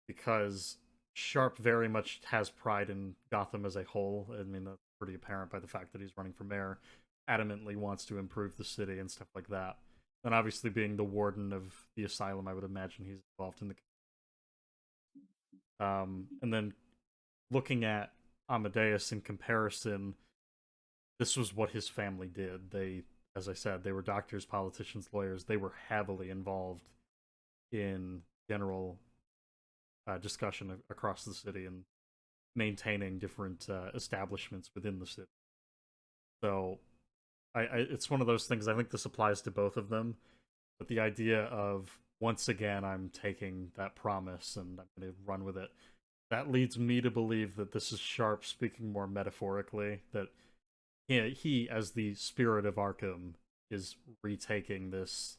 Because Sharp very much has pride in Gotham as a whole. I mean, that's pretty apparent by the fact that he's running for mayor, adamantly wants to improve the city and stuff like that. And obviously, being the warden of the asylum, I would imagine he's involved in the. And then looking at Amadeus in comparison, this was what his family did. They, as I said, they were doctors, politicians, lawyers. They were heavily involved in general discussion across the city and maintaining different establishments within the city. So, it's one of those things. I think this applies to both of them, but the idea of once again I'm taking that promise and I'm going to run with it. That leads me to believe that this is Sharp speaking more metaphorically. That he as the Spirit of Arkham, is retaking this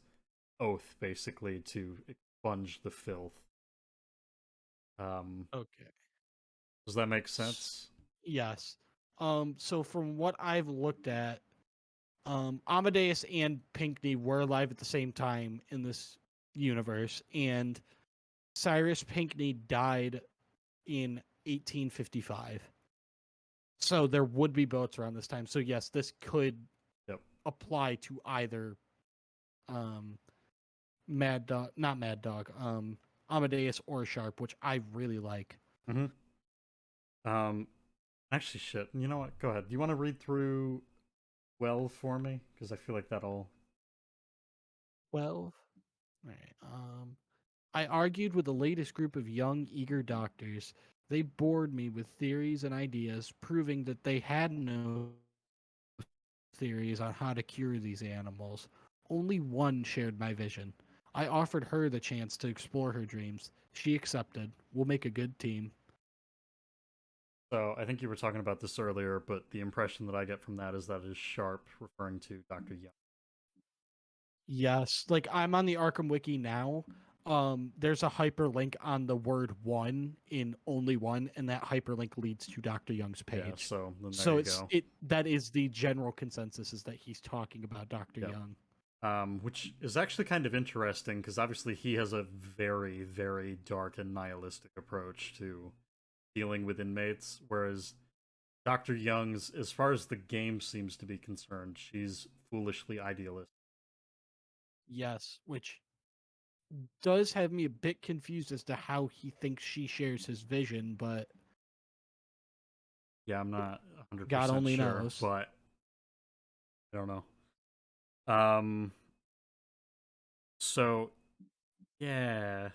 oath basically to expunge the filth. Okay. Does that make sense? Yes. So from what I've looked at, Amadeus and Pinckney were alive at the same time in this universe, and Cyrus Pinckney died in 1855. So there would be boats around this time. So yes, this could Yep. apply to either Mad Dog, not Mad Dog, Amadeus or Sharp, which I really like. Um, actually, shit. You know what? Go ahead. Do you want to read through 12 for me? Because I feel like that'll. 12. All right. I argued with the latest group of young, eager doctors. They bored me with theories and ideas, proving that they had no theories on how to cure these animals. Only one shared my vision. I offered her the chance to explore her dreams. She accepted. We'll make a good team. So I think you were talking about this earlier, but the impression that I get from that is that is Sharp referring to Dr. Young. Yes, like I'm on the Arkham Wiki now. There's a hyperlink on the word one in only one, and that hyperlink leads to Dr. Young's page. Yeah, so then there So you go. that is the general consensus, is that he's talking about Dr. Yep. Young. Which is actually kind of interesting because obviously he has a very, very dark and nihilistic approach to dealing with inmates, whereas Dr. Young's, as far as the game seems to be concerned, she's foolishly idealist. Yes, which does have me a bit confused as to how he thinks she shares his vision, but Yeah, I'm not God 100% only sure, knows. but I don't know. Um, so yeah,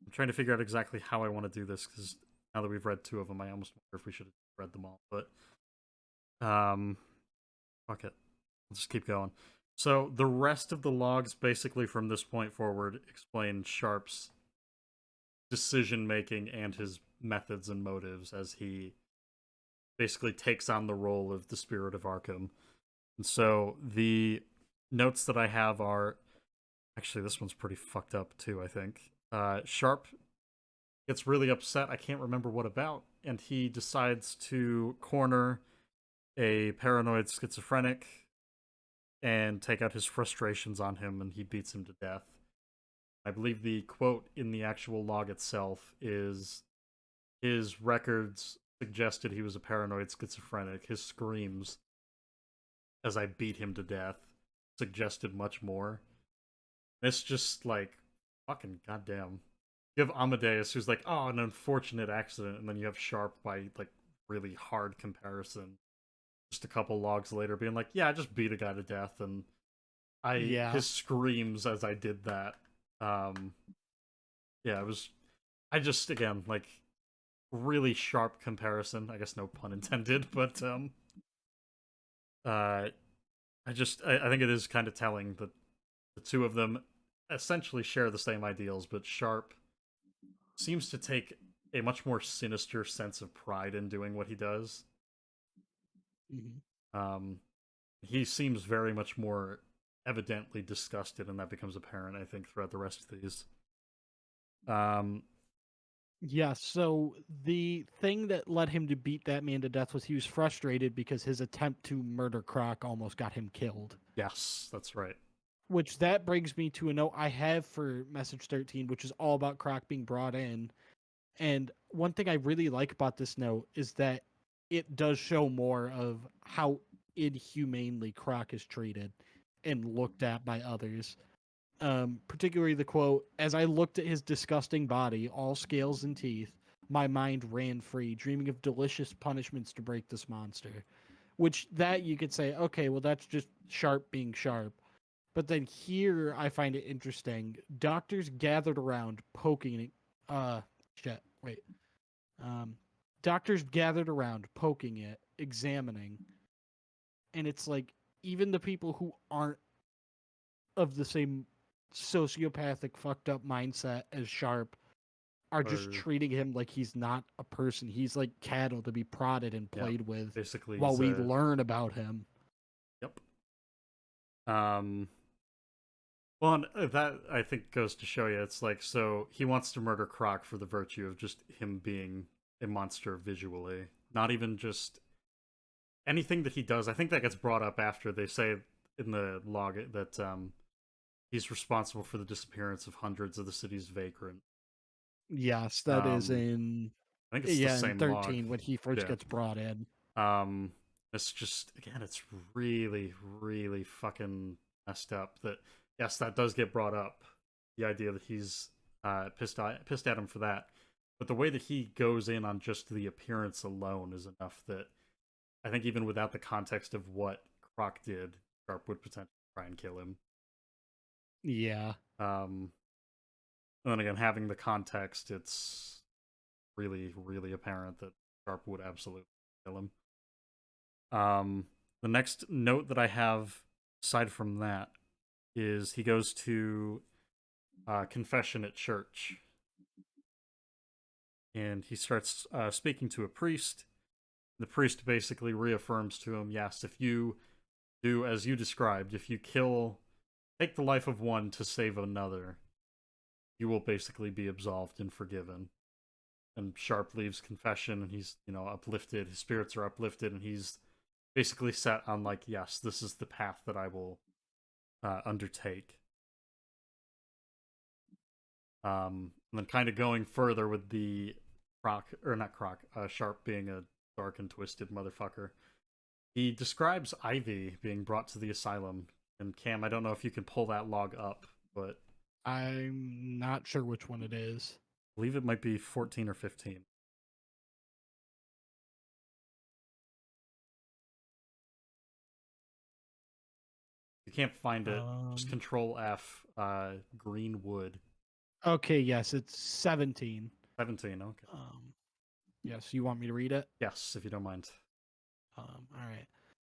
I'm trying to figure out exactly how I want to do this because now that we've read two of them, I almost wonder if we should have read them all. But um, fuck it, let's just keep going. So the rest of the logs, basically from this point forward, explain Sharp's decision making and his methods and motives as he basically takes on the role of the Spirit of Arkham. And so the notes that I have are actually this one's pretty fucked up too, I think. Sharp gets really upset, I can't remember what about, and he decides to corner a paranoid schizophrenic and take out his frustrations on him, and he beats him to death. I believe the quote in the actual log itself is his records suggested he was a paranoid schizophrenic. His screams as I beat him to death suggested much more. It's just like fucking goddamn. You have Amadeus who's like, oh, an unfortunate accident, and then you have Sharp by like really hard comparison. Just a couple logs later, being like, yeah, I just beat a guy to death, and I Yeah. his screams as I did that. Um, yeah, it was. I just again like really sharp comparison. I guess no pun intended, but uh, I think it is kind of telling that the two of them essentially share the same ideals, but Sharp seems to take a much more sinister sense of pride in doing what he does. Hmm. Um, he seems very much more evidently disgusted, and that becomes apparent, I think, throughout the rest of these. Um, Yeah, so the thing that led him to beat that man to death was he was frustrated because his attempt to murder Croc almost got him killed. yes, that's right. Which that brings me to a note I have for message 13, which is all about Croc being brought in. And one thing I really like about this note is that it does show more of how inhumanely Croc is treated and looked at by others. Particularly the quote, as I looked at his disgusting body, all scales and teeth, my mind ran free, dreaming of delicious punishments to break this monster. Which that you could say, okay, well, that's just Sharp being Sharp. But then here I find it interesting. Doctors gathered around poking shit, wait. Um Doctors gathered around poking it, examining, and it's like even the people who aren't of the same sociopathic fucked up mindset as Sharp are just Or treating him like he's not a person. He's like cattle to be prodded and yeah, played with basically, while he's we a learn about him. yep. Um, well, and that I think goes to show you it's like so he wants to murder Croc for the virtue of just him being a monster visually, not even just anything that he does. I think that gets brought up after they say in the log that he's responsible for the disappearance of hundreds of the city's vagrant. Yes, that is Um, in I think it's the yeah, in same log. 13 when he first Yeah. gets brought in. Um, it's just again, it's really, really fucking messed up. That yes, that does get brought up. The idea that he's pissed at him for that, but the way that he goes in on just the appearance alone is enough that I think even without the context of what Croc did, Sharp would potentially try and kill him. Yeah. Um, and then again, having the context, it's really, really apparent that Sharp would absolutely kill him. The next note that I have, aside from that, is he goes to confession at church, and he starts speaking to a priest. The priest basically reaffirms to him, yes, if you do as you described, if you take the life of one to save another, you will basically be absolved and forgiven. And Sharp leaves confession, and he's uplifted. His spirits are uplifted, and he's basically set on like, yes, this is the path that I will undertake. And then kind of going further with the Croc or not Croc, Sharp being a dark and twisted motherfucker. He describes Ivy being brought to the asylum. And Cam, I don't know if you can pull that log up, but I'm not sure which one it is. I believe it might be 14 or 15. If you can't find it, just Control F, Greenwood. Okay, yes, it's 17. 17, okay. Yes, you want me to read it? Yes, if you don't mind. All right.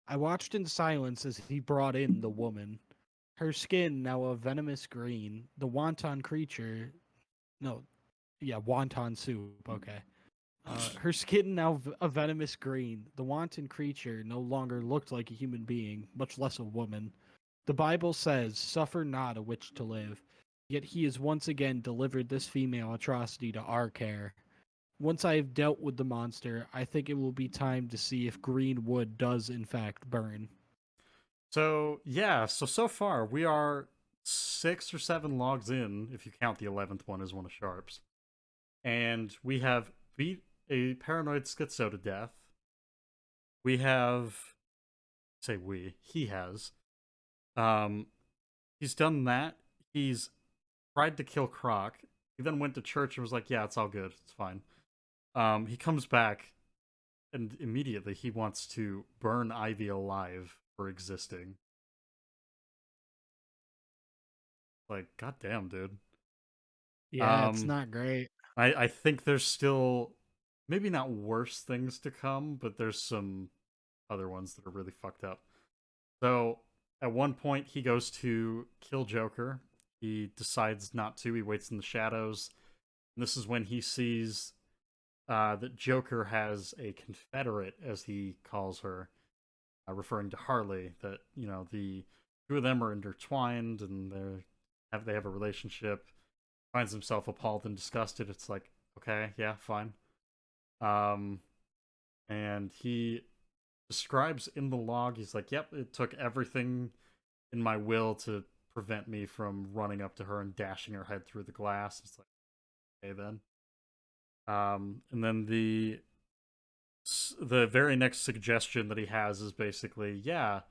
I watched in silence as he brought in the woman. Her skin now a venomous green. The wonton creature. No, yeah, wonton soup. Okay. Her skin now a venomous green. The wanton creature no longer looked like a human being, much less a woman. The Bible says, "Suffer not a witch to live." Yet he has once again delivered this female atrocity to our care. Once I have dealt with the monster, I think it will be time to see if green wood does in fact burn. So, yeah, so far we are 6 or 7 logs in, if you count the 11th one as one of Sharp's. And we have beat a paranoid schizo to death. We have, he has. He's done that. He's tried to kill Croc. He then went to church and was like, yeah, it's all good. It's fine. He comes back and immediately he wants to burn Ivy alive for existing. Like, goddamn, dude. Yeah, it's not great. I think there's still maybe not worse things to come, but there's some other ones that are really fucked up. So at one point he goes to kill Joker. He decides not to. He waits in the shadows. And this is when he sees that Joker has a confederate, as he calls her, referring to Harley. That the two of them are intertwined and they have a relationship. Finds himself appalled and disgusted. It's like, okay, yeah, fine. And he describes in the log, he's like, yep, it took everything in my will to prevent me from running up to her and dashing her head through the glass. It's like, okay then. And then the very next suggestion that he has is basically, yeah,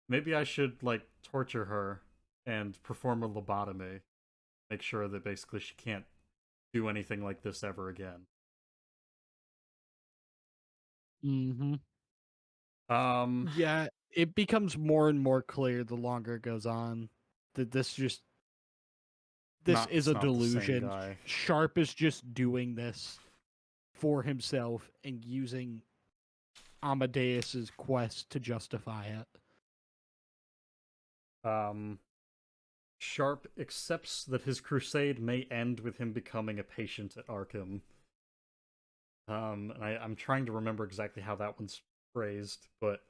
maybe I should like torture her and perform a lobotomy, make sure that basically she can't do anything like this ever again. Mm-hmm. Um, Yeah, it becomes more and more clear the longer it goes on that this is it's a not the same delusion. guy. Sharp is just doing this for himself and using Amadeus's quest to justify it. Sharp accepts that his crusade may end with him becoming a patient at Arkham. And I'm trying to remember exactly how that one's phrased, but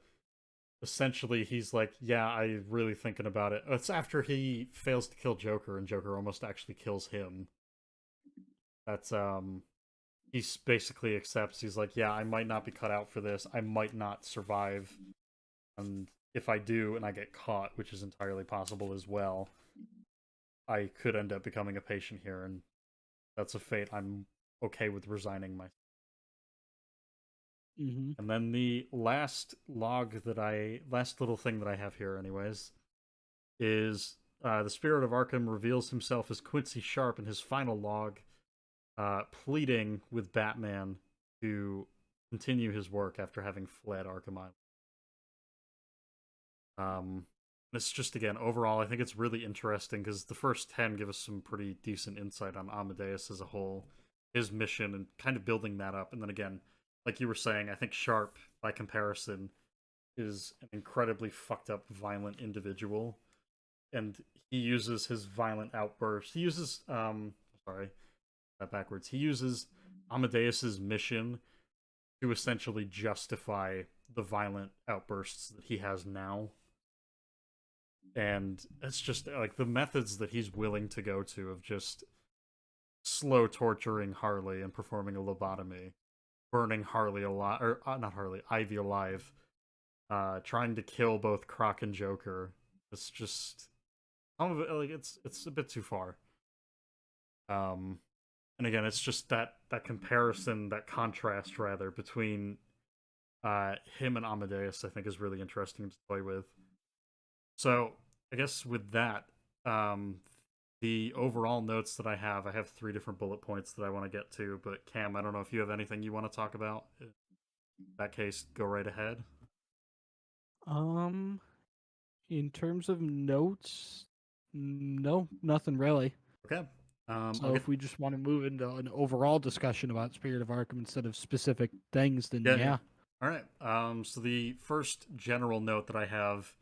essentially he's like, yeah, I'm really thinking about it. It's after he fails to kill Joker and Joker almost actually kills him. That's he basically accepts. He's like, yeah, I might not be cut out for this. I might not survive. And if I do and I get caught, which is entirely possible as well, I could end up becoming a patient here, and that's a fate I'm okay with resigning myself. Mm-hmm. And then the last little thing that I have here, anyways, is the Spirit of Arkham reveals himself as Quincy Sharp in his final log, pleading with Batman to continue his work after having fled Arkham Island. It's just, again, overall, I think it's really interesting because the first 10 give us some pretty decent insight on Amadeus as a whole, his mission, and kind of building that up. And then again, like you were saying, I think Sharp, by comparison, is an incredibly fucked up, violent individual. And he uses his violent outbursts. He uses, sorry, that backwards. He uses Amadeus's mission to essentially justify the violent outbursts that he has now. And it's just like the methods that he's willing to go to of just slow torturing Harley and performing a lobotomy, burning Harley alive, or not Harley, Ivy alive, trying to kill both Croc and Joker. It's just some of it, like it's a bit too far. And again, it's just that comparison, that contrast rather between Him and Amadeus, I think, is really interesting to play with. So I guess with that, um, the overall notes that I have three different bullet points that I want to get to. But Cam, I don't know if you have anything you want to talk about. In that case, go right ahead. Um, in terms of notes, no, nothing really. Okay. I'll So get. if we just want to move into an overall discussion about Spirit of Arkham instead of specific things, then Yeah, yeah. yeah. All right. So the first general note that I have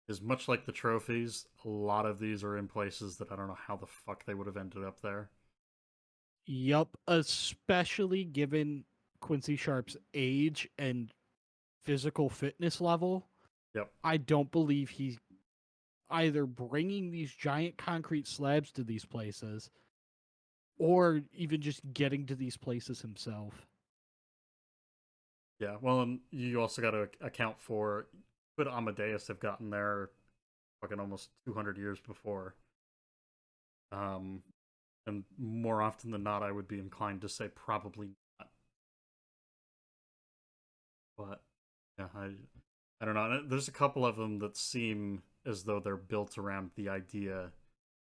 is much like the trophies. A lot of these are in places that I don't know how the fuck they would have ended up there. Yup, especially given Quincy Sharp's age and physical fitness level, Yep. I don't believe he's either bringing these giant concrete slabs to these places or even just getting to these places himself. Yeah. Well, and you also got to account for could Amadeus have gotten there fucking almost 200 years before. Um, and more often than not, I would be inclined to say probably not. But yeah, I don't know. There's a couple of them that seem as though they're built around the idea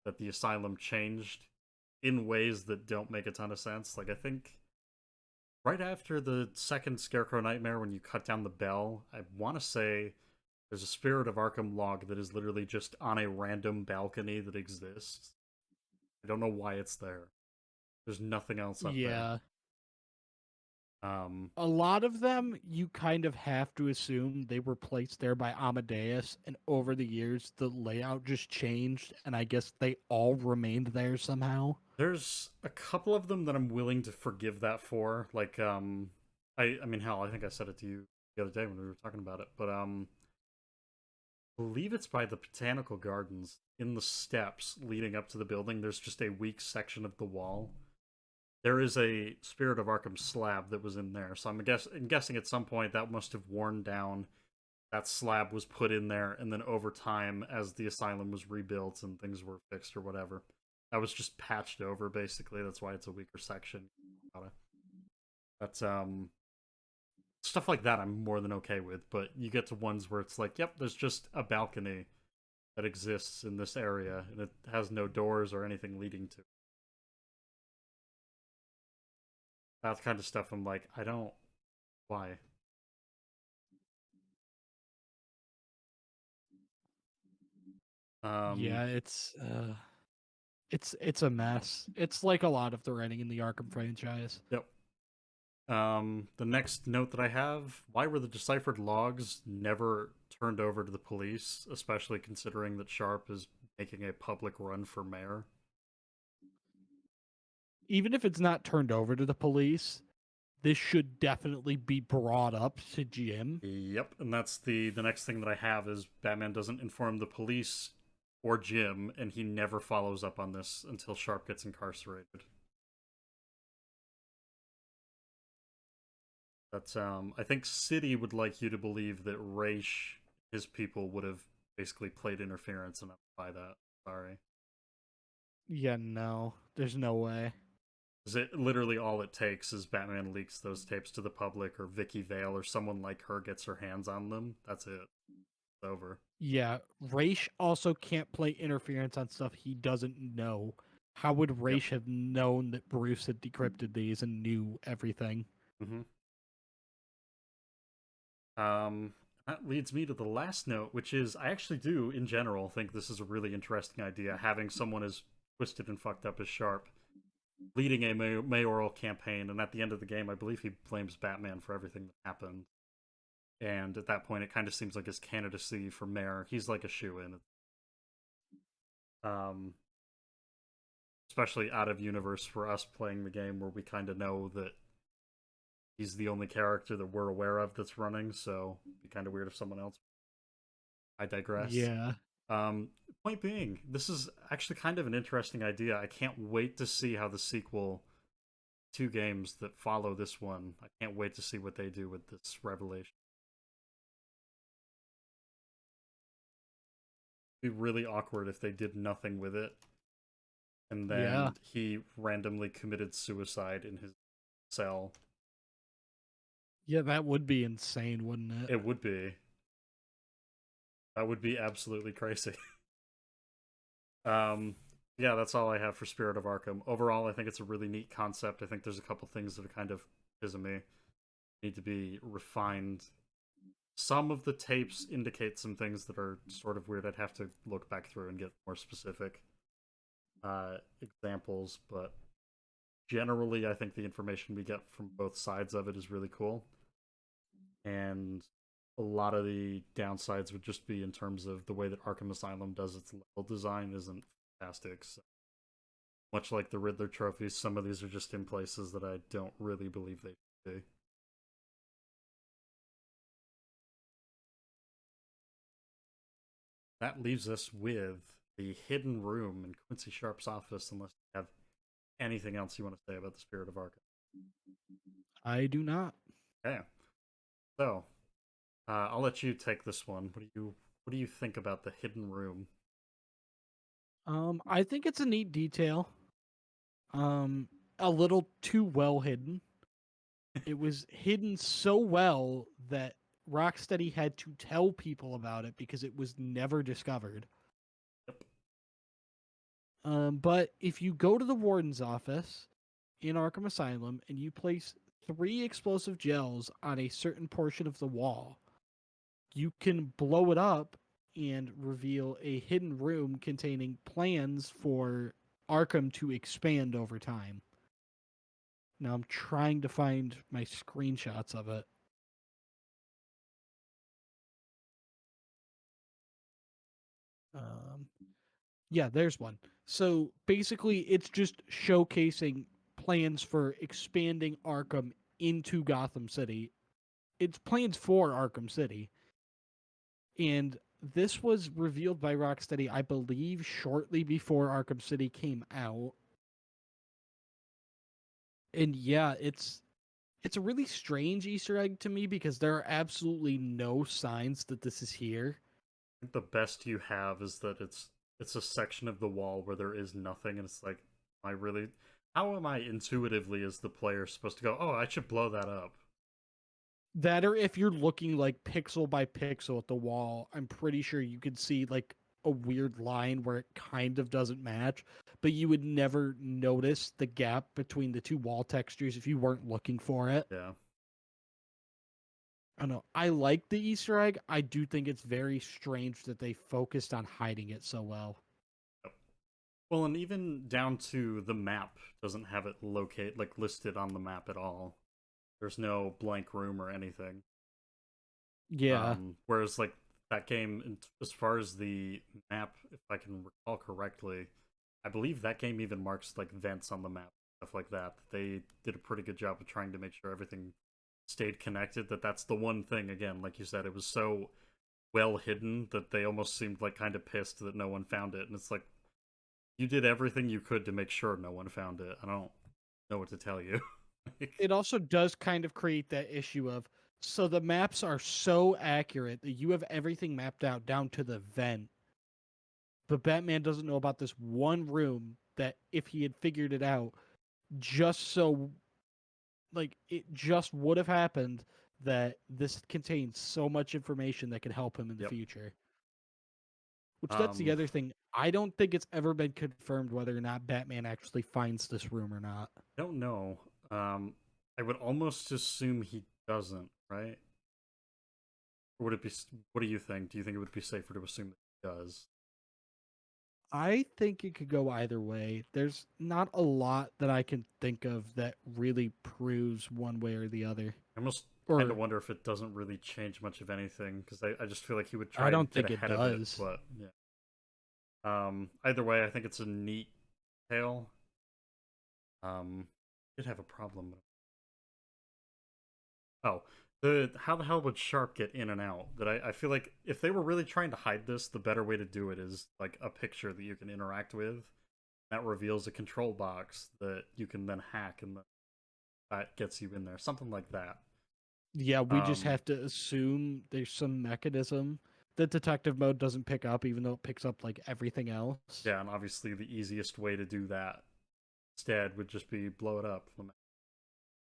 that the asylum changed in ways that don't make a ton of sense. Like I think right after the second Scarecrow Nightmare, when you cut down the bell, I want to say there's a Spirit of Arkham log that is literally just on a random balcony that exists. I don't know why it's there. There's nothing else up there. Yeah. Um, A lot of them, you kind of have to assume they were placed there by Amadeus, and over the years, the layout just changed, and I guess they all remained there somehow. there's a couple of them that I'm willing to forgive that for. Like, I mean, hell, I think I said it to you the other day when we were talking about it, but I believe it's by the botanical gardens in the steps leading up to the building. There's just a weak section of the wall. There is a Spirit of Arkham slab that was in there, so I'm guessing at some point that must have worn down. That slab was put in there, and then over time, as the asylum was rebuilt and things were fixed or whatever, that was just patched over. Basically, that's why it's a weaker section. But stuff like that, I'm more than okay with. But you get to ones where it's like, yep, there's just a balcony that exists in this area, and it has no doors or anything leading to it. That kind of stuff. I'm like, I don't. Why? Um, Yeah, it's a mess. It's like a lot of the writing in the Arkham franchise. yep. The next note that I have: why were the deciphered logs never turned over to the police, especially considering that Sharp is making a public run for mayor? Even if it's not turned over to the police, this should definitely be brought up to Jim. Yep, and that's the next thing that I have is Batman doesn't inform the police or Jim, and he never follows up on this until Sharp gets incarcerated. That's I think City would like you to believe that Raish, his people, would have basically played interference, and I buy that. Sorry. Yeah, no, there's no way. Because it literally all it takes is Batman leaks those tapes to the public, or Vicky Vale, or someone like her gets her hands on them. That's it. It's over. Yeah, Raish also can't play interference on stuff he doesn't know. How would Yep. Raish have known that Bruce had decrypted these and knew everything? Mm-hmm. Um, that leads me to the last note, which is I actually do, in general, think this is a really interesting idea. Having someone as twisted and fucked up as Sharp leading a mayoral campaign, and at the end of the game, I believe he blames Batman for everything that happened. And at that point, it kind of seems like his candidacy for mayor, he's like a shoe in. Um, especially out of universe for us playing the game, where we kind of know that he's the only character that we're aware of that's running. So it'd be kind of weird if someone else. I digress. Yeah. Um, Point being, this is actually kind of an interesting idea. I can't wait to see how the sequel, two games that follow this one, I can't wait to see what they do with this revelation. It'd be really awkward if they did nothing with it, and Yeah. then he randomly committed suicide in his cell. Yeah, that would be insane, wouldn't it? It would be. That would be absolutely crazy. um, yeah, that's all I have for Spirit of Arkham. Overall, I think it's a really neat concept. I think there's a couple things that are kind of to me need to be refined. Some of the tapes indicate some things that are sort of weird. I'd have to look back through and get more specific examples, but generally, I think the information we get from both sides of it is really cool. And a lot of the downsides would just be in terms of the way that Arkham Asylum does its level design isn't fantastic. So, much like the Riddler trophies, some of these are just in places that I don't really believe they should be. That leaves us with the hidden room in Quincy Sharp's office, unless you have anything else you want to say about the Spirit of Arkham. I do not. Okay, so I'll let you take this one. What do you think about the hidden room? I think it's a neat detail. A little too well hidden. It was hidden so well that Rocksteady had to tell people about it because it was never discovered. Yep. But if you go to the warden's office in Arkham Asylum and you place 3 explosive gels on a certain portion of the wall, you can blow it up and reveal a hidden room containing plans for Arkham to expand over time. Now I'm trying to find my screenshots of it. Um, yeah, there's one. So basically, it's just showcasing plans for expanding Arkham into Gotham City. It's plans for Arkham City. And this was revealed by Rocksteady, I believe, shortly before Arkham City came out. And yeah, it's a really strange Easter egg to me because there are absolutely no signs that this is here. The best you have is that it's a section of the wall where there is nothing, and it's like, I really, how am I intuitively as the player supposed to go? Oh, I should blow that up. That or if you're looking like pixel by pixel at the wall, I'm pretty sure you could see like a weird line where it kind of doesn't match, but you would never notice the gap between the two wall textures if you weren't looking for it. Yeah. I don't know. I like the Easter egg. I do think it's very strange that they focused on hiding it so well. Yep. Well, and even down to the map doesn't have it listed on the map at all. There's no blank room or anything. Yeah. Whereas like that game, as far as the map, if I can recall correctly, I believe that game even marks like vents on the map, stuff like that. They did a pretty good job of trying to make sure everything stayed connected. That's the one thing. Again, like you said, it was so well hidden that they almost seemed like kind of pissed that no one found it. And it's like, you did everything you could to make sure no one found it. I don't know what to tell you. It also does kind of create that issue of so the maps are so accurate that you have everything mapped out down to the vent. But Batman doesn't know about this one room that if he had figured it out, just so like it just would have happened that this contains so much information that could help him in the Yep. future. Which that's the Um, other thing. I don't think it's ever been confirmed whether or not Batman actually finds this room or not. I don't know. I would almost assume he doesn't, right? Or would it be? What do you think? Do you think it would be safer to assume that he does? I think it could go either way. There's not a lot that I can think of that really proves one way or the other. I almost kind of Or wonder if it doesn't really change much of anything because I just feel like he would I try and don't get think it ahead of it. does. But yeah. Either way, I think it's a neat tale. Did have a problem. Oh, the how the hell would Sharp get in and out? That I feel like if they were really trying to hide this, the better way to do it is like a picture that you can interact with that reveals a control box that you can then hack, and that gets you in there. Something like that. Yeah, we just Um, have to assume there's some mechanism that detective mode doesn't pick up, even though it picks up like everything else. yeah, and obviously the easiest way to do that instead would just be blow it up.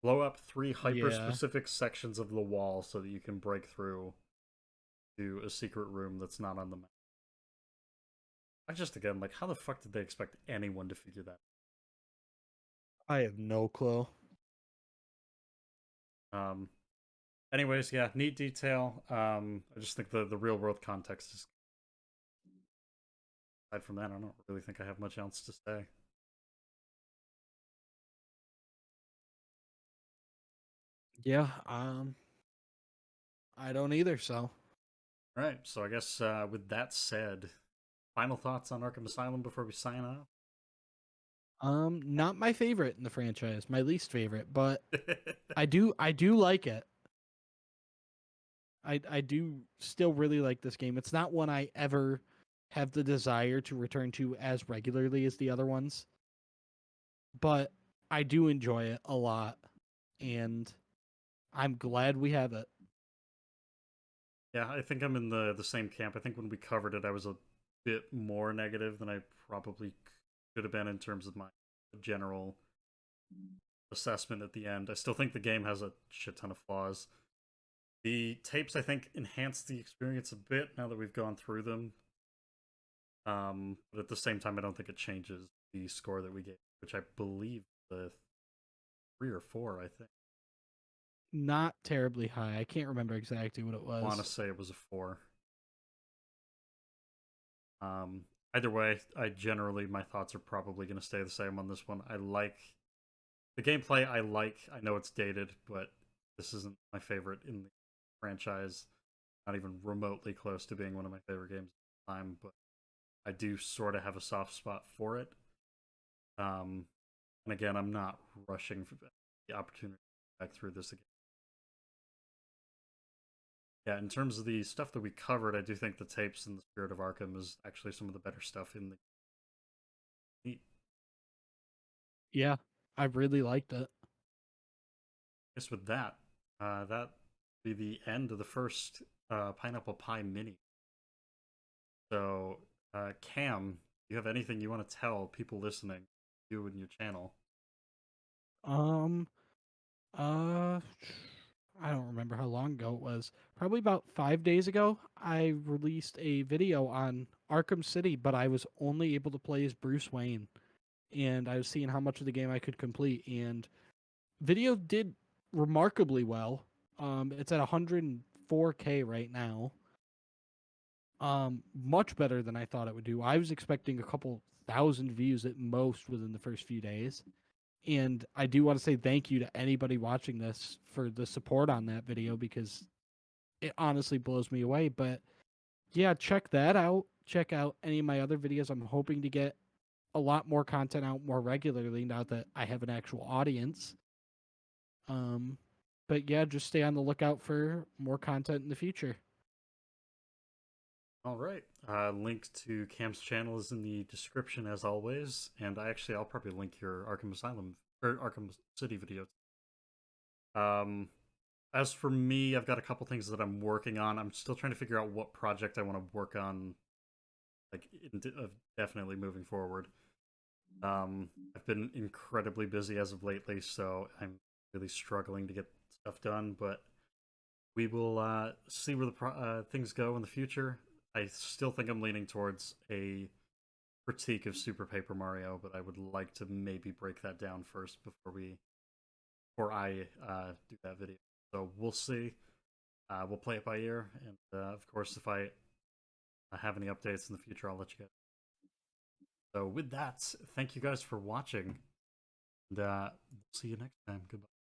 Blow up 3 hyper Yeah. specific sections of the wall so that you can break through to a secret room that's not on the map. I just, again, like, how the fuck did they expect anyone to figure that I have no clue. out? Anyways, yeah, neat detail. I just think the real world context is. Aside from that, I don't really think I have much else to say. Yeah, I don't either, so. All right, so I guess with that said, final thoughts on Arkham Asylum before we sign off. Not my favorite in the franchise, my least favorite, but I do like it. I do still really like this game. It's not one I ever have the desire to return to as regularly as the other ones, but I do enjoy it a lot, and I'm glad we have it. Yeah, I think I'm in the same camp. I think when we covered it, I was a bit more negative than I probably could have been in terms of my general assessment at the end. I still think the game has a shit ton of flaws. The tapes, I think, enhance the experience a bit now that we've gone through them. But at the same time, I don't think it changes the score that we gave, which I believe the 3 or 4. I think Not terribly high. I can't remember exactly what it I want to was. say it was a 4. Um, Either way, I generally my thoughts are probably going to stay the same on this one. I like the gameplay. I know it's dated, but this isn't my favorite in the franchise. Not even remotely close to being one of my favorite games of the time, but I do sort of have a soft spot for it. Um, and again, I'm not rushing for the opportunity to back through this again. Yeah, in terms of the stuff that we covered, I do think the tapes and the Spirit of Arkham is actually some of the better stuff in the. Yeah, I really liked it. I guess with that, that be the end of the first Pineapple Pie mini. So, Cam, do you have anything you want to tell people listening, you and your channel? Um, uh, I don't remember how long ago it was. Probably about 5 days ago, I released a video on Arkham City, but I was only able to play as Bruce Wayne, and I was seeing how much of the game I could complete. And video did remarkably well. It's at 104K right now. Much better than I thought it would do. I was expecting a couple thousand views at most within the first few days. And I do want to say thank you to anybody watching this for the support on that video because it honestly blows me away. But yeah, check that out. Check out any of my other videos. I'm hoping to get a lot more content out more regularly now that I have an actual audience. Um, but yeah, just stay on the lookout for more content in the future. All right. Link to Cam's channel is in the description as always, and I'll probably link your Arkham Asylum or Arkham City video. Um, as for me, I've got a couple things that I'm working on. I'm still trying to figure out what project I want to work on, like definitely moving forward. I've been incredibly busy as of lately, so I'm really struggling to get stuff done. But we will see where the things go in the future. I still think I'm leaning towards a critique of Super Paper Mario, but I would like to maybe break that down first before I do that video. So we'll see. We'll play it by ear, and of course, if I have any updates in the future, I'll let you guys. So with that, thank you guys for watching, and see you next time. Goodbye.